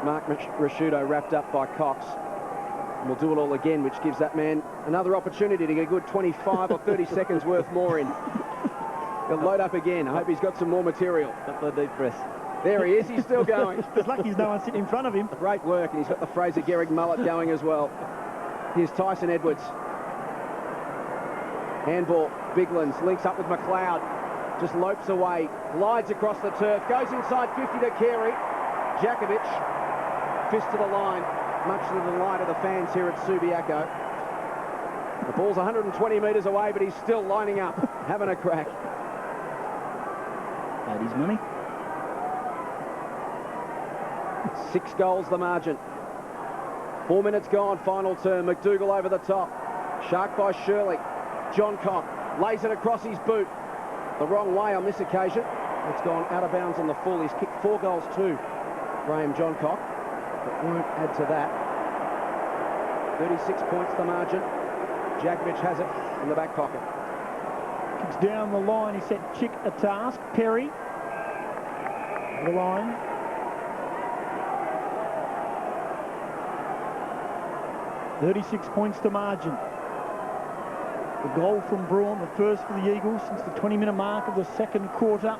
Mark Rashudo wrapped up by Cox. And we'll do it all again, which gives that man another opportunity to get a good 25 or 30 seconds worth more in. He'll load up again. I hope he's got some more material. Couple of deep breaths. There he is. He's still going. There's lucky there's no one sitting in front of him. Great work, and he's got the Fraser Gehrig mullet going as well. Here's Tyson Edwards. Handball. Biglands links up with McLeod. Just lopes away. Glides across the turf. Goes inside 50 to Carey. Jakovic. Fist to the line. Much to the delight of the fans here at Subiaco. The ball's 120 metres away, but he's still lining up, having a crack. Paid his money. 6 goals the margin. 4 minutes gone, final term. McDougall over the top. Shark by Shirley. John Cock lays it across his boot. The wrong way on this occasion. It's gone out of bounds on the full. He's kicked 4 goals too, Graham John Cock. But won't add to that. 36 points the margin. Jakovic has it in the back pocket. Kicks down the line. He set Chick a task. Perry. The line. .36 points to margin. The goal from Braun, the first for the Eagles since the 20-minute mark of the second quarter.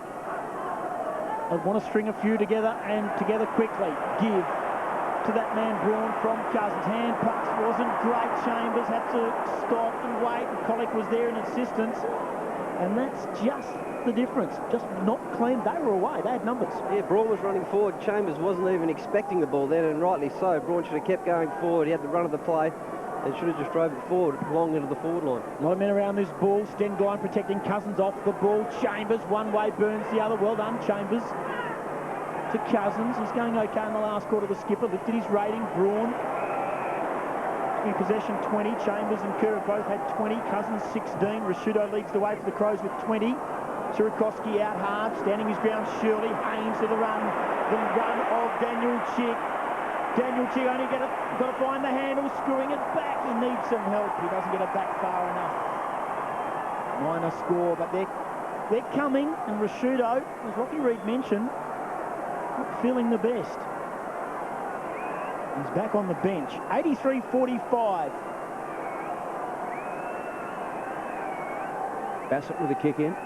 They want to string a few together and together quickly. Give to that man Braun from Cousins. Hand pass wasn't great. Chambers had to stop and wait, and Collick was there in assistance. And that's just the difference. Just not clean. They were away. They had numbers. Yeah, Braun was running forward. Chambers wasn't even expecting the ball then, and rightly so. Braun should have kept going forward. He had the run of the play. They should have just drove it forward, long into the forward line. A lot of men around this ball. Stenglein protecting Cousins off the ball. Chambers one way, Burns the other. Well done, Chambers. To Cousins. He's going okay in the last quarter. The skipper lifted his rating. Braun in possession 20. Chambers and Kerr both had 20. Cousins 16. Rashudo leads the way for the Crows with 20. Chirikowski out hard, standing his ground. Shirley. Haynes to the run. The run of Daniel Chick. Daniel Chick only got to find the handle, screwing it back. He needs some help. He doesn't get it back far enough. Minor score, but they're coming. And Rashudo, as Rocky Reid mentioned, not feeling the best. He's back on the bench. 83-45. Bassett with a kick in.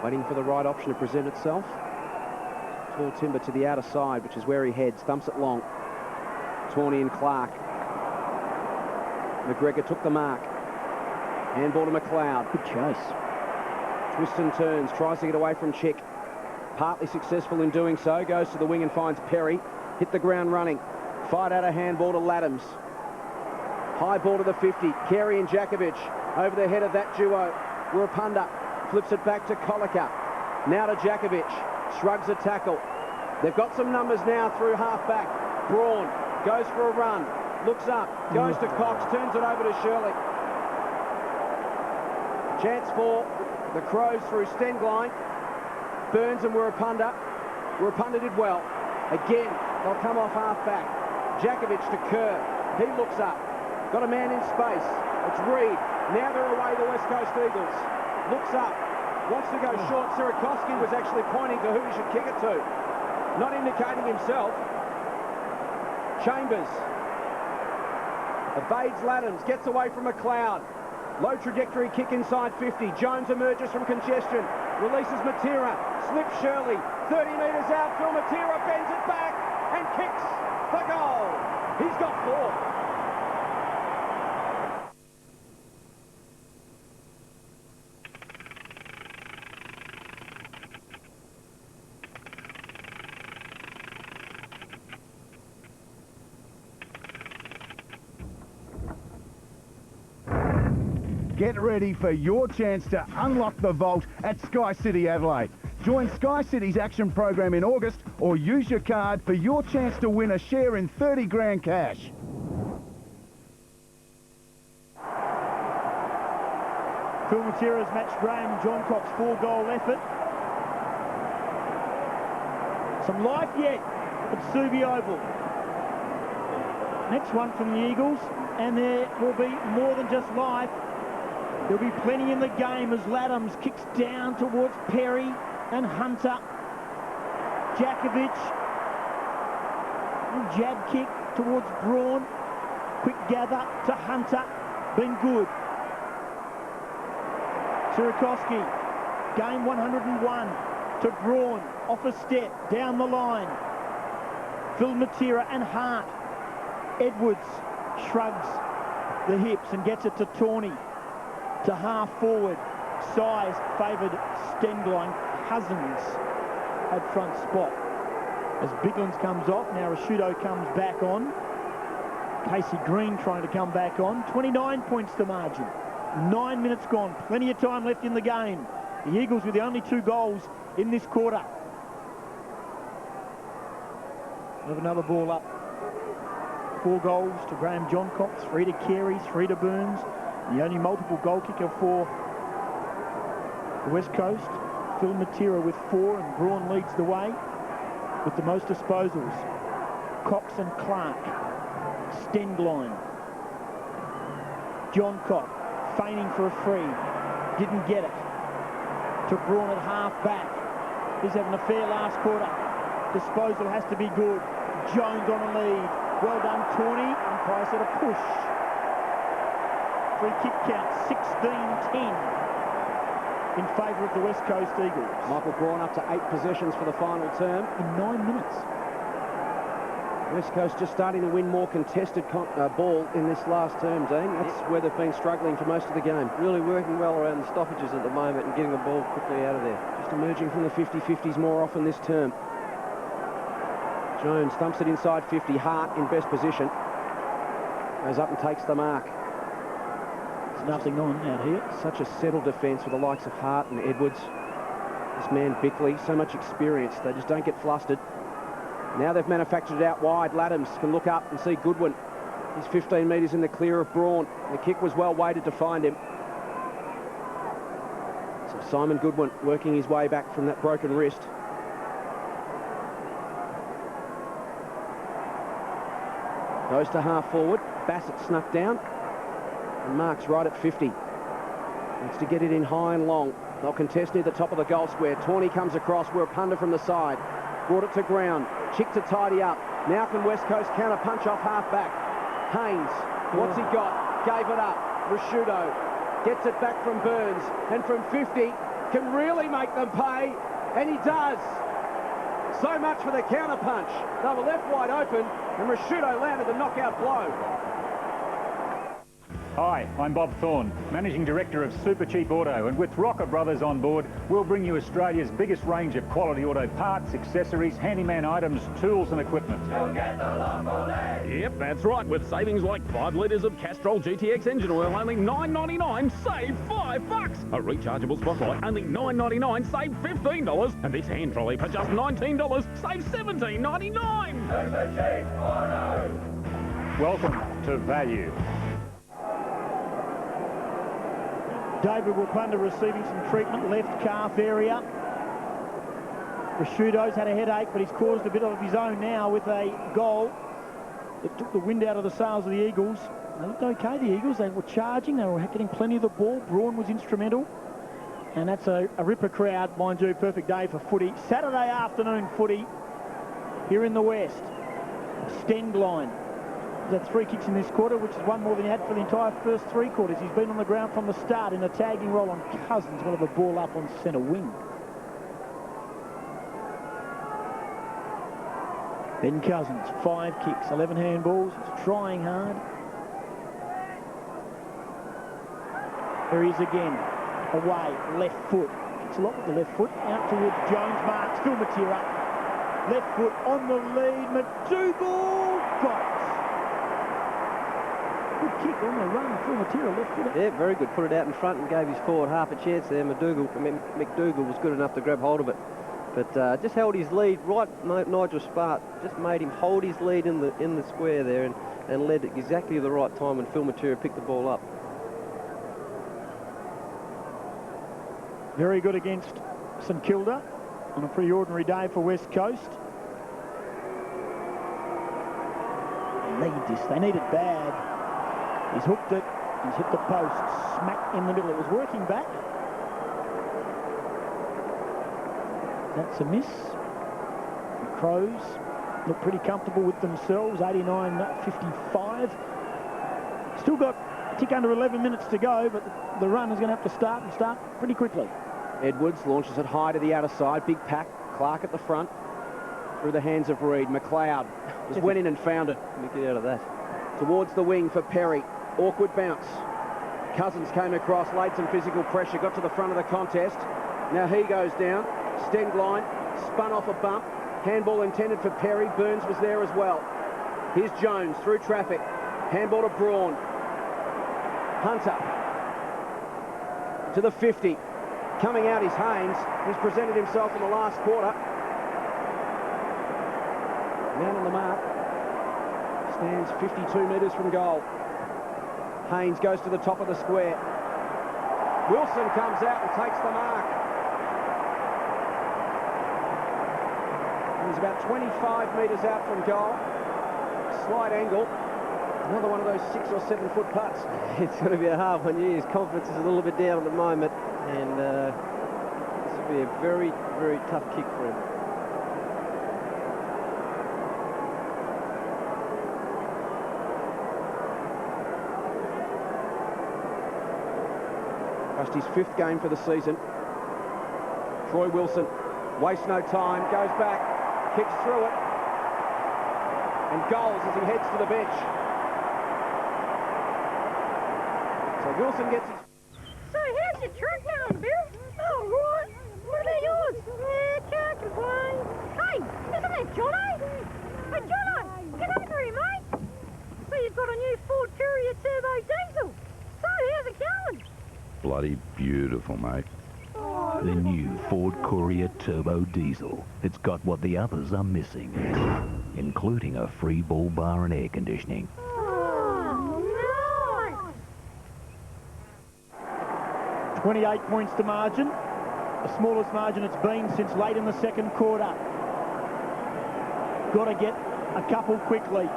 Waiting for the right option to present itself. Tall Timber to the outer side, which is where he heads. Thumps it long. Tawney and Clark. McGregor took the mark. Handball to McLeod. Good chase. Twists and turns. Tries to get away from Chick. Partly successful in doing so. Goes to the wing and finds Perry. Hit the ground running. Fired out a handball to Laddams. High ball to the 50. Carey and Jakovic over the head of that duo. Wirapunda flips it back to Collicker. Now to Jakovic. Shrugs a tackle. They've got some numbers now through half-back. Braun goes for a run. Looks up. Goes to Cox. Turns it over to Shirley. Chance for the Crows through Stenglein. Burns and Wirapunda. Wirapunda did well. Again, they'll come off half-back. Jakovic to Kerr. He looks up. Got a man in space. It's Reid. Now they're away, the West Coast Eagles. Looks up. Wants to go short. Chirikowski was actually pointing to who he should kick it to. Not indicating himself. Chambers evades Laddams. Gets away from McLeod. Low trajectory kick inside 50. Jones emerges from congestion. Releases Matera. Slips Shirley. 30 metres out. Phil Matera bends it back and kicks the goal. He's got 4. Get ready for your chance to unlock the vault at Sky City Adelaide. Join Sky City's action program in August or use your card for your chance to win a share in 30 grand cash. Phil Matera's matched Graham John Cox's 4-goal effort. Some life yet at Subi Oval. Next one from the Eagles, and there will be more than just life. There'll be plenty in the game as Laddams kicks down towards Perry and Hunter. Jakovic, jab kick towards Braun. Quick gather to Hunter, been good. Sierakowski, game 101 to Braun, off a step, down the line. Phil Matera and Hart. Edwards shrugs the hips and gets it to Tawney. To half forward, size favoured Stengline. Cousins at front spot. As Biglands comes off, now Rashudo comes back on. Casey Green trying to come back on. 29 points to margin. 9 minutes gone. Plenty of time left in the game. The Eagles with the only 2 goals in this quarter. Have another ball up. 4 goals to Graham John Cox, 3 to Carey, 3 to Burns. The only multiple goal kicker for the West Coast. Phil Matera with 4, and Braun leads the way with the most disposals. Cox and Clark. Stengline. John Cox feigning for a free. Didn't get it. To Braun at half back. He's having a fair last quarter. Disposal has to be good. Jones on a lead. Well done, Tawney. Umpire said a push. Free kick count, 16-10 in favour of the West Coast Eagles. Michael Braun up to 8 possessions for the final term. In 9 minutes. West Coast just starting to win more contested ball in this last term, Dean. That's where they've been struggling for most of the game. Really working well around the stoppages at the moment and getting the ball quickly out of there. Just emerging from the 50-50s more often this term. Jones thumps it inside 50. Hart in best position. Goes up and takes the mark. There's nothing on out here. Such a settled defence with the likes of Hart and Edwards. This man Bickley, so much experience. They just don't get flustered. Now they've manufactured it out wide. Laddams can look up and see Goodwin. He's 15 metres in the clear of Braun. The kick was well weighted to find him. So Simon Goodwin working his way back from that broken wrist. Goes to half forward. Bassett snuck down. And Mark's right at 50. Needs to get it in high and long. They'll contest near the top of the goal square. Tawney comes across. We're a punter from the side. Brought it to ground. Chick to tidy up. Now can West Coast counter punch off half back. Haynes, what's he got? Gave it up. Rashudo gets it back from Burns. And from 50 can really make them pay. And he does. So much for the counter punch. They were left wide open and Rashudo landed the knockout blow. Hi, I'm Bob Thorne, Managing Director of Super Cheap Auto, and with Rocker Brothers on board, we'll bring you Australia's biggest range of quality auto parts, accessories, handyman items, tools and equipment. You'll get the Yep, that's right, with savings like 5 litres of Castrol GTX engine oil, only $9.99, save $5. A rechargeable spotlight, only $9.99, save $15. And this hand trolley for just $19, save $17.99. Super Cheap Auto. Welcome to value. David Wapunda receiving some treatment, left calf area. Rashudo's had a headache, but he's caused a bit of his own now with a goal that took the wind out of the sails of the Eagles. They looked okay, the Eagles. They were charging, they were getting plenty of the ball. Braun was instrumental. And that's a ripper crowd, mind you, perfect day for footy. Saturday afternoon footy here in the West. Stengline He's had 3 kicks in this quarter, which is one more than he had for the entire first 3 quarters. He's been on the ground from the start in a tagging role on Cousins. We'll have a ball up on centre wing. Ben Cousins, 5 kicks, 11 handballs. He's trying hard. There he is again. Away, left foot. Kicks a lot with the left foot. Out towards Jones, marks, Phil Matera. Left foot on the lead. McDougall got it. Good kick on the run. Phil Matera, left foot. Yeah, very good. Put it out in front and gave his forward half a chance there. McDougall was good enough to grab hold of it. But just held his lead right. Nigel Spart just made him hold his lead in the square there and led at exactly the right time when Phil Matera picked the ball up. Very good against St Kilda on a pretty ordinary day for West Coast. They need this. They need it bad. He's hooked it. He's hit the post. Smack in the middle. It was working back. That's a miss. The Crows look pretty comfortable with themselves. 89-55. Still got a tick under 11 minutes to go, but the run is going to have to start pretty quickly. Edwards launches it high to the outer side. Big pack. Clark at the front. Through the hands of Reid. McLeod just went in and found it. Let me get out of that. Towards the wing for Perry. Awkward bounce. Cousins came across, laid some physical pressure, got to the front of the contest. Now he goes down. Stemmed line. Spun off a bump. Handball intended for Perry. Burns was there as well. Here's Jones through traffic. Handball to Braun. Hunter. To the 50. Coming out is Haynes. He's presented himself in the last quarter. Man on the mark. Stands 52 metres from goal. Haynes goes to the top of the square. Wilson comes out and takes the mark. He's about 25 metres out from goal. Slight angle. Another one of those 6 or 7 foot putts. It's going to be a hard one. Yeah, his confidence is a little bit down at the moment, and this will be a very, very tough kick for him. Just his 5th game for the season. Troy Wilson wastes no time, goes back, kicks through it, and goals as he heads to the bench. So Wilson gets his... So how's your truck going, Bill? Oh, right. What about yours? Yeah, can't complain. Hey, isn't that Jono? Hey, Jono, get over here, mate. So you've got a new Ford Courier Turbo Diesel. So how's it going? Bloody beautiful, mate. Oh, The new Ford Courier Turbo Diesel. It's got what the others are missing, including a free bull bar and air conditioning. oh, nice. 28 points to margin. The smallest margin it's been since late in the second quarter. Got to get a couple quickly.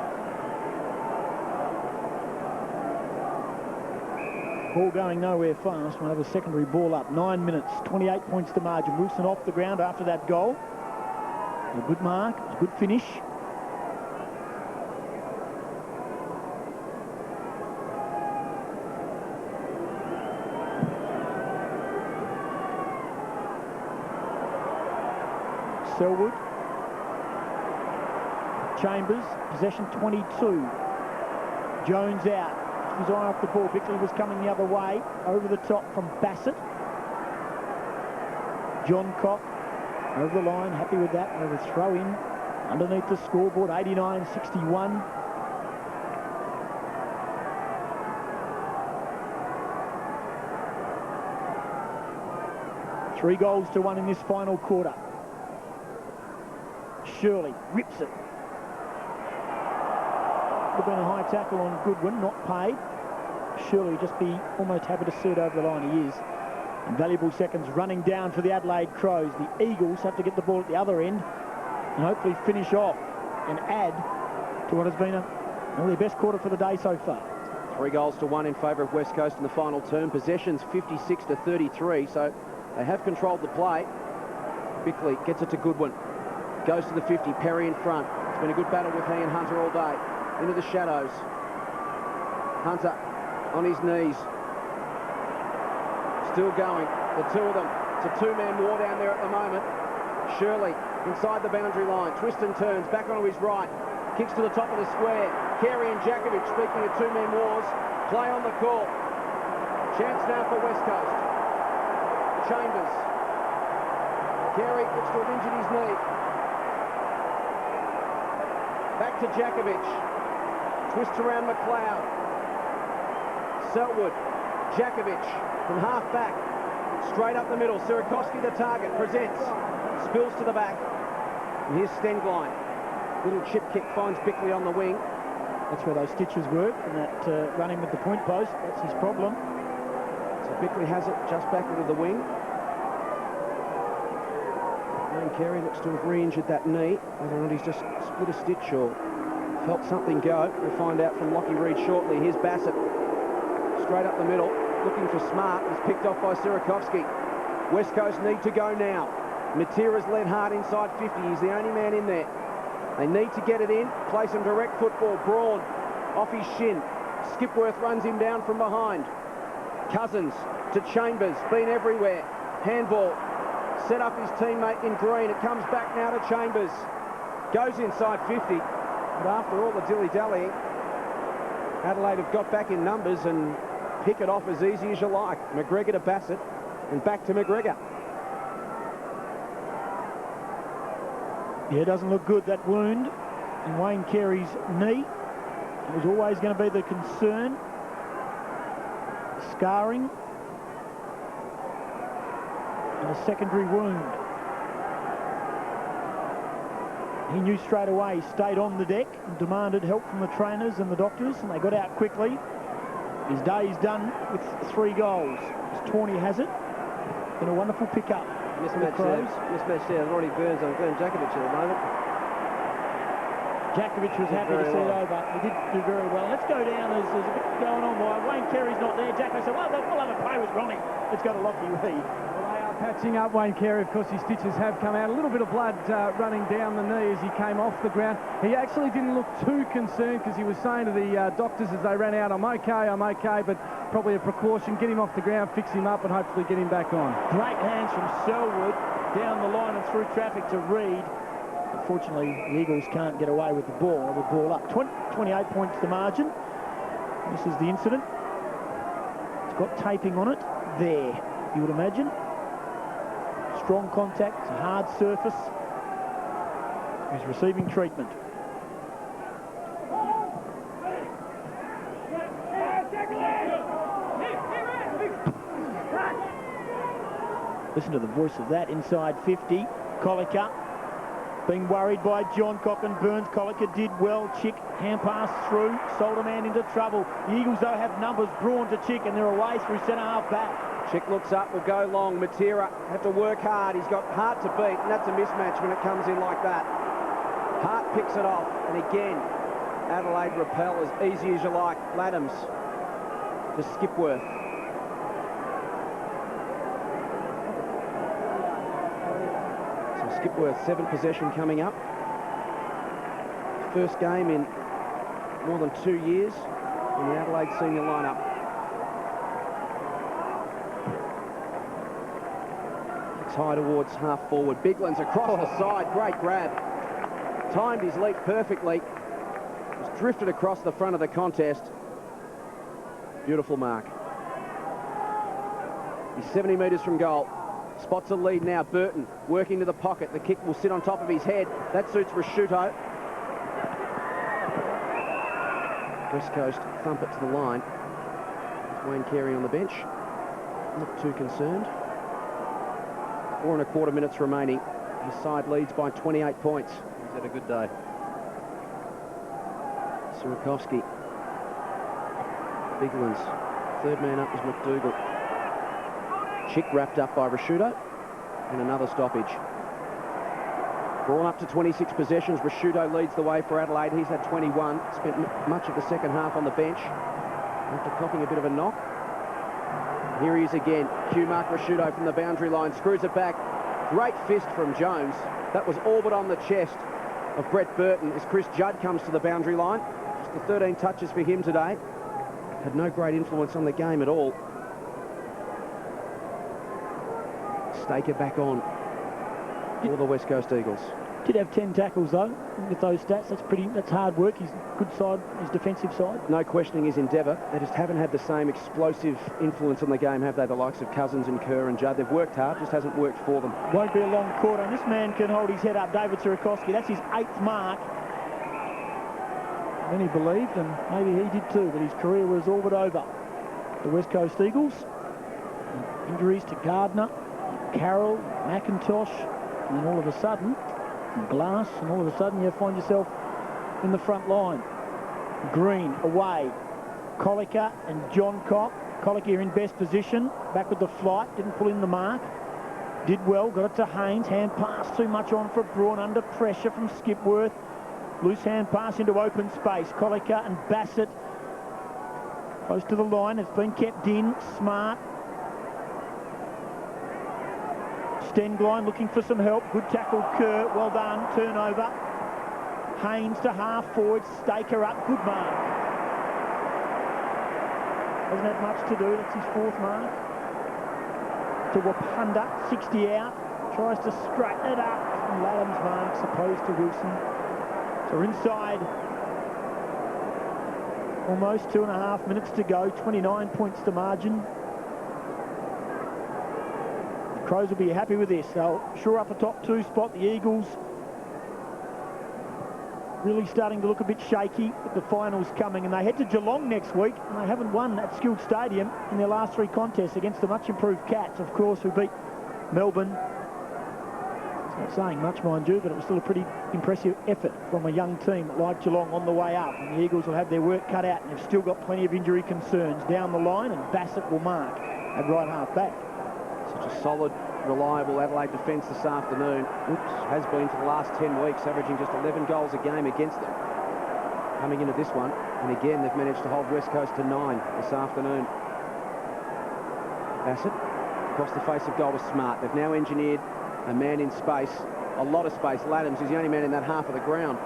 Ball going nowhere fast. We'll have a secondary ball up. 9 minutes, 28 points to margin. Wilson off the ground after that goal. A good mark, a good finish. Selwood. Chambers, possession 22. Jones out. His eye off the ball. Bickley was coming the other way. Over the top from Bassett. John Cock over the line. Happy with that. Over throw in. Underneath the scoreboard. 89-61. Three goals to 1 in this final quarter. Shirley rips it. Would have been a high tackle on Goodwin, not paid. Shirley just be almost happy to see it over the line. He is. And valuable seconds running down for the Adelaide Crows. The Eagles have to get the ball at the other end and hopefully finish off and add to what has been their best quarter for the day so far. 3 goals to 1 in favour of West Coast in the final term. Possessions 56-33, so they have controlled the play. Bickley gets it to Goodwin. Goes to the 50, Perry in front. It's been a good battle with he and Hunter all day. into the shadows. Hunter on his knees. Still going, the two of them. It's a two-man war down there at the moment. Shirley inside the boundary line, twists and turns, back onto his right. Kicks to the top of the square. Carey and Jakovic, speaking of two-man wars, play on the call. Chance now for West Coast. Chambers. Carey looks to have injured his knee. Back to Jakovic. Twists around McLeod. Selwood. Jakovic from half back. Straight up the middle. Sirakovsky the target. Presents. Spills to the back. And here's Stenglein. Little chip kick finds Bickley on the wing. That's where those stitches work, and that running with the point post, that's his problem. So Bickley has it just back into the wing. Wayne Carey looks to have re-injured that knee. Whether or not he's just split a stitch or felt something go, we'll find out from Lockie Reed shortly. Here's Bassett. Straight up the middle, looking for Smart. He's picked off by Sirakovsky. West Coast need to go now. Matera's led hard inside 50. He's the only man in there. They need to get it in, play some direct football. Braun off his shin. Skipworth runs him down from behind. Cousins to Chambers, been everywhere. Handball, set up his teammate in green. It comes back now to Chambers. Goes inside 50. But after all the dilly-dallying, Adelaide have got back in numbers and pick it off as easy as you like. McGregor to Bassett and back to McGregor. Yeah, it doesn't look good, that wound in Wayne Carey's knee. It was always going to be the concern. Scarring. And a secondary wound. He knew straight away. He stayed on the deck and demanded help from the trainers and the doctors, and they got out quickly. His day's done with 3 goals. As Tawney has it. Been a wonderful pickup. Mismatch there. Ronnie Burns on Glenn Jakovic at the moment. Jakovic was happy to see it over. He did do very well. Let's go down. There's a bit going on by Wayne Carey's not there. Jacko said, well, we'll have a play with Ronnie. Let's go to Lockie Reed. Patching up Wayne Carey, of course, his stitches have come out. A little bit of blood running down the knee as he came off the ground. He actually didn't look too concerned because he was saying to the doctors as they ran out, I'm okay, but probably a precaution. Get him off the ground, fix him up, and hopefully get him back on. Great hands from Selwood down the line and through traffic to Reed. Unfortunately, the Eagles can't get away with the ball up. 28 points the margin. This is the incident. It's got taping on it there, you would imagine. Strong contact, it's a hard surface. He's receiving treatment. Listen to the voice of that inside 50. Colliker being worried by John Cock and Burns. Colliker did well. Chick hand pass through, sold a man into trouble. The Eagles though have numbers. Braun to Chick and they're away through centre half back. Chick looks up, will go long. Matera have to work hard. He's got Hart to beat, and that's a mismatch when it comes in like that. Hart picks it off, and again, Adelaide repel as easy as you like. Laddams to Skipworth. So Skipworth, 7 possession coming up. First game in more than 2 years in the Adelaide senior lineup. High towards half forward. Bigland's across the side. Great grab. Timed his leap perfectly. Just drifted across the front of the contest. Beautiful mark. He's 70 metres from goal. Spots a lead now. Burton working to the pocket. The kick will sit on top of his head. That suits Rasciuto. West Coast thump it to the line. Wayne Carey on the bench. Not too concerned. 4 1/4 minutes remaining. His side leads by 28 points. He's had a good day. Sirakovsky. Biglands. Third man up was McDougall. Chick wrapped up by Rasciuto. And another stoppage. Braun up to 26 possessions. Rasciuto leads the way for Adelaide. He's had 21. Spent much of the second half on the bench after copping a bit of a knock. Here he is again. Cue Mark Rasciuto from the boundary line. Screws it back. Great fist from Jones. That was all but on the chest of Brett Burton as Chris Judd comes to the boundary line. the 13 touches for him today. Had no great influence on the game at all. Staker back on for the West Coast Eagles. Did have 10 tackles though. With those stats, that's hard work. His good side, his defensive side. No questioning his endeavour. They just haven't had the same explosive influence on the game, have they? The likes of Cousins and Kerr and Judd. They've worked hard, just hasn't worked for them. Won't be a long quarter, and this man can hold his head up. David Sierakowski, that's his 8th mark. Many believed, and maybe he did too, but his career was all but over. The West Coast Eagles, injuries to Gardner, Carroll, McIntosh, and then all of a sudden, Glass, and all of a sudden you find yourself in the front line. Green away, Collicker and John Cock. Collicker in best position, back with the flight, didn't pull in the mark. Did well, got it to Haynes, hand pass too much on for Braun, under pressure from Skipworth. Loose hand pass into open space. Collicker and Bassett close to the line. It's been kept in. Smart. Stenglein looking for some help. Good tackle, Kerr. Well done. Turnover. Haynes to half forward. Staker up. Good mark. Hasn't had much to do. That's his 4th mark. To Wapunda. 60 out. Tries to straighten it up. And Ladham's marks opposed to Wilson. So we're inside almost 2.5 minutes to go, 29 points to margin. The Crows will be happy with this. They'll shore up a top 2 spot. The Eagles really starting to look a bit shaky with the finals coming, and they head to Geelong next week, and they haven't won at Skilled Stadium in their last 3 contests against the much improved Cats, of course, who beat Melbourne. Not saying much, mind you, but it was still a pretty impressive effort from a young team like Geelong on the way up. And the Eagles will have their work cut out, and they've still got plenty of injury concerns down the line, and Bassett will mark at right half back. Such a solid, reliable Adelaide defence this afternoon. Has been for the last 10 weeks, averaging just 11 goals a game against them. Coming into this one, and again they've managed to hold West Coast to 9 this afternoon. Bassett across the face of goal to Smart. They've now engineered a man in space, a lot of space. Ladhams is the only man in that half of the ground.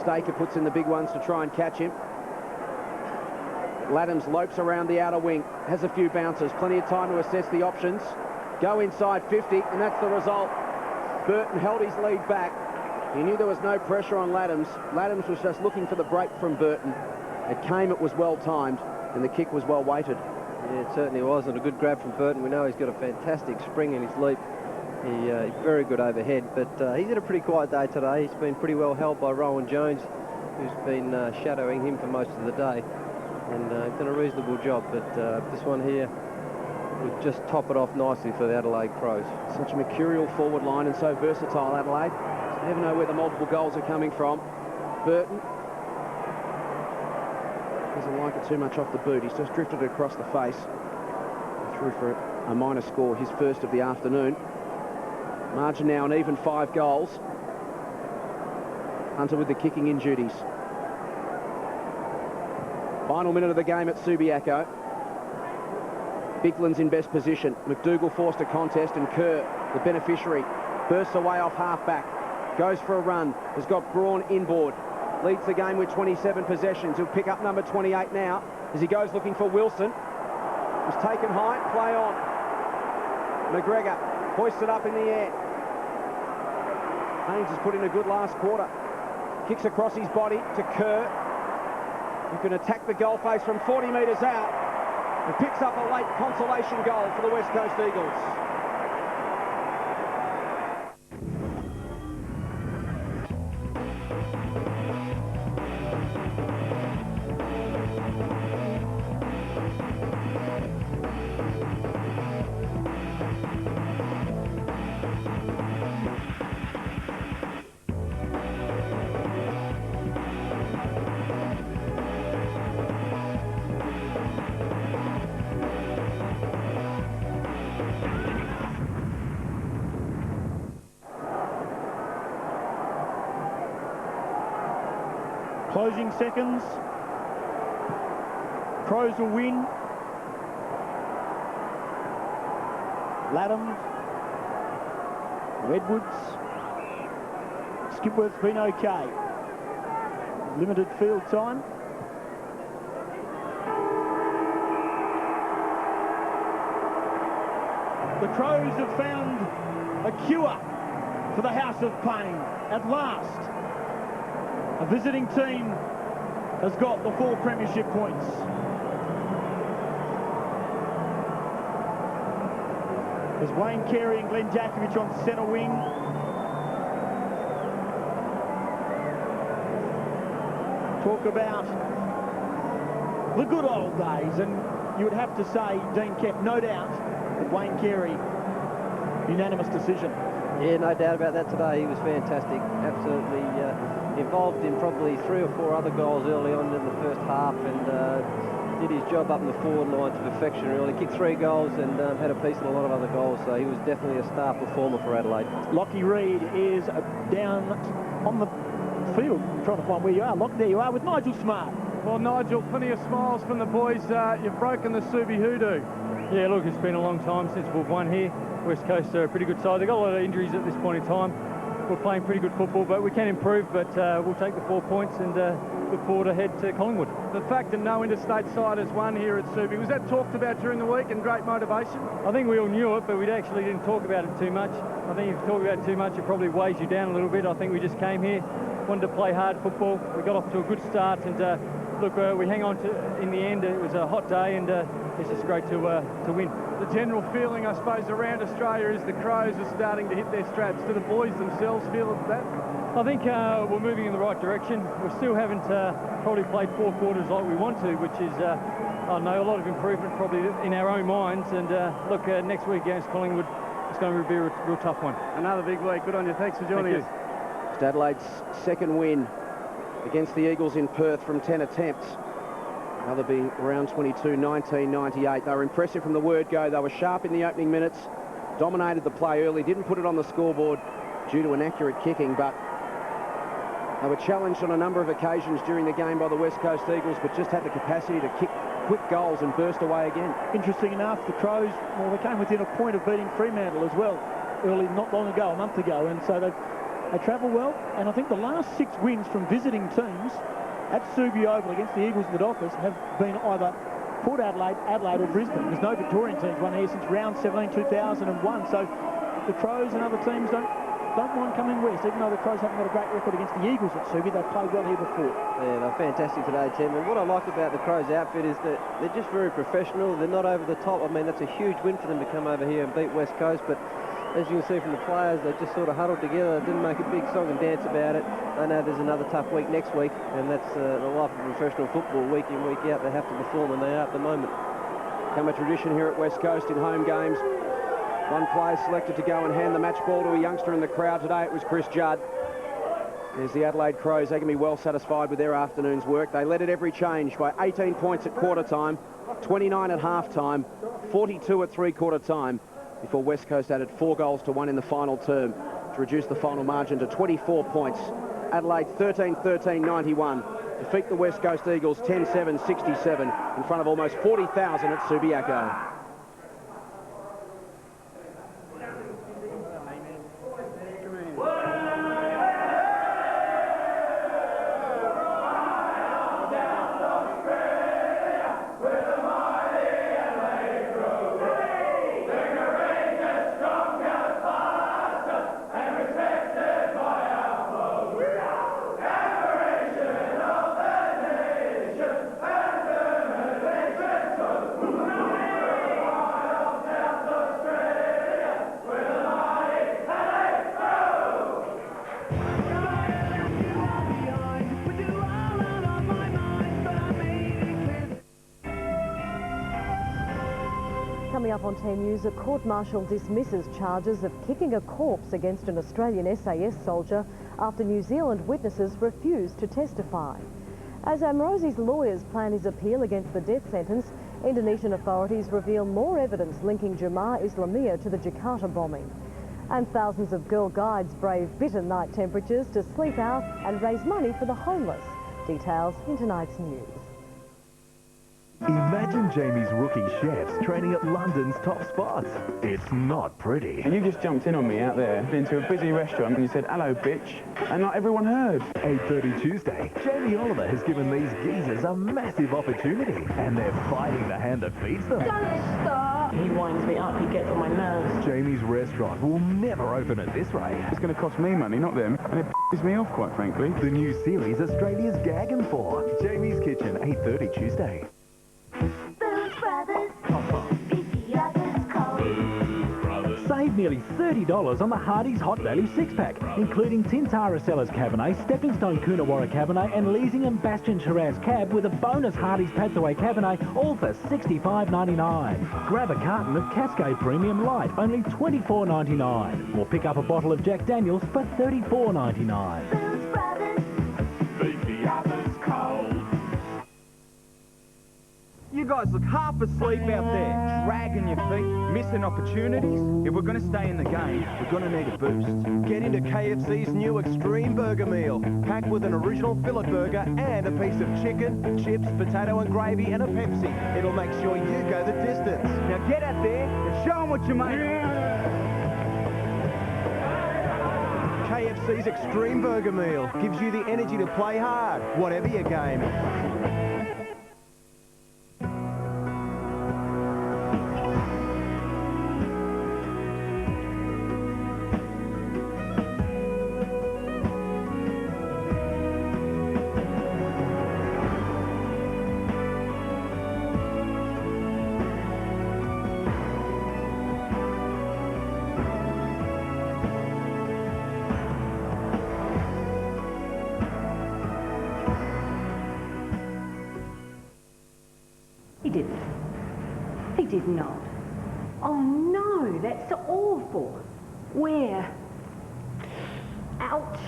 Staker puts in the big ones to try and catch him. Ladhams lopes around the outer wing, has a few bounces, plenty of time to assess the options. Go inside 50, and that's the result. Burton held his lead back. He knew there was no pressure on Ladhams. Ladhams was just looking for the break from Burton. It came, it was well timed, and the kick was well weighted. Yeah, it certainly was, and a good grab from Burton. We know he's got a fantastic spring in his leap. He's very good overhead, but he's had a pretty quiet day today. He's been pretty well held by Rowan Jones, who's been shadowing him for most of the day, and done a reasonable job. But this one here would just top it off nicely for the Adelaide Crows. Such a mercurial forward line and so versatile, Adelaide. You never know where the multiple goals are coming from. Burton doesn't like it too much off the boot. He's just drifted across the face. Through for a minor score, his first of the afternoon. Margin now an even 5 goals. Hunter with the kicking in duties. Final minute of the game at Subiaco. Bigland's in best position. McDougall forced a contest, and Kerr, the beneficiary, bursts away off half-back. Goes for a run. Has got Braun inboard. Leads the game with 27 possessions. He'll pick up number 28 now as he goes looking for Wilson. Was taken high. Play on. McGregor hoisted up in the air. Haynes has put in a good last quarter. Kicks across his body to Kerr, who can attack the goal face from 40 metres out, and picks up a late consolation goal for the West Coast Eagles. Closing seconds. Crows will win. Ladhams, Edwards, Skipworth's been okay. Limited field time. The Crows have found a cure for the House of Pain. At last, a visiting team has got the 4 premiership points. There's Wayne Carey and Glenn Jakovich on centre wing. Talk about the good old days, and you would have to say, Dean Kemp, no doubt that Wayne Carey, unanimous decision. Yeah, no doubt about that today. He was fantastic. Absolutely involved in probably 3 or 4 other goals early on in the first half, and did his job up in the forward line to perfection, really. Kicked 3 goals and had a piece in a lot of other goals, so he was definitely a star performer for Adelaide. Lockie Reed is down on the field, trying to find where you are. Lock, there you are with Nigel Smart. Well, Nigel, plenty of smiles from the boys. You've broken the Subi hoodoo. Yeah, look, it's been a long time since we've won here. West Coast are a pretty good side. They've got a lot of injuries at this point in time. We're playing pretty good football, but we can improve, but we'll take the 4 points and look forward ahead to Collingwood. The fact that no interstate side has won here at Subi, was that talked about during the week and great motivation? I think we all knew it, but we actually didn't talk about it too much. I think if you talk about it too much, it probably weighs you down a little bit. I think we just came here, wanted to play hard football. We got off to a good start, and look, we hang on to, in the end, it was a hot day, and it's just great to win. The general feeling, I suppose, around Australia is the Crows are starting to hit their straps. Do the boys themselves feel that? I think we're moving in the right direction. We still haven't probably played 4 quarters like we want to, which is, I don't know, a lot of improvement probably in our own minds. And look, next week against Collingwood, it's going to be a real tough one. Another big week. Good on you. Thanks for joining us. It's Adelaide's second win against the Eagles in Perth from 10 attempts. Another being round 22, 1998. They were impressive from the word go. They were sharp in the opening minutes, dominated the play early, didn't put it on the scoreboard due to inaccurate kicking, but they were challenged on a number of occasions during the game by the West Coast Eagles, but just had the capacity to kick quick goals and burst away again. Interesting enough, the Crows, well, they came within a point of beating Fremantle as well, early, not long ago, a month ago, and so they travel well, and I think the last 6 wins from visiting teams at Subi Oval against the Eagles and the Dockers have been either Port Adelaide, Adelaide or Brisbane. There's no Victorian teams won here since round 17, 2001, so the Crows and other teams don't mind coming west, even though the Crows haven't got a great record against the Eagles at Subi. They've played well here before. Yeah, they're fantastic today, Tim. And what I like about the Crows outfit is that they're just very professional. They're not over the top. I mean, that's a huge win for them to come over here and beat West Coast, but as you can see from the players, they just sort of huddled together. They didn't make a big song and dance about it. They know there's another tough week next week, and that's the life of professional football. Week in, week out, they have to perform, and they are at the moment. Become a tradition here at West Coast in home games. One player selected to go and hand the match ball to a youngster in the crowd today. It was Chris Judd. There's the Adelaide Crows. They can be well satisfied with their afternoon's work. They led at every change by 18 points at quarter time, 29 at half time, 42 at three-quarter time, before West Coast added 4 goals to 1 in the final term to reduce the final margin to 24 points. Adelaide 13-13-91. Defeat the West Coast Eagles 10-7-67 in front of almost 40,000 at Subiaco. Coming up on 10 News, a court-martial dismisses charges of kicking a corpse against an Australian SAS soldier after New Zealand witnesses refused to testify. As Amrosi's lawyers plan his appeal against the death sentence, Indonesian authorities reveal more evidence linking Jemaah Islamiyah to the Jakarta bombing. And thousands of Girl Guides brave bitter night temperatures to sleep out and raise money for the homeless. Details in tonight's news. Imagine Jamie's rookie chefs training at London's top spots. It's not pretty. And you just jumped in on me out there into a busy restaurant and you said, "Hello, bitch," and not everyone heard. 8:30 Tuesday, Jamie Oliver has given these geezers a massive opportunity, and they're fighting the hand that feeds them. Don't stop. He winds me up, he gets on my nerves. Jamie's restaurant will never open at this rate. It's going to cost me money, not them, and it pisses me off, quite frankly. The new series Australia's gagging for. Jamie's Kitchen, 8:30 Tuesday. Save nearly $30 on the Hardy's Hot Value 6-pack, including Tintara Sellers Cabernet, Stepping Stone Coonawarra Cabernet and Leasing and Bastion Shiraz Cab with a bonus Hardy's Padthaway Cabernet, all for $65.99. Grab a carton of Cascade Premium Light, only $24.99. Or pick up a bottle of Jack Daniels for $34.99. You guys look half asleep out there, dragging your feet, missing opportunities. If we're going to stay in the game, we're going to need a boost. Get into KFC's new Extreme Burger Meal, packed with an original fillet burger and a piece of chicken, chips, potato and gravy and a Pepsi. It'll make sure you go the distance. Now get out there and show them what you made. KFC's Extreme Burger Meal gives you the energy to play hard, whatever your game. He didn't. He did not. Oh no, that's awful. Where? Ouch.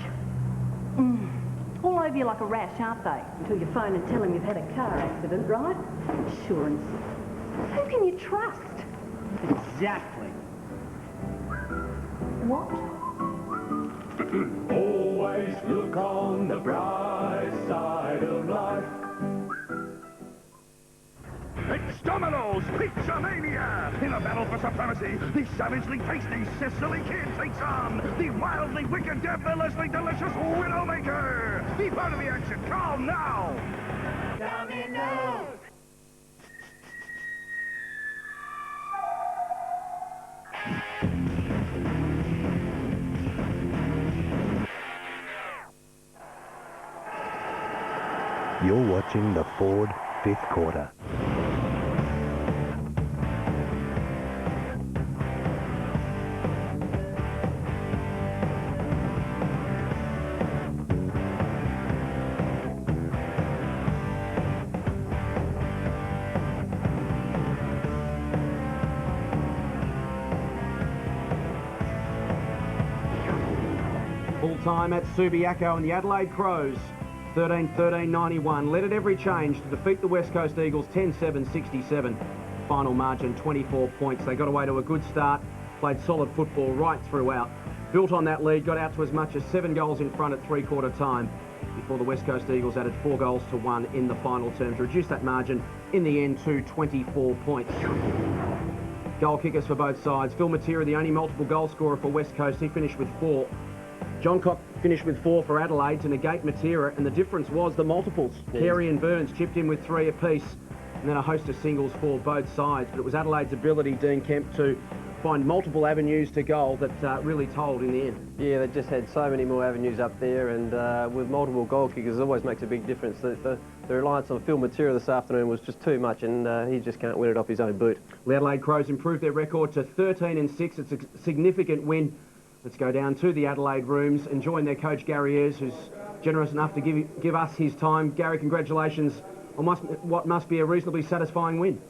All over you like a rash, aren't they? Until you phone and tell him you've had a car accident, right? Insurance. Who can you trust? Exactly. What? Always look on the bright side of life. It's Domino's Pizza Mania! In a battle for supremacy, the savagely tasty Sicily Kid takes on the wildly wicked, devilishly delicious Widowmaker! Be part of the action. Call now! Domino's! You're watching the Ford fifth quarter. Full time at Subiaco and the Adelaide Crows. 13-13-91, led at every change to defeat the West Coast Eagles 10-7-67. Final margin 24 points. They got away to a good start, played solid football right throughout. Built on that lead, got out to as much as 7 goals in front at three-quarter time before the West Coast Eagles added 4 goals to 1 in the final term to reduce that margin in the end to 24 points. Goal kickers for both sides. Phil Matera, the only multiple goal scorer for West Coast, he finished with 4. John Cock finished with 4 for Adelaide to negate Matera, and the difference was the multiples. Yes. Carey and Burns chipped in with 3 apiece, and then a host of singles for both sides. But it was Adelaide's ability, Dean Kemp, to find multiple avenues to goal that really told in the end. Yeah, they just had so many more avenues up there, and with multiple goal kickers, it always makes a big difference. The reliance on Phil Matera this afternoon was just too much, and he just can't win it off his own boot. The Adelaide Crows improved their record to 13-6. It's a significant win. Let's go down to the Adelaide rooms and join their coach, Gary Ayres, who's generous enough to give us his time. Gary, congratulations on what must be a reasonably satisfying win.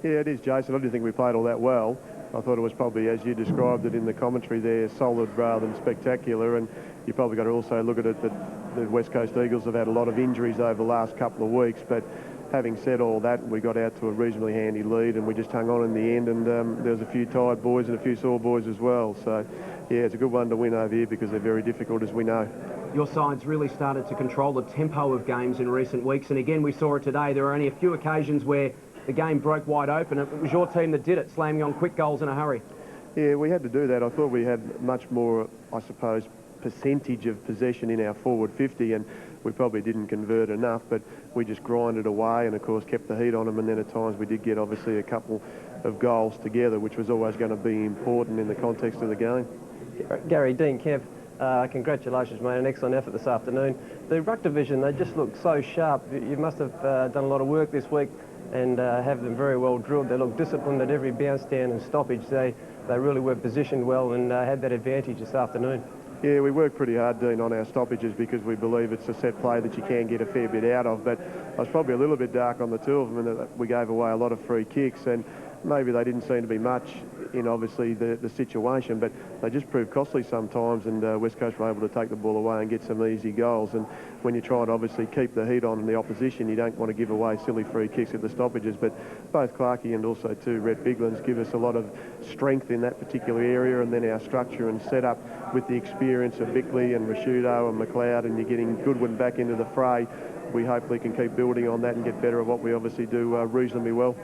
Yeah, it is, Jason. I didn't think we played all that well. I thought it was probably, as you described it in the commentary there, solid rather than spectacular. And you probably got to also look at it that the West Coast Eagles have had a lot of injuries over the last couple of weeks. But having said all that, we got out to a reasonably handy lead and we just hung on in the end. And there was a few tired boys and a few sore boys as well. So, yeah, it's a good one to win over here because they're very difficult, as we know. Your side's really started to control the tempo of games in recent weeks. And again, we saw it today. There were only a few occasions where the game broke wide open. It was your team that did it, slamming on quick goals in a hurry. Yeah, we had to do that. I thought we had much more, I suppose, percentage of possession in our forward 50, and we probably didn't convert enough, but we just grinded away and, of course, kept the heat on them. And then at times we did get, obviously, a couple of goals together, which was always going to be important in the context of the game. Gary, Dean Kemp, congratulations, mate. An excellent effort this afternoon. The ruck division, they just look so sharp. You must have done a lot of work this week and have them very well drilled. They look disciplined at every bounce down and stoppage. They really were positioned well and had that advantage this afternoon. Yeah, we work pretty hard, Dean, on our stoppages because we believe it's a set play that you can get a fair bit out of. But I was probably a little bit dark on the two of them in that we gave away a lot of free kicks, and maybe they didn't seem to be much in obviously the situation, but they just proved costly sometimes, and West Coast were able to take the ball away and get some easy goals. And when you try to obviously keep the heat on in the opposition, you don't want to give away silly free kicks at the stoppages. But both Clarkey and also too Rhett Biglands give us a lot of strength in that particular area, and then our structure and setup with the experience of Bickley and Rashudo and McLeod, and you're getting Goodwin back into the fray. We hopefully can keep building on that and get better at what we obviously do reasonably well.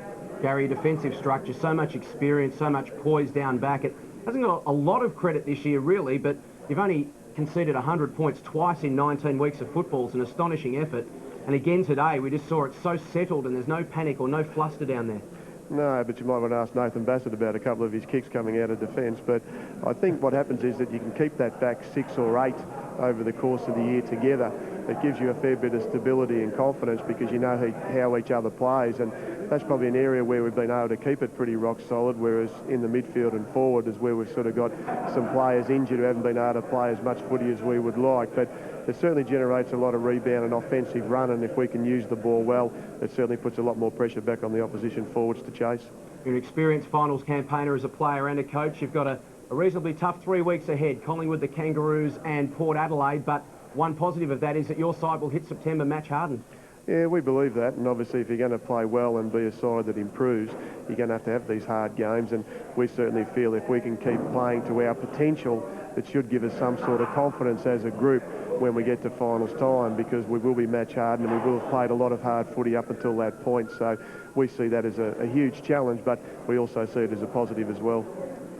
Gary, defensive structure, so much experience, so much poise down back. It hasn't got a lot of credit this year, really, but you've only conceded 100 points twice in 19 weeks of football. It's an astonishing effort. And again today, we just saw it so settled and there's no panic or no fluster down there. No, but you might want to ask Nathan Bassett about a couple of his kicks coming out of defence. But I think what happens is that you can keep that back 6 or 8 over the course of the year together. It gives you a fair bit of stability and confidence because you know how each other plays, and that's probably an area where we've been able to keep it pretty rock solid, whereas in the midfield and forward is where we've sort of got some players injured who haven't been able to play as much footy as we would like. But it certainly generates a lot of rebound and offensive run, and if we can use the ball well, it certainly puts a lot more pressure back on the opposition forwards to chase. You're an experienced finals campaigner as a player and a coach. You've got a reasonably tough 3 weeks ahead, Collingwood, the Kangaroos and Port Adelaide, but one positive of that is that your side will hit September match hardened. Yeah, we believe that, and obviously if you're going to play well and be a side that improves, you're going to have these hard games, and we certainly feel if we can keep playing to our potential, it should give us some sort of confidence as a group when we get to finals time, because we will be match hardened and we will have played a lot of hard footy up until that point. So we see that as a huge challenge, but we also see it as a positive as well.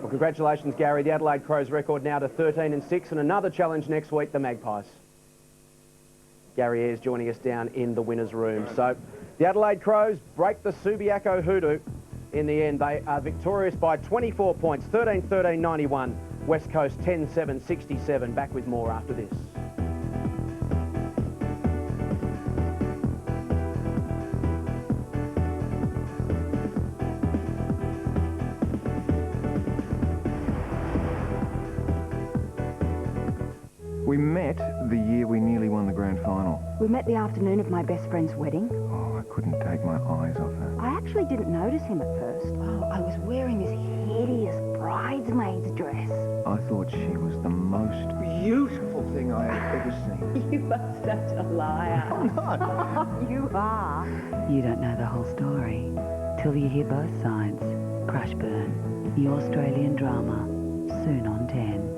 Well, congratulations, Gary. The Adelaide Crows record now to 13-6, and another challenge next week, the Magpies. Gary Ayres joining us down in the winner's room. So the Adelaide Crows break the Subiaco hoodoo. In the end, they are victorious by 24 points, 13-13-91. West Coast 10-7-67. Back with more after this. We met the year we nearly won the grand final. We met the afternoon of my best friend's wedding. Oh, I couldn't take my eyes off her. I actually didn't notice him at first. Oh, I was wearing this hideous bridesmaid's dress. I thought she was the most beautiful thing I had ever seen. You are such a liar. I'm not. You are. You don't know the whole story till you hear both sides. Crushburn, the Australian drama, soon on 10.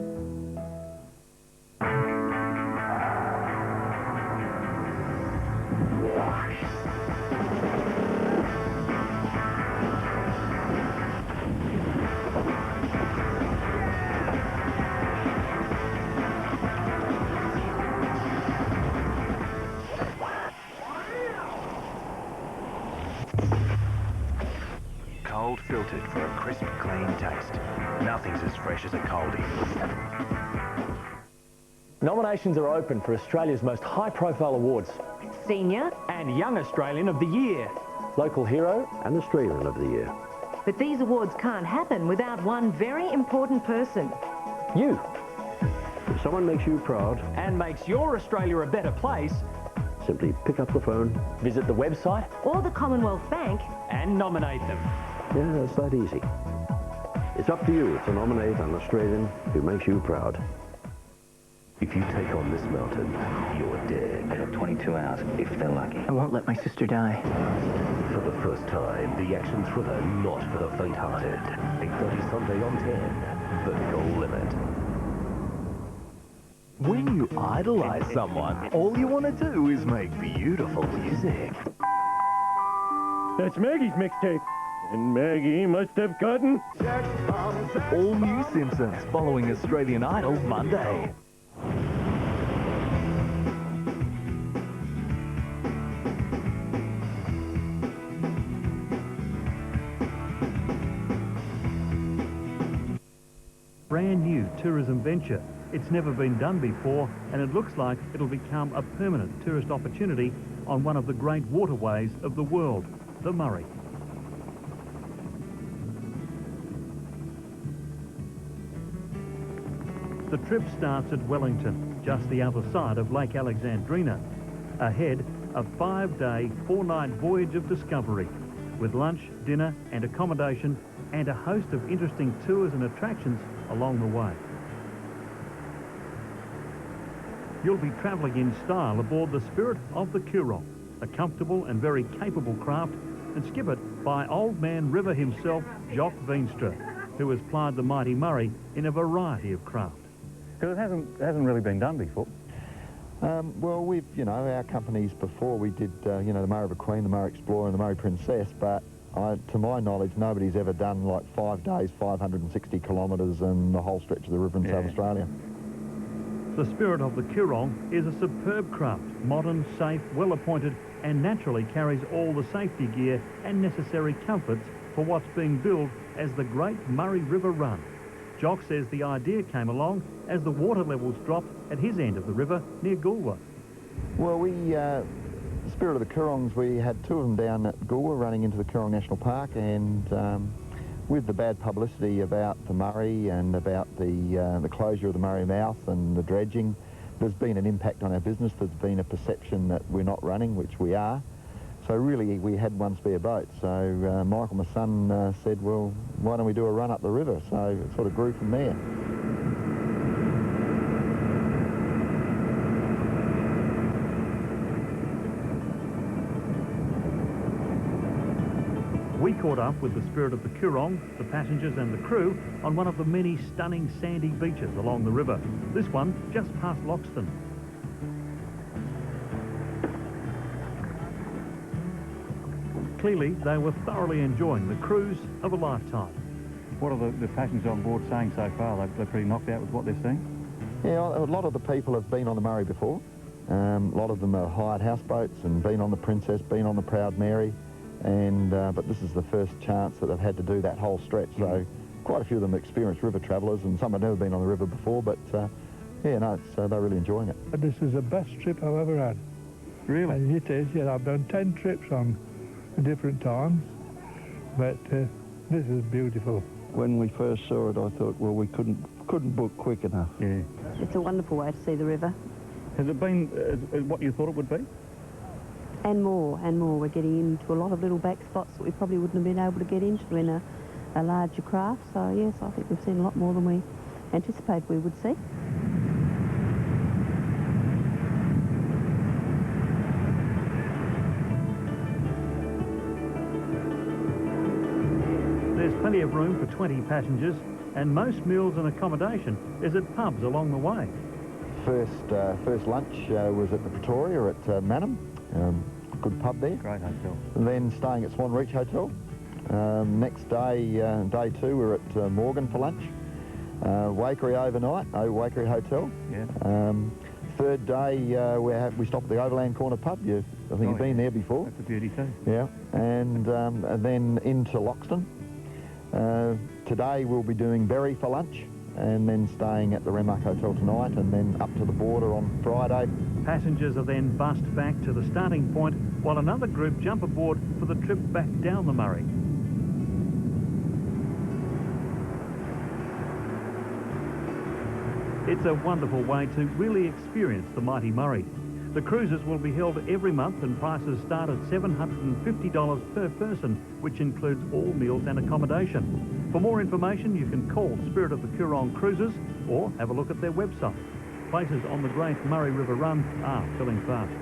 Cold filtered for a crisp, clean taste. Nothing's as fresh as a coldie. Nominations are open for Australia's most high-profile awards. Senior And Young Australian of the Year. Local Hero and Australian of the Year. But these awards can't happen without one very important person. You. If someone makes you proud And makes your Australia a better place, simply pick up the phone, visit the website Or the Commonwealth Bank. and nominate them. Yeah, it's that easy. It's up to you to nominate an Australian who makes you proud. If you take on this mountain, you're dead. They got 22 hours, if they're lucky. I won't let my sister die. For the first time, the action thriller not for the faint-hearted. 8:30 Sunday on 10. The No Limit. When you idolize someone, all you want to do is make beautiful music. That's Maggie's mixtape. And Maggie must have gotten... All new Simpsons following Australian Idol Monday. new tourism venture. It's never been done before, and it looks like it'll become a permanent tourist opportunity on one of the great waterways of the world, the Murray. The trip starts at Wellington, just the other side of Lake Alexandrina. Ahead, a 5-day, 4-night voyage of discovery, with lunch, dinner and accommodation, and a host of interesting tours and attractions along the way. You'll be travelling in style aboard the Spirit of the Coorong, a comfortable and very capable craft, and skippered by old man River himself, Jock Veenstra, who has plied the mighty Murray in a variety of craft. Because it hasn't really been done before. Well, we've, our companies before, we did, the Murray River Queen, the Murray Explorer and the Murray Princess, but to my knowledge, nobody's ever done like 5 days, 560 kilometres and the whole stretch of the river in South Australia. The Spirit of the Coorong is a superb craft, modern, safe, well-appointed, and naturally carries all the safety gear and necessary comforts for what's being billed as the Great Murray River Run. Jock says the idea came along as the water levels dropped at his end of the river near Goolwa. Well, Spirit of the Coorongs, we had 2 of them down at Goolwa running into the Coorong National Park, and with the bad publicity about the Murray and about the closure of the Murray Mouth and the dredging, there's been an impact on our business. There's been a perception that we're not running, which we are. So really, we had one spare boat. So Michael, my son, said, well, why don't we do a run up the river? So it sort of grew from there. We caught up with the Spirit of the Coorong, the passengers and the crew on one of the many stunning sandy beaches along the river. This one just past Loxton. Clearly, they were thoroughly enjoying the cruise of a lifetime. What are the passengers on board saying so far? They're pretty knocked out with what they're seeing? Yeah, a lot of the people have been on the Murray before. A lot of them are hired houseboats and been on the Princess, been on the Proud Mary, and but this is the first chance that they've had to do that whole stretch. So quite a few of them are experienced river travellers, and some have never been on the river before, but they're really enjoying it. This is the best trip I've ever had. Really? And it is, yeah. I've done 10 trips on different times, but this is beautiful. When we first saw it, I thought, well, we couldn't book quick enough. Yeah. It's a wonderful way to see the river. Has it been what you thought it would be? And more, and more. We're getting into a lot of little back spots that we probably wouldn't have been able to get into in a larger craft. So, yes, I think we've seen a lot more than we anticipated we would see. There's plenty of room for 20 passengers, and most meals and accommodation is at pubs along the way. First lunch was at the Pretoria at Mannum, good pub there. Great hotel. And then staying at Swan Reach Hotel. Next day, day 2, we were at Morgan for lunch. Waikerie overnight, Waikerie Hotel. Yeah. Third day, we stopped at the Overland Corner pub. I think you've been there before. That's a beauty too. Yeah, and then into Loxton. Today we'll be doing Berry for lunch, and then staying at the Renmark Hotel tonight, and then up to the border on Friday. Passengers are then bussed back to the starting point, while another group jump aboard for the trip back down the Murray. It's a wonderful way to really experience the mighty Murray. The cruises will be held every month, and prices start at $750 per person, which includes all meals and accommodation. For more information, you can call Spirit of the Coorong Cruises or have a look at their website. Places on the Great Murray River Run are filling fast.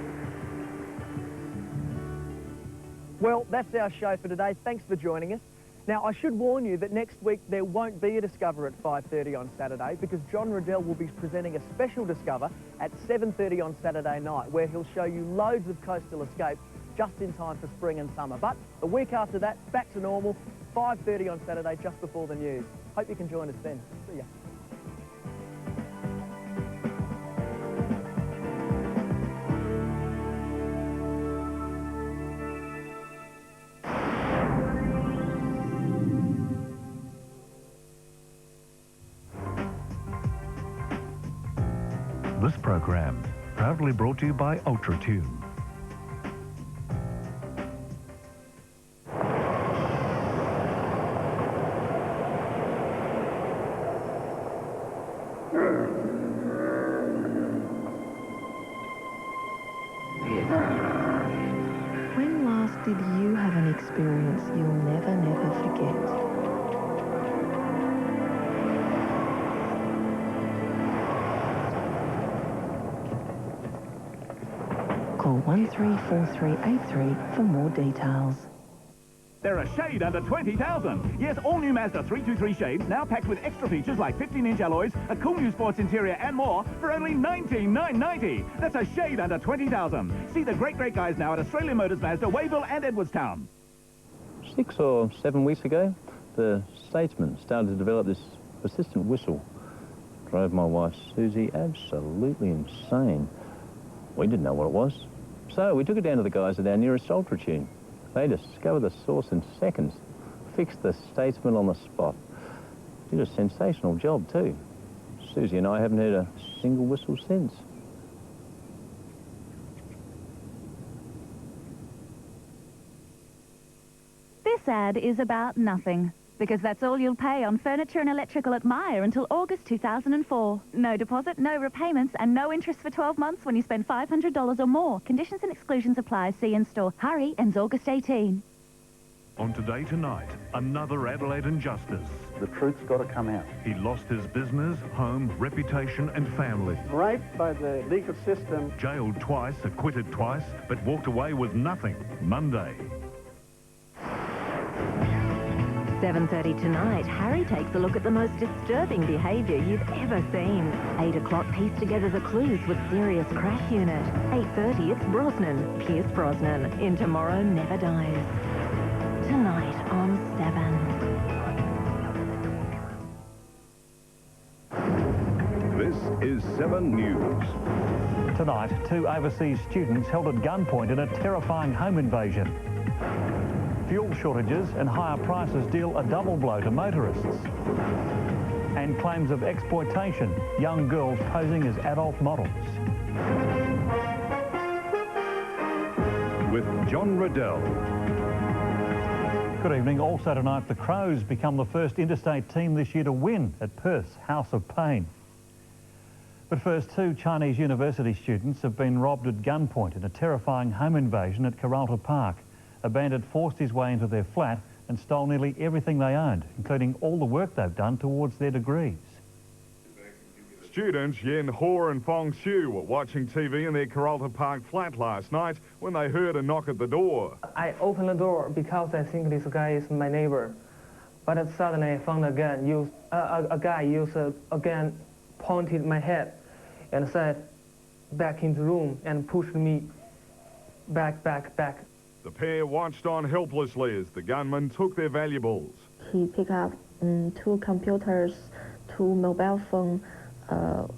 Well, that's our show for today. Thanks for joining us. Now, I should warn you that next week there won't be a Discover at 5:30 on Saturday, because John Riddell will be presenting a special Discover at 7:30 on Saturday night, where he'll show you loads of coastal escapes just in time for spring and summer. But a week after that, back to normal, 5:30 on Saturday, just before the news. Hope you can join us then. See ya. This program, proudly brought to you by UltraTune. When last did you have an experience you'll never, never forget? Call 134383 for more details. They're a shade under 20,000. Yes, all new Mazda 323 shades, now packed with extra features like 15-inch alloys, a cool new sports interior and more for only $19,990. That's a shade under 20,000. See the great guys now at Australian Motors Mazda, Wayville and Edwardstown. 6 or 7 weeks ago, the Statesman started to develop this persistent whistle. Drove my wife Susie absolutely insane. We didn't know what it was. So we took it down to the guys at our nearest UltraTune. They discovered the source in seconds, fixed the Statesman on the spot. Did a sensational job too. Susie and I haven't heard a single whistle since. This ad is about nothing, because that's all you'll pay on furniture and electrical at Myer until August 2004. No deposit, no repayments, and no interest for 12 months when you spend $500 or more. Conditions and exclusions apply. See in store. Hurry, ends August 18. On Today Tonight, another Adelaide injustice. The truth's got to come out. He lost his business, home, reputation and family. Raped by the legal system. Jailed twice, acquitted twice, but walked away with nothing. Monday. 7:30 tonight, Harry takes a look at the most disturbing behaviour you've ever seen. 8 o'clock, piece together the clues with Serious Crack Unit. 8:30, it's Brosnan, Pierce Brosnan, in Tomorrow Never Dies. Tonight on 7. This is 7 News. Tonight, 2 overseas students held at gunpoint in a terrifying home invasion. Fuel shortages and higher prices deal a double blow to motorists. And claims of exploitation, young girls posing as adult models. With John Riddell. Good evening. Also tonight, the Crows become the first interstate team this year to win at Perth's House of Pain. But first, 2 Chinese university students have been robbed at gunpoint in a terrifying home invasion at Karalta Park. A bandit forced his way into their flat and stole nearly everything they owned, including all the work they've done towards their degrees. Students Yen Ho and Fong Xiu were watching TV in their Karalta Park flat last night when they heard a knock at the door. I opened the door because I think this guy is my neighbor. But suddenly I found a gun. A guy used a gun, pointed my head and said, "Back in the room," and pushed me back. The pair watched on helplessly as the gunman took their valuables. He picked up 2 computers, 2 mobile phones,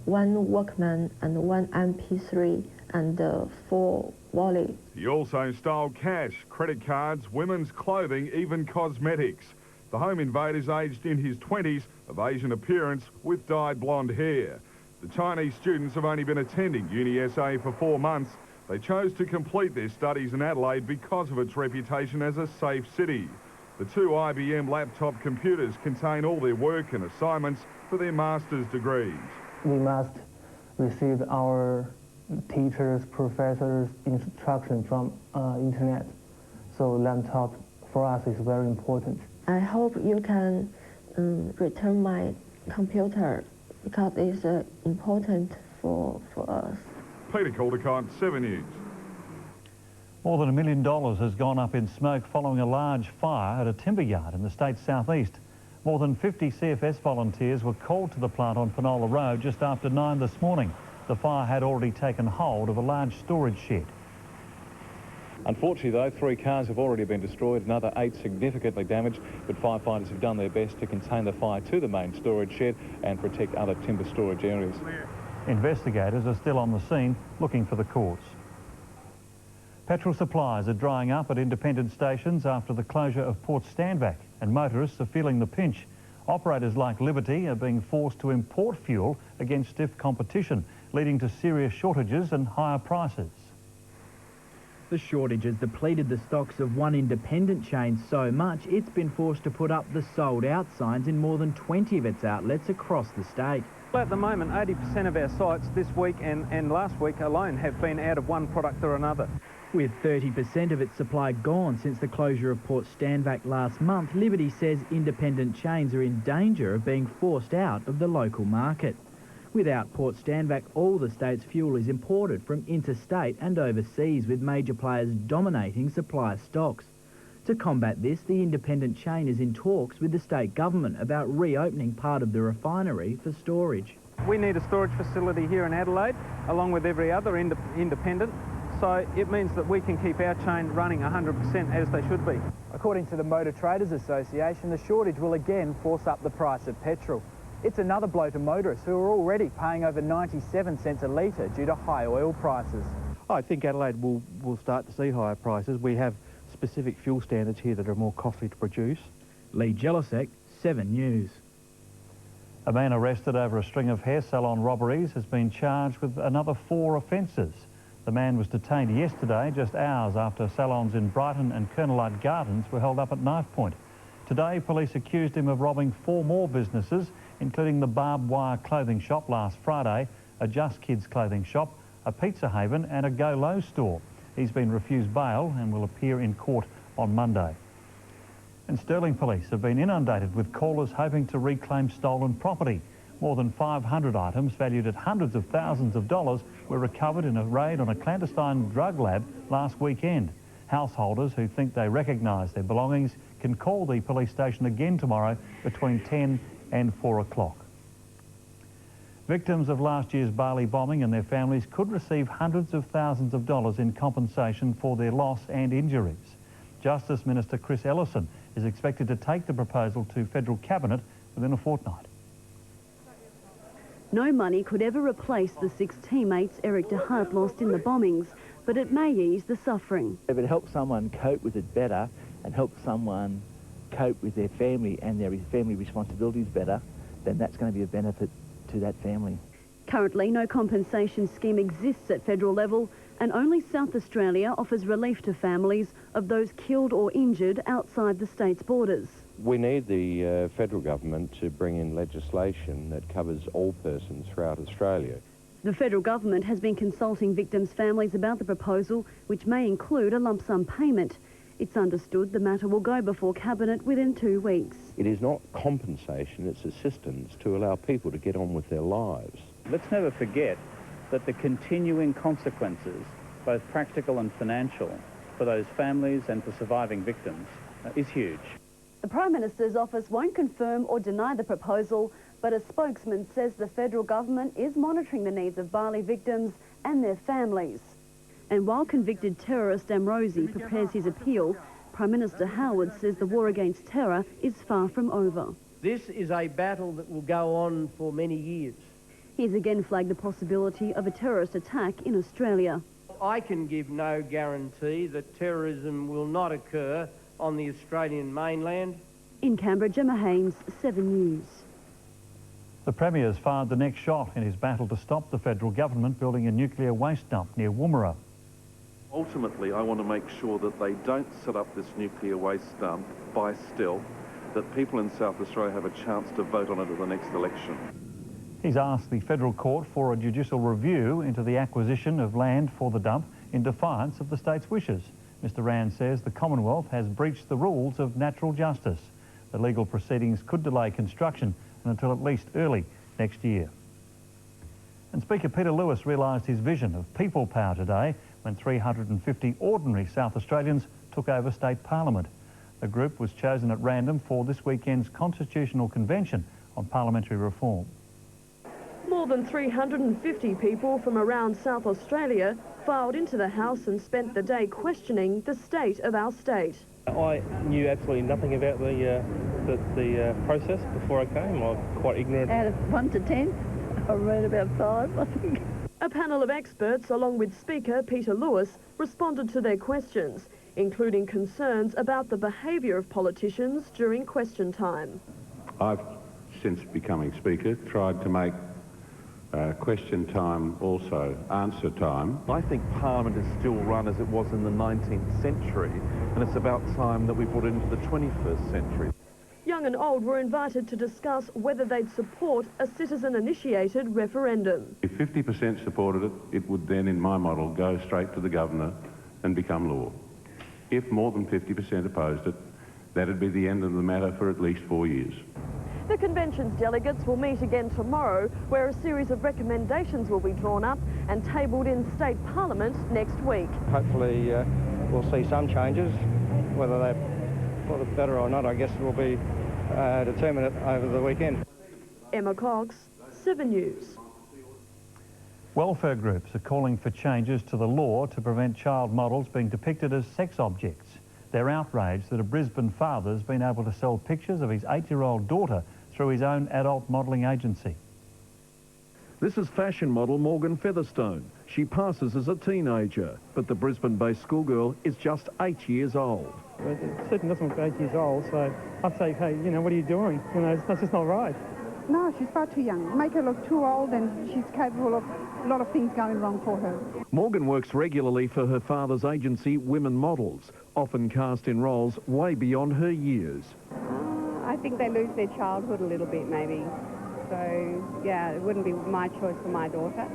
1 Walkman and 1 MP3 and 4 wallets. He also stole cash, credit cards, women's clothing, even cosmetics. The home invader is aged in his 20s, of Asian appearance, with dyed blonde hair. The Chinese students have only been attending Uni SA for 4 months. They chose to complete their studies in Adelaide because of its reputation as a safe city. The 2 IBM laptop computers contain all their work and assignments for their master's degrees. We must receive our teachers, professors' instruction from internet. So laptop for us is very important. I hope you can return my computer because it's important for us. Peter Caldecott, 7 News. More than $1 million has gone up in smoke following a large fire at a timber yard in the state's southeast. More than 50 CFS volunteers were called to the plant on Penola Road just after 9 this morning. The fire had already taken hold of a large storage shed. Unfortunately, though, 3 cars have already been destroyed, another 8 significantly damaged, but firefighters have done their best to contain the fire to the main storage shed and protect other timber storage areas. Investigators are still on the scene looking for the cause. Petrol supplies are drying up at independent stations after the closure of Port Standback, and motorists are feeling the pinch. Operators like Liberty are being forced to import fuel against stiff competition, leading to serious shortages and higher prices. The shortage has depleted the stocks of one independent chain so much it's been forced to put up the sold out signs in more than 20 of its outlets across the state. Well, at the moment, 80% of our sites this week and last week alone have been out of one product or another. With 30% of its supply gone since the closure of Port Stanvac last month, Liberty says independent chains are in danger of being forced out of the local market. Without Port Stanvac, all the state's fuel is imported from interstate and overseas, with major players dominating supplier stocks. To combat this, the independent chain is in talks with the state government about reopening part of the refinery for storage. We need a storage facility here in Adelaide, along with every other independent, so it means that we can keep our chain running 100% as they should be. According to the Motor Traders Association, the shortage will again force up the price of petrol. It's another blow to motorists who are already paying over 97 cents a litre due to high oil prices. I think Adelaide will start to see higher prices. We have specific fuel standards here that are more costly to produce. Lee Jelisek, 7 News. A man arrested over a string of hair salon robberies has been charged with another 4 offences. The man was detained yesterday, just hours after salons in Brighton and Kernelite Gardens were held up at knife point. Today, police accused him of robbing 4 more businesses, including the Barbed Wire clothing shop last Friday, a Just Kids clothing shop, a Pizza Haven and a Go Low store. He's been refused bail and will appear in court on Monday. And Stirling police have been inundated with callers hoping to reclaim stolen property. More than 500 items valued at hundreds of thousands of dollars were recovered in a raid on a clandestine drug lab last weekend. Householders who think they recognise their belongings can call the police station again tomorrow between 10 and 4 o'clock. Victims of last year's Bali bombing and their families could receive hundreds of thousands of dollars in compensation for their loss and injuries. Justice Minister Chris Ellison is expected to take the proposal to federal cabinet within a fortnight. No money could ever replace the 6 teammates Eric de Hart lost in the bombings, but it may ease the suffering. If it helps someone cope with it better and helps someone cope with their family and their family responsibilities better, then that's going to be a benefit to that family. Currently, no compensation scheme exists at federal level, and only South Australia offers relief to families of those killed or injured outside the state's borders. We need the federal government to bring in legislation that covers all persons throughout Australia. The federal government has been consulting victims' families about the proposal, which may include a lump sum payment. It's understood the matter will go before Cabinet within 2 weeks. It is not compensation, it's assistance to allow people to get on with their lives. Let's never forget that the continuing consequences, both practical and financial, for those families and for surviving victims is huge. The Prime Minister's office won't confirm or deny the proposal, but a spokesman says the federal government is monitoring the needs of Bali victims and their families. And while convicted terrorist Amrozi prepares his appeal, Prime Minister Howard says the war against terror is far from over. This is a battle that will go on for many years. He's again flagged the possibility of a terrorist attack in Australia. I can give no guarantee that terrorism will not occur on the Australian mainland. In Canberra, Gemma Haynes, 7 News. The Premier's fired the next shot in his battle to stop the federal government building a nuclear waste dump near Woomera. Ultimately, I want to make sure that they don't set up this nuclear waste dump by stealth, that people in South Australia have a chance to vote on it at the next election. He's asked the federal court for a judicial review into the acquisition of land for the dump in defiance of the state's wishes. Mr Rand says the Commonwealth has breached the rules of natural justice. The legal proceedings could delay construction until at least early next year. And Speaker Peter Lewis realised his vision of people power today when 350 ordinary South Australians took over state parliament. The group was chosen at random for this weekend's Constitutional Convention on Parliamentary Reform. More than 350 people from around South Australia filed into the House and spent the day questioning the state of our state. I knew absolutely nothing about the process before I came. I was quite ignorant. Out of 1 to 10, I read about 5, I think. A panel of experts, along with Speaker Peter Lewis, responded to their questions, including concerns about the behaviour of politicians during question time. I've, since becoming Speaker, tried to make question time also answer time. I think Parliament is still run as it was in the 19th century, and it's about time that we brought it into the 21st century. Young and old were invited to discuss whether they'd support a citizen-initiated referendum. If 50% supported it, it would then, in my model, go straight to the Governor and become law. If more than 50% opposed it, that'd be the end of the matter for at least 4 years. The convention's delegates will meet again tomorrow, where a series of recommendations will be drawn up and tabled in state parliament next week. Hopefully we'll see some changes. Whether they're for the better or not, I guess will be determined over the weekend. Emma Cox, 7 News. Welfare groups are calling for changes to the law to prevent child models being depicted as sex objects. They're outraged that a Brisbane father's been able to sell pictures of his 8-year-old daughter through his own adult modelling agency. This is fashion model Morgan Featherstone. She passes as a teenager, but the Brisbane-based schoolgirl is just 8 years old. It certainly doesn't look 8 years old, so I'd say, hey, you know, what are you doing? You know, that's just not right. No, she's far too young. Make her look too old and she's capable of a lot of things going wrong for her. Morgan works regularly for her father's agency, Women Models, often cast in roles way beyond her years. I think they lose their childhood a little bit, maybe. So, yeah, it wouldn't be my choice for my daughter.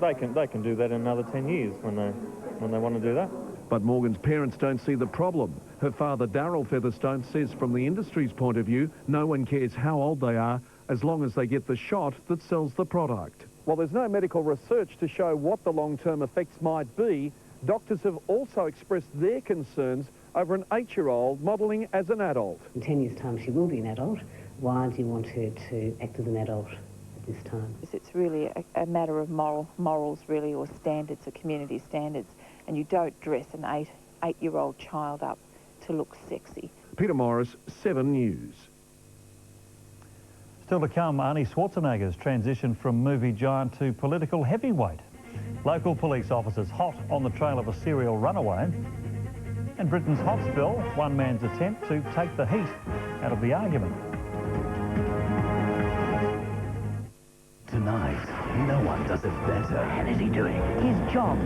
They can do that in another 10 years when they want to do that. But Morgan's parents don't see the problem. Her father, Darryl Featherstone, says from the industry's point of view, no one cares how old they are, as long as they get the shot that sells the product. While there's no medical research to show what the long-term effects might be, doctors have also expressed their concerns over an 8-year-old modelling as an adult. In 10 years' time, she will be an adult. Why do you want her to act as an adult at this time? It's really a matter of morals, really, or standards, or community standards. And you don't dress an 8-year-old child up to look sexy. Peter Morris, 7 News. Still to come, Arnie Schwarzenegger's transition from movie giant to political heavyweight. Local police officers hot on the trail of a serial runaway. And Britain's hot spell, one man's attempt to take the heat out of the argument. Tonight, no one does it better. How is he doing? His job.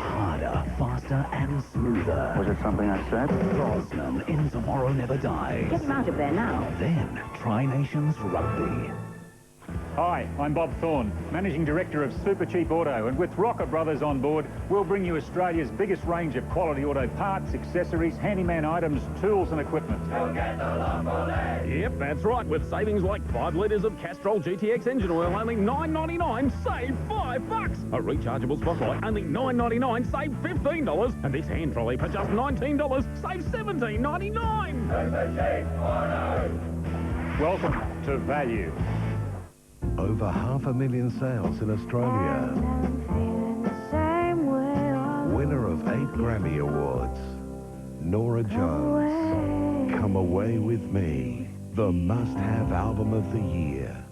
Harder, faster and smoother. Was it something I said? Brosnan in Tomorrow Never Dies. Get him out of there now. Then, Tri-Nations Rugby. Hi, I'm Bob Thorne, Managing Director of Super Cheap Auto, and with Rocker Brothers on board, we'll bring you Australia's biggest range of quality auto parts, accessories, handyman items, tools and equipment. Yep, that's right, with savings like 5 litres of Castrol GTX engine oil, only $9.99, save $5. A rechargeable spotlight, only $9.99, save $15. And this hand trolley for just $19, save $17.99. Super Cheap Auto. Welcome to value. Over 500,000 sales in Australia. Winner of 8 Grammy Awards. Nora Jones. Come Away With Me. The must-have album of the year.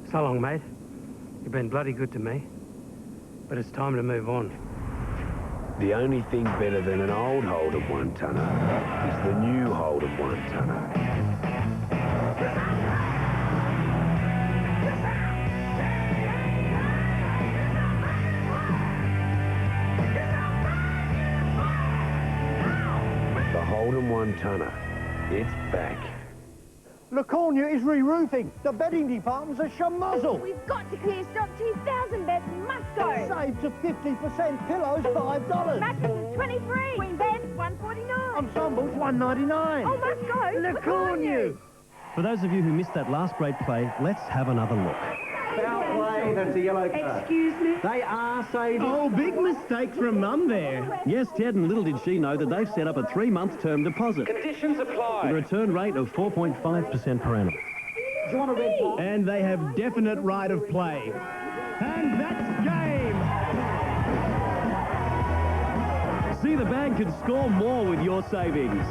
So long, mate. You've been bloody good to me. But it's time to move on. The only thing better than an old Holden 1-tonner is the new Holden 1-tonner. The Holden 1-tonner. It's back. LaCornia is re-roofing. The bedding department's a schmozzle. We've got to clear stock. 2,000 beds must go. Save to 50%. Pillows, $5. Mattresses, 23. Queen beds, $149. Ensembles, $199. Oh, must go. LaCornia. For those of you who missed that last great play, let's have another look. Foul play, that's a yellow card. Excuse me? They are saving. Oh, big mistake from Mum there. Yes, Ted, and little did she know that they've set up a 3-month term deposit. Conditions apply. With a return rate of 4.5% per annum. Do you want a red ball? And they have definite right of play. And that's game! See, the bag could score more with your savings.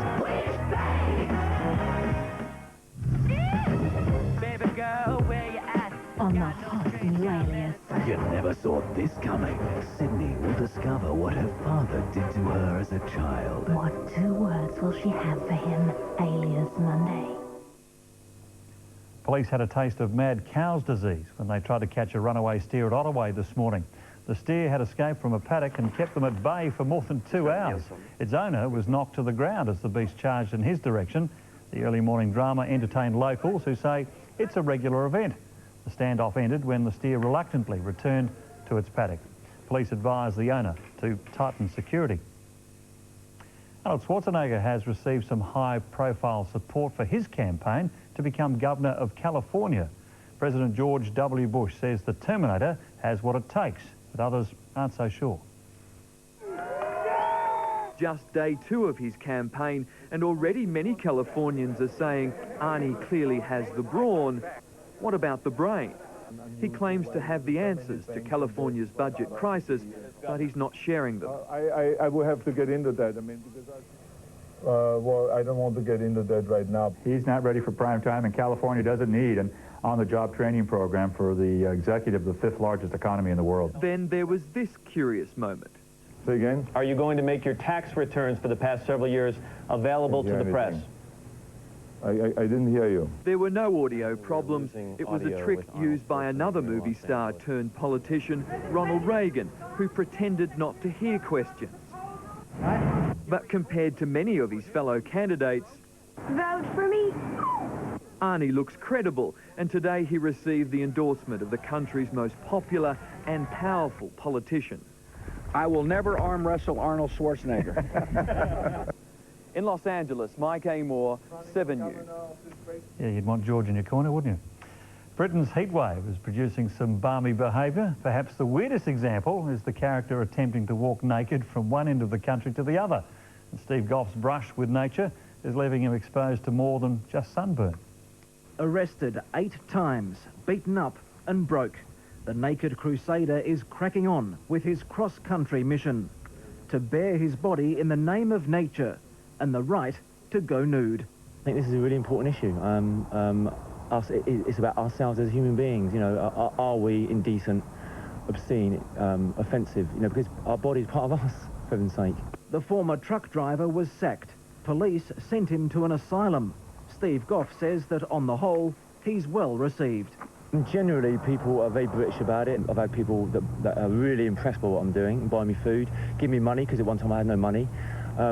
Baby girl, where you at? On that hot new alias. You never saw this coming. Sydney will discover what her father did to her as a child. What 2 words will she have for him? Alias Monday. Police had a taste of mad cow's disease when they tried to catch a runaway steer at Ottaway this morning. The steer had escaped from a paddock and kept them at bay for more than 2 hours. Its owner was knocked to the ground as the beast charged in his direction. The early morning drama entertained locals who say it's a regular event. The standoff ended when the steer reluctantly returned to its paddock. Police advised the owner to tighten security. Arnold Schwarzenegger has received some high-profile support for his campaign to become Governor of California. President George W. Bush says the Terminator has what it takes, but others aren't so sure. Just day 2 of his campaign, and already many Californians are saying Arnie clearly has the brawn. What about the brain? He claims to have the answers to California's budget crisis, but he's not sharing them. I will have to get into that. I mean, because well, I don't want to get into that right now. He's not ready for prime time, and California doesn't need an on-the-job training program for the executive of the 5th largest economy in the world. Then there was this curious moment. Say again? Are you going to make your tax returns for the past several years available to the press? I didn't hear you. There were no audio problems. It was a trick used by another movie star turned politician, Ronald Reagan, who pretended not to hear questions. But compared to many of his fellow candidates, vote for me. Arnie looks credible, and today he received the endorsement of the country's most popular and powerful politician. I will never arm wrestle Arnold Schwarzenegger. In Los Angeles, Mike A. Moore, 7 News. Yeah, you'd want George in your corner, wouldn't you? Britain's heatwave is producing some balmy behaviour. Perhaps the weirdest example is the character attempting to walk naked from one end of the country to the other. And Steve Goff's brush with nature is leaving him exposed to more than just sunburn. Arrested 8 times, beaten up and broke, the naked crusader is cracking on with his cross-country mission to bare his body in the name of nature and the right to go nude. I think this is a really important issue. It's about ourselves as human beings. You know, are we indecent, obscene, offensive? You know, because our body's part of us, for heaven's sake. The former truck driver was sacked. Police sent him to an asylum. Steve Goff says that on the whole, he's well received. And generally, people are very British about it. I've had people that are really impressed by what I'm doing and buy me food, give me money, because at one time I had no money. You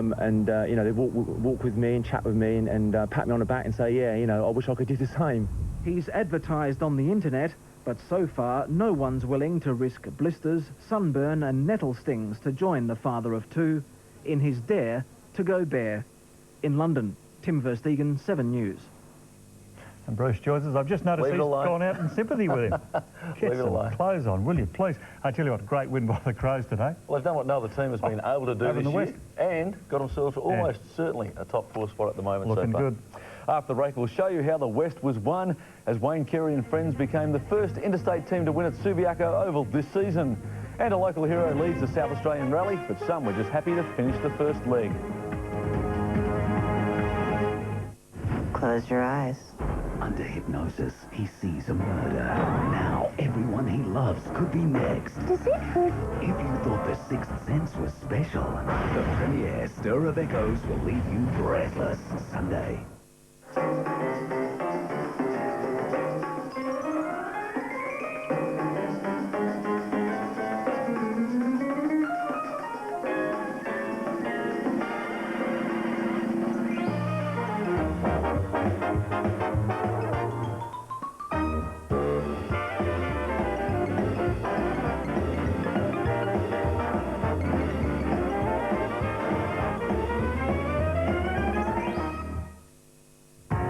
know, they walk with me and chat with me and pat me on the back and say, yeah, you know, I wish I could do the same. He's advertised on the internet, but so far no one's willing to risk blisters, sunburn and nettle stings to join the father of 2 in his dare to go bare. In London, Tim Verstegen, 7 News. And Bruce Joyces, I've just noticed he's gone out in sympathy with him. Get some clothes on, will you, please? I tell you what, great win by the Crows today. Well, they've done what no other team has been able to do this year and got themselves almost certainly a top 4 spot at the moment. Looking so far. good. After the break, we'll show you how the West was won as Wayne Carey and friends became the first interstate team to win at Subiaco Oval this season. And a local hero leads the South Australian rally, but some were just happy to finish the first leg. Close your eyes. Under hypnosis, he sees a murder. Now, everyone he loves could be next. Is it true? If you thought The Sixth Sense was special, the premiere Stir of Echoes will leave you breathless Sunday.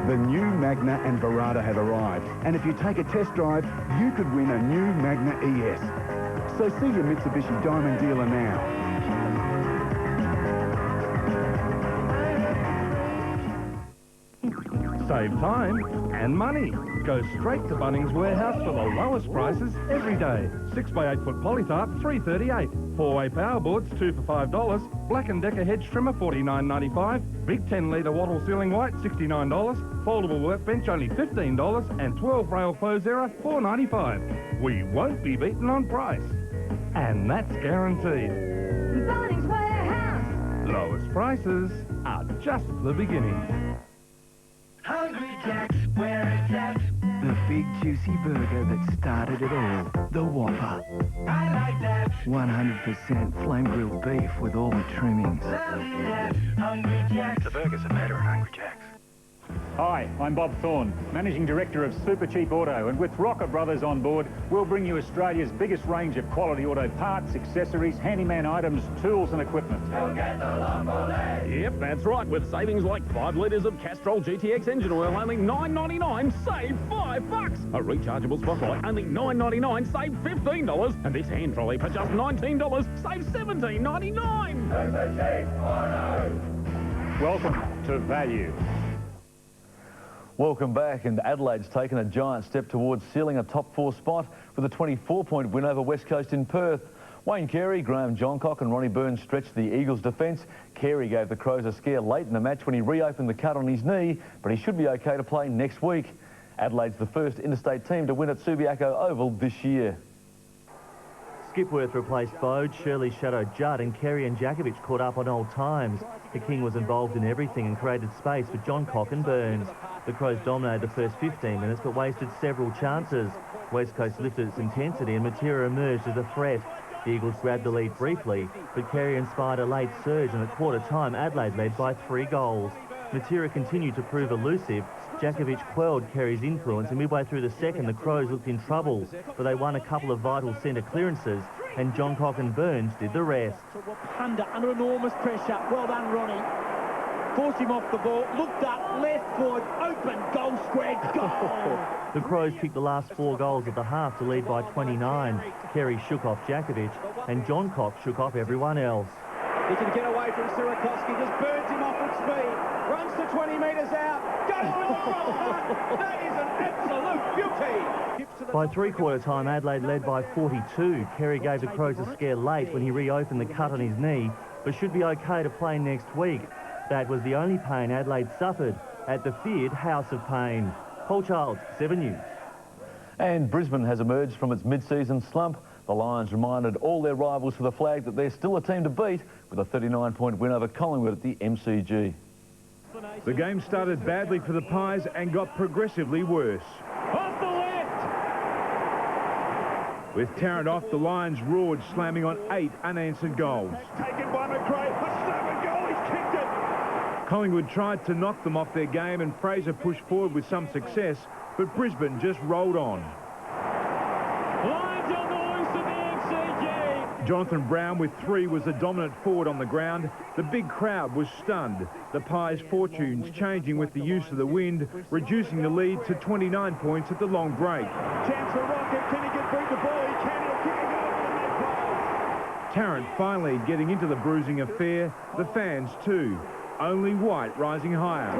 The new Magna and Verada have arrived, and if you take a test drive, you could win a new Magna ES. So see your Mitsubishi Diamond dealer now. Save time and money. Go straight to Bunnings Warehouse for the lowest prices every day. 6x8 foot polytharp, $3.38. 4-way power boards, 2 for $5. Black & Decker hedge trimmer, $49.95. Big 10-litre wattle sealing white, $69. Foldable workbench, only $15. And 12-rail clothes error, $4.95. We won't be beaten on price. And that's guaranteed. Bunnings Warehouse. Lowest prices are just the beginning. Hungry Jack's, where it's at. The big juicy burger that started it all. The Whopper. I like that. 100% flame grilled beef with all the trimmings. Loving that. Hungry Jack's. The burgers are better at Hungry Jack's. Hi, I'm Bob Thorne, Managing Director of Super Cheap Auto, and with Rocker Brothers on board, we'll bring you Australia's biggest range of quality auto parts, accessories, handyman items, tools and equipment. Yep, that's right, with savings like 5 litres of Castrol GTX engine oil, only $9.99, save $5. A rechargeable spotlight, only $9.99, save $15. And this hand trolley for just $19, save $17.99. Super Cheap Auto. Welcome to value. Welcome back, and Adelaide's taken a giant step towards sealing a top 4 spot with a 24-point win over West Coast in Perth. Wayne Carey, Graham Johncock and Ronnie Burns stretched the Eagles' defence. Carey gave the Crows a scare late in the match when he reopened the cut on his knee, but he should be okay to play next week. Adelaide's the first interstate team to win at Subiaco Oval this year. Skipworth replaced Bode, Shirley shadowed Judd, and Carey and Jakovic caught up on old times. The King was involved in everything and created space for Johncock and Burns. The Crows dominated the first 15 minutes but wasted several chances. West Coast lifted its intensity and Matera emerged as a threat. The Eagles grabbed the lead briefly, but Carey inspired a late surge, and at quarter time Adelaide led by 3 goals. Matera continued to prove elusive. Jakovic quelled Carey's influence, and midway through the second the Crows looked in trouble, but they won a couple of vital centre clearances, and Johncock and Burns did the rest. Under enormous pressure. Well done, Ronnie. Forced him off the ball, looked up, left forward, open, goal square, goal! The Crows kicked the last 4 goals at the half to lead by 29. Carey shook off Jakovic, and Johncock shook off everyone else. He can get away from Sirakoski, just burns him off at speed, runs to 20 metres out, goal! That is an absolute beauty! By three-quarter time, Adelaide led by 42. Carey gave the Crows a scare late when he reopened the cut on his knee, but should be okay to play next week. That was the only pain Adelaide suffered at the feared House of Pain. Paul Childs, 7 News. And Brisbane has emerged from its mid-season slump. The Lions reminded all their rivals for the flag that they're still a team to beat with a 39-point win over Collingwood at the MCG. The game started badly for the Pies and got progressively worse. Off the left! With Tarrant off, the Lions roared, slamming on 8 unanswered goals. Taken by McRae, a 7-goal, he's kicked it! Collingwood tried to knock them off their game and Fraser pushed forward with some success, but Brisbane just rolled on. Lions on the loose at the MCG! Jonathan Brown with 3 was the dominant forward on the ground. The big crowd was stunned. The Pies' fortunes changing with the use of the wind, reducing the lead to 29 points at the long break. Chance for Rocket, can he get beat the ball? He can, he'll kick it over the Magpies! Tarrant finally getting into the bruising affair, the fans too. Only White rising higher.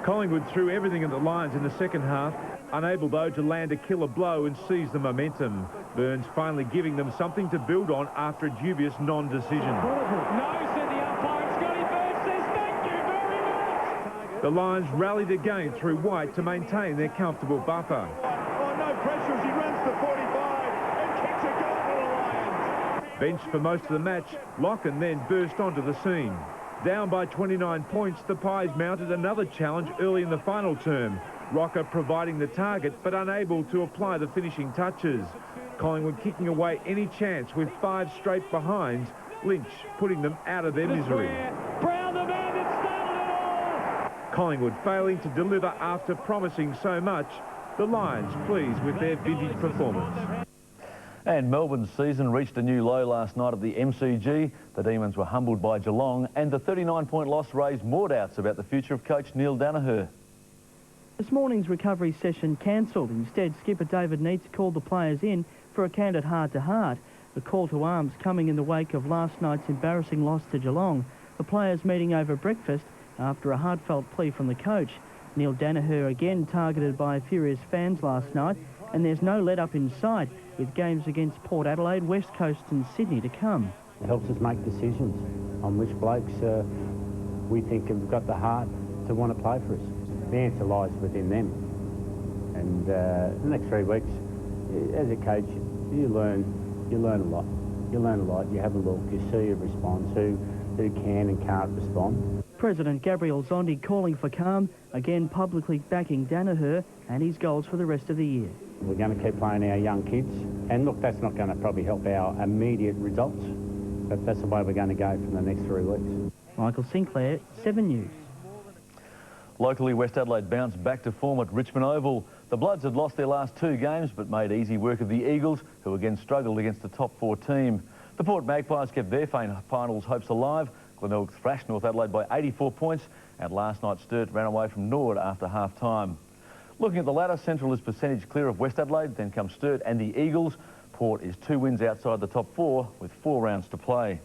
Collingwood threw everything at the Lions in the second half, unable though to land a killer blow and seize the momentum. Burns finally giving them something to build on after a dubious non-decision. No, said the umpire. Scotty Burns says thank you very much. The Lions rallied again through White to maintain their comfortable buffer. Oh, no pressure as he runs to 45 and kicks a goal for the Lions. Benched for most of the match, Locken then burst onto the scene. Down by 29 points, the Pies mounted another challenge early in the final term. Rocker providing the target, but unable to apply the finishing touches. Collingwood kicking away any chance with 5 straight behinds. Lynch putting them out of their misery. Brown, the man that started it all! Collingwood failing to deliver after promising so much. The Lions pleased with their vintage performance. And Melbourne's season reached a new low last night at the MCG. The Demons were humbled by Geelong, and the 39-point loss raised more doubts about the future of coach Neil Danaher. This morning's recovery session cancelled. Instead, skipper David Neitz called the players in for a candid heart-to-heart. The call to arms coming in the wake of last night's embarrassing loss to Geelong. The players meeting over breakfast after a heartfelt plea from the coach. Neil Danaher again targeted by furious fans last night, and there's no let-up in sight, with games against Port Adelaide, West Coast and Sydney to come. It helps us make decisions on which blokes we think have got the heart to want to play for us. The answer lies within them. And the next 3 weeks, as a coach, you learn a lot. You learn a lot, you have a look, you see a response, who can and can't respond. President Gabriel Zondi calling for calm, again publicly backing Danaher and his goals for the rest of the year. We're going to keep playing our young kids, and look, that's not going to probably help our immediate results, but that's the way we're going to go from the next 3 weeks. Michael Sinclair, 7 News. Locally, West Adelaide bounced back to form at Richmond Oval. The Bloods had lost their last 2 games, but made easy work of the Eagles, who again struggled against the top 4 team. The Port Magpies kept their finals hopes alive. Glenelg thrashed North Adelaide by 84 points, and last night Sturt ran away from Nord after half-time. Looking at the ladder, Central is percentage clear of West Adelaide, then come Sturt and the Eagles. Port is 2 wins outside the top 4 with 4 rounds to play.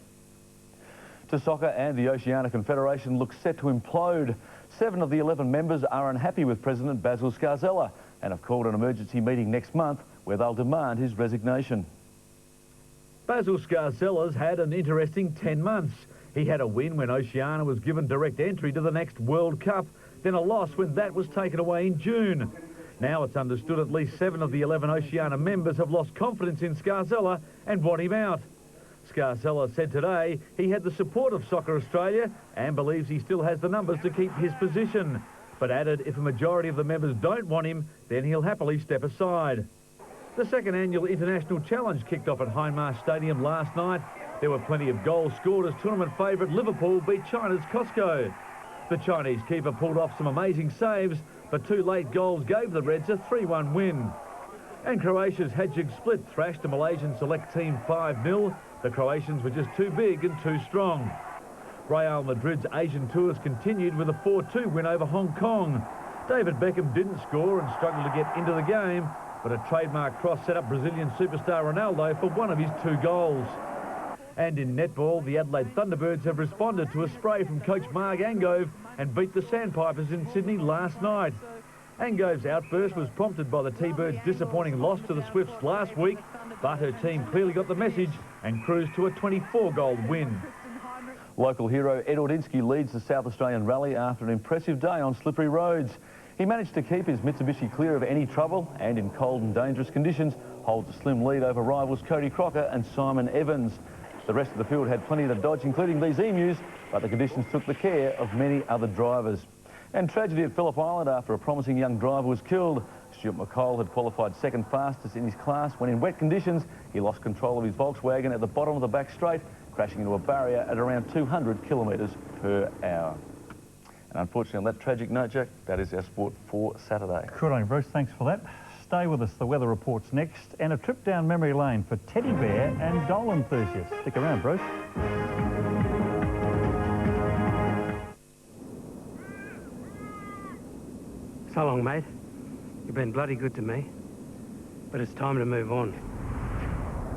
To soccer, and the Oceania Confederation looks set to implode. 7 of the 11 members are unhappy with President Basil Scarzella and have called an emergency meeting next month where they'll demand his resignation. Basil Scarzella's had an interesting 10 months. He had a win when Oceania was given direct entry to the next World Cup, then a loss when that was taken away in June. Now it's understood at least 7 of the 11 Oceania members have lost confidence in Scarzella and want him out. Scarzella said today he had the support of Soccer Australia and believes he still has the numbers to keep his position, but added if a majority of the members don't want him, then he'll happily step aside. The second annual International Challenge kicked off at Hindmarsh Stadium last night. There were plenty of goals scored as tournament favourite Liverpool beat China's Costco. The Chinese keeper pulled off some amazing saves, but 2 late goals gave the Reds a 3-1 win. And Croatia's Hajduk Split thrashed the Malaysian select team 5-0. The Croatians were just too big and too strong. Real Madrid's Asian tours continued with a 4-2 win over Hong Kong. David Beckham didn't score and struggled to get into the game, but a trademark cross set up Brazilian superstar Ronaldo for one of his 2 goals. And in netball, the Adelaide Thunderbirds have responded to a spray from coach Mark Angove and beat the Sandpipers in Sydney last night. Angove's outburst was prompted by the T-Birds' disappointing loss to the Swifts last week, but her team clearly got the message and cruised to a 24-goal win. Local hero Ed Ordinsky leads the South Australian Rally after an impressive day on slippery roads. He managed to keep his Mitsubishi clear of any trouble and in cold and dangerous conditions holds a slim lead over rivals Cody Crocker and Simon Evans. The rest of the field had plenty to dodge, including these emus, but the conditions took the care of many other drivers. And tragedy at Phillip Island after a promising young driver was killed. Stuart McCall had qualified second fastest in his class when in wet conditions he lost control of his Volkswagen at the bottom of the back straight, crashing into a barrier at around 200 kilometres per hour. And unfortunately on that tragic note, Jack, that is our sport for Saturday. Good on you, Bruce. Thanks for that. Stay with us. The weather report's next, and a trip down memory lane for teddy bear and doll enthusiasts. Stick around, Bruce. So long, mate. You've been bloody good to me. But it's time to move on.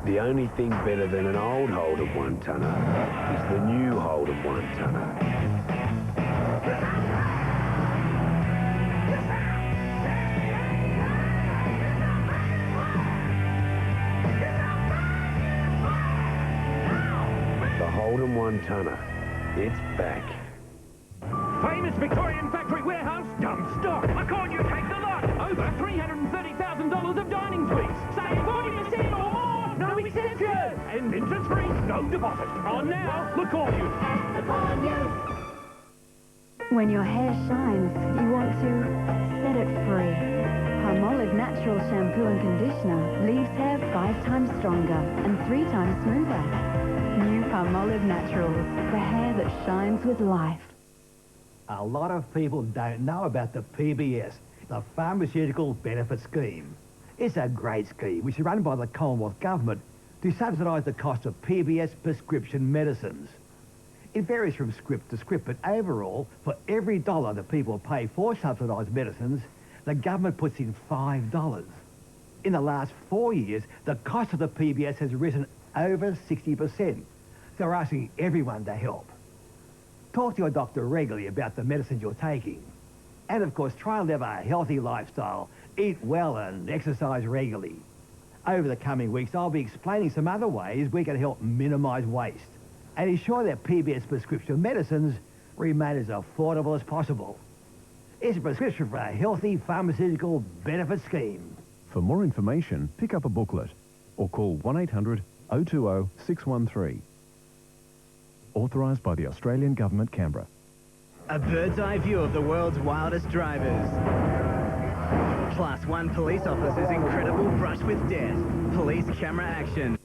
The only thing better than an old Holden 1-tonner is the new Holden 1-tonner. The Holden 1-tonner. It's back. Famous Victorian factory warehouse, dump stock. I call you take the lot. Over $330,000 of dining suites. Save 40% or more. No exception. And interest free, no deposit. On now, look on you. Look on you. When your hair shines, you want to set it free. Palmolive Natural Shampoo and Conditioner leaves hair 5 times stronger and 3 times smoother. New Palmolive Naturals, the hair that shines with life. A lot of people don't know about the PBS, the Pharmaceutical Benefit Scheme. It's a great scheme which is run by the Commonwealth Government to subsidise the cost of PBS prescription medicines. It varies from script to script, but overall, for every $1 that people pay for subsidised medicines, the government puts in $5. In the last 4 years, the cost of the PBS has risen over 60%. So we're asking everyone to help. Talk to your doctor regularly about the medicines you're taking. And of course, try and live a healthy lifestyle. Eat well and exercise regularly. Over the coming weeks, I'll be explaining some other ways we can help minimise waste and ensure that PBS prescription medicines remain as affordable as possible. It's a prescription for a healthy pharmaceutical benefit scheme. For more information, pick up a booklet or call 1800 020 613. Authorised by the Australian Government, Canberra. A bird's eye view of the world's wildest drivers. Plus one police officer's incredible brush with death. Police camera action.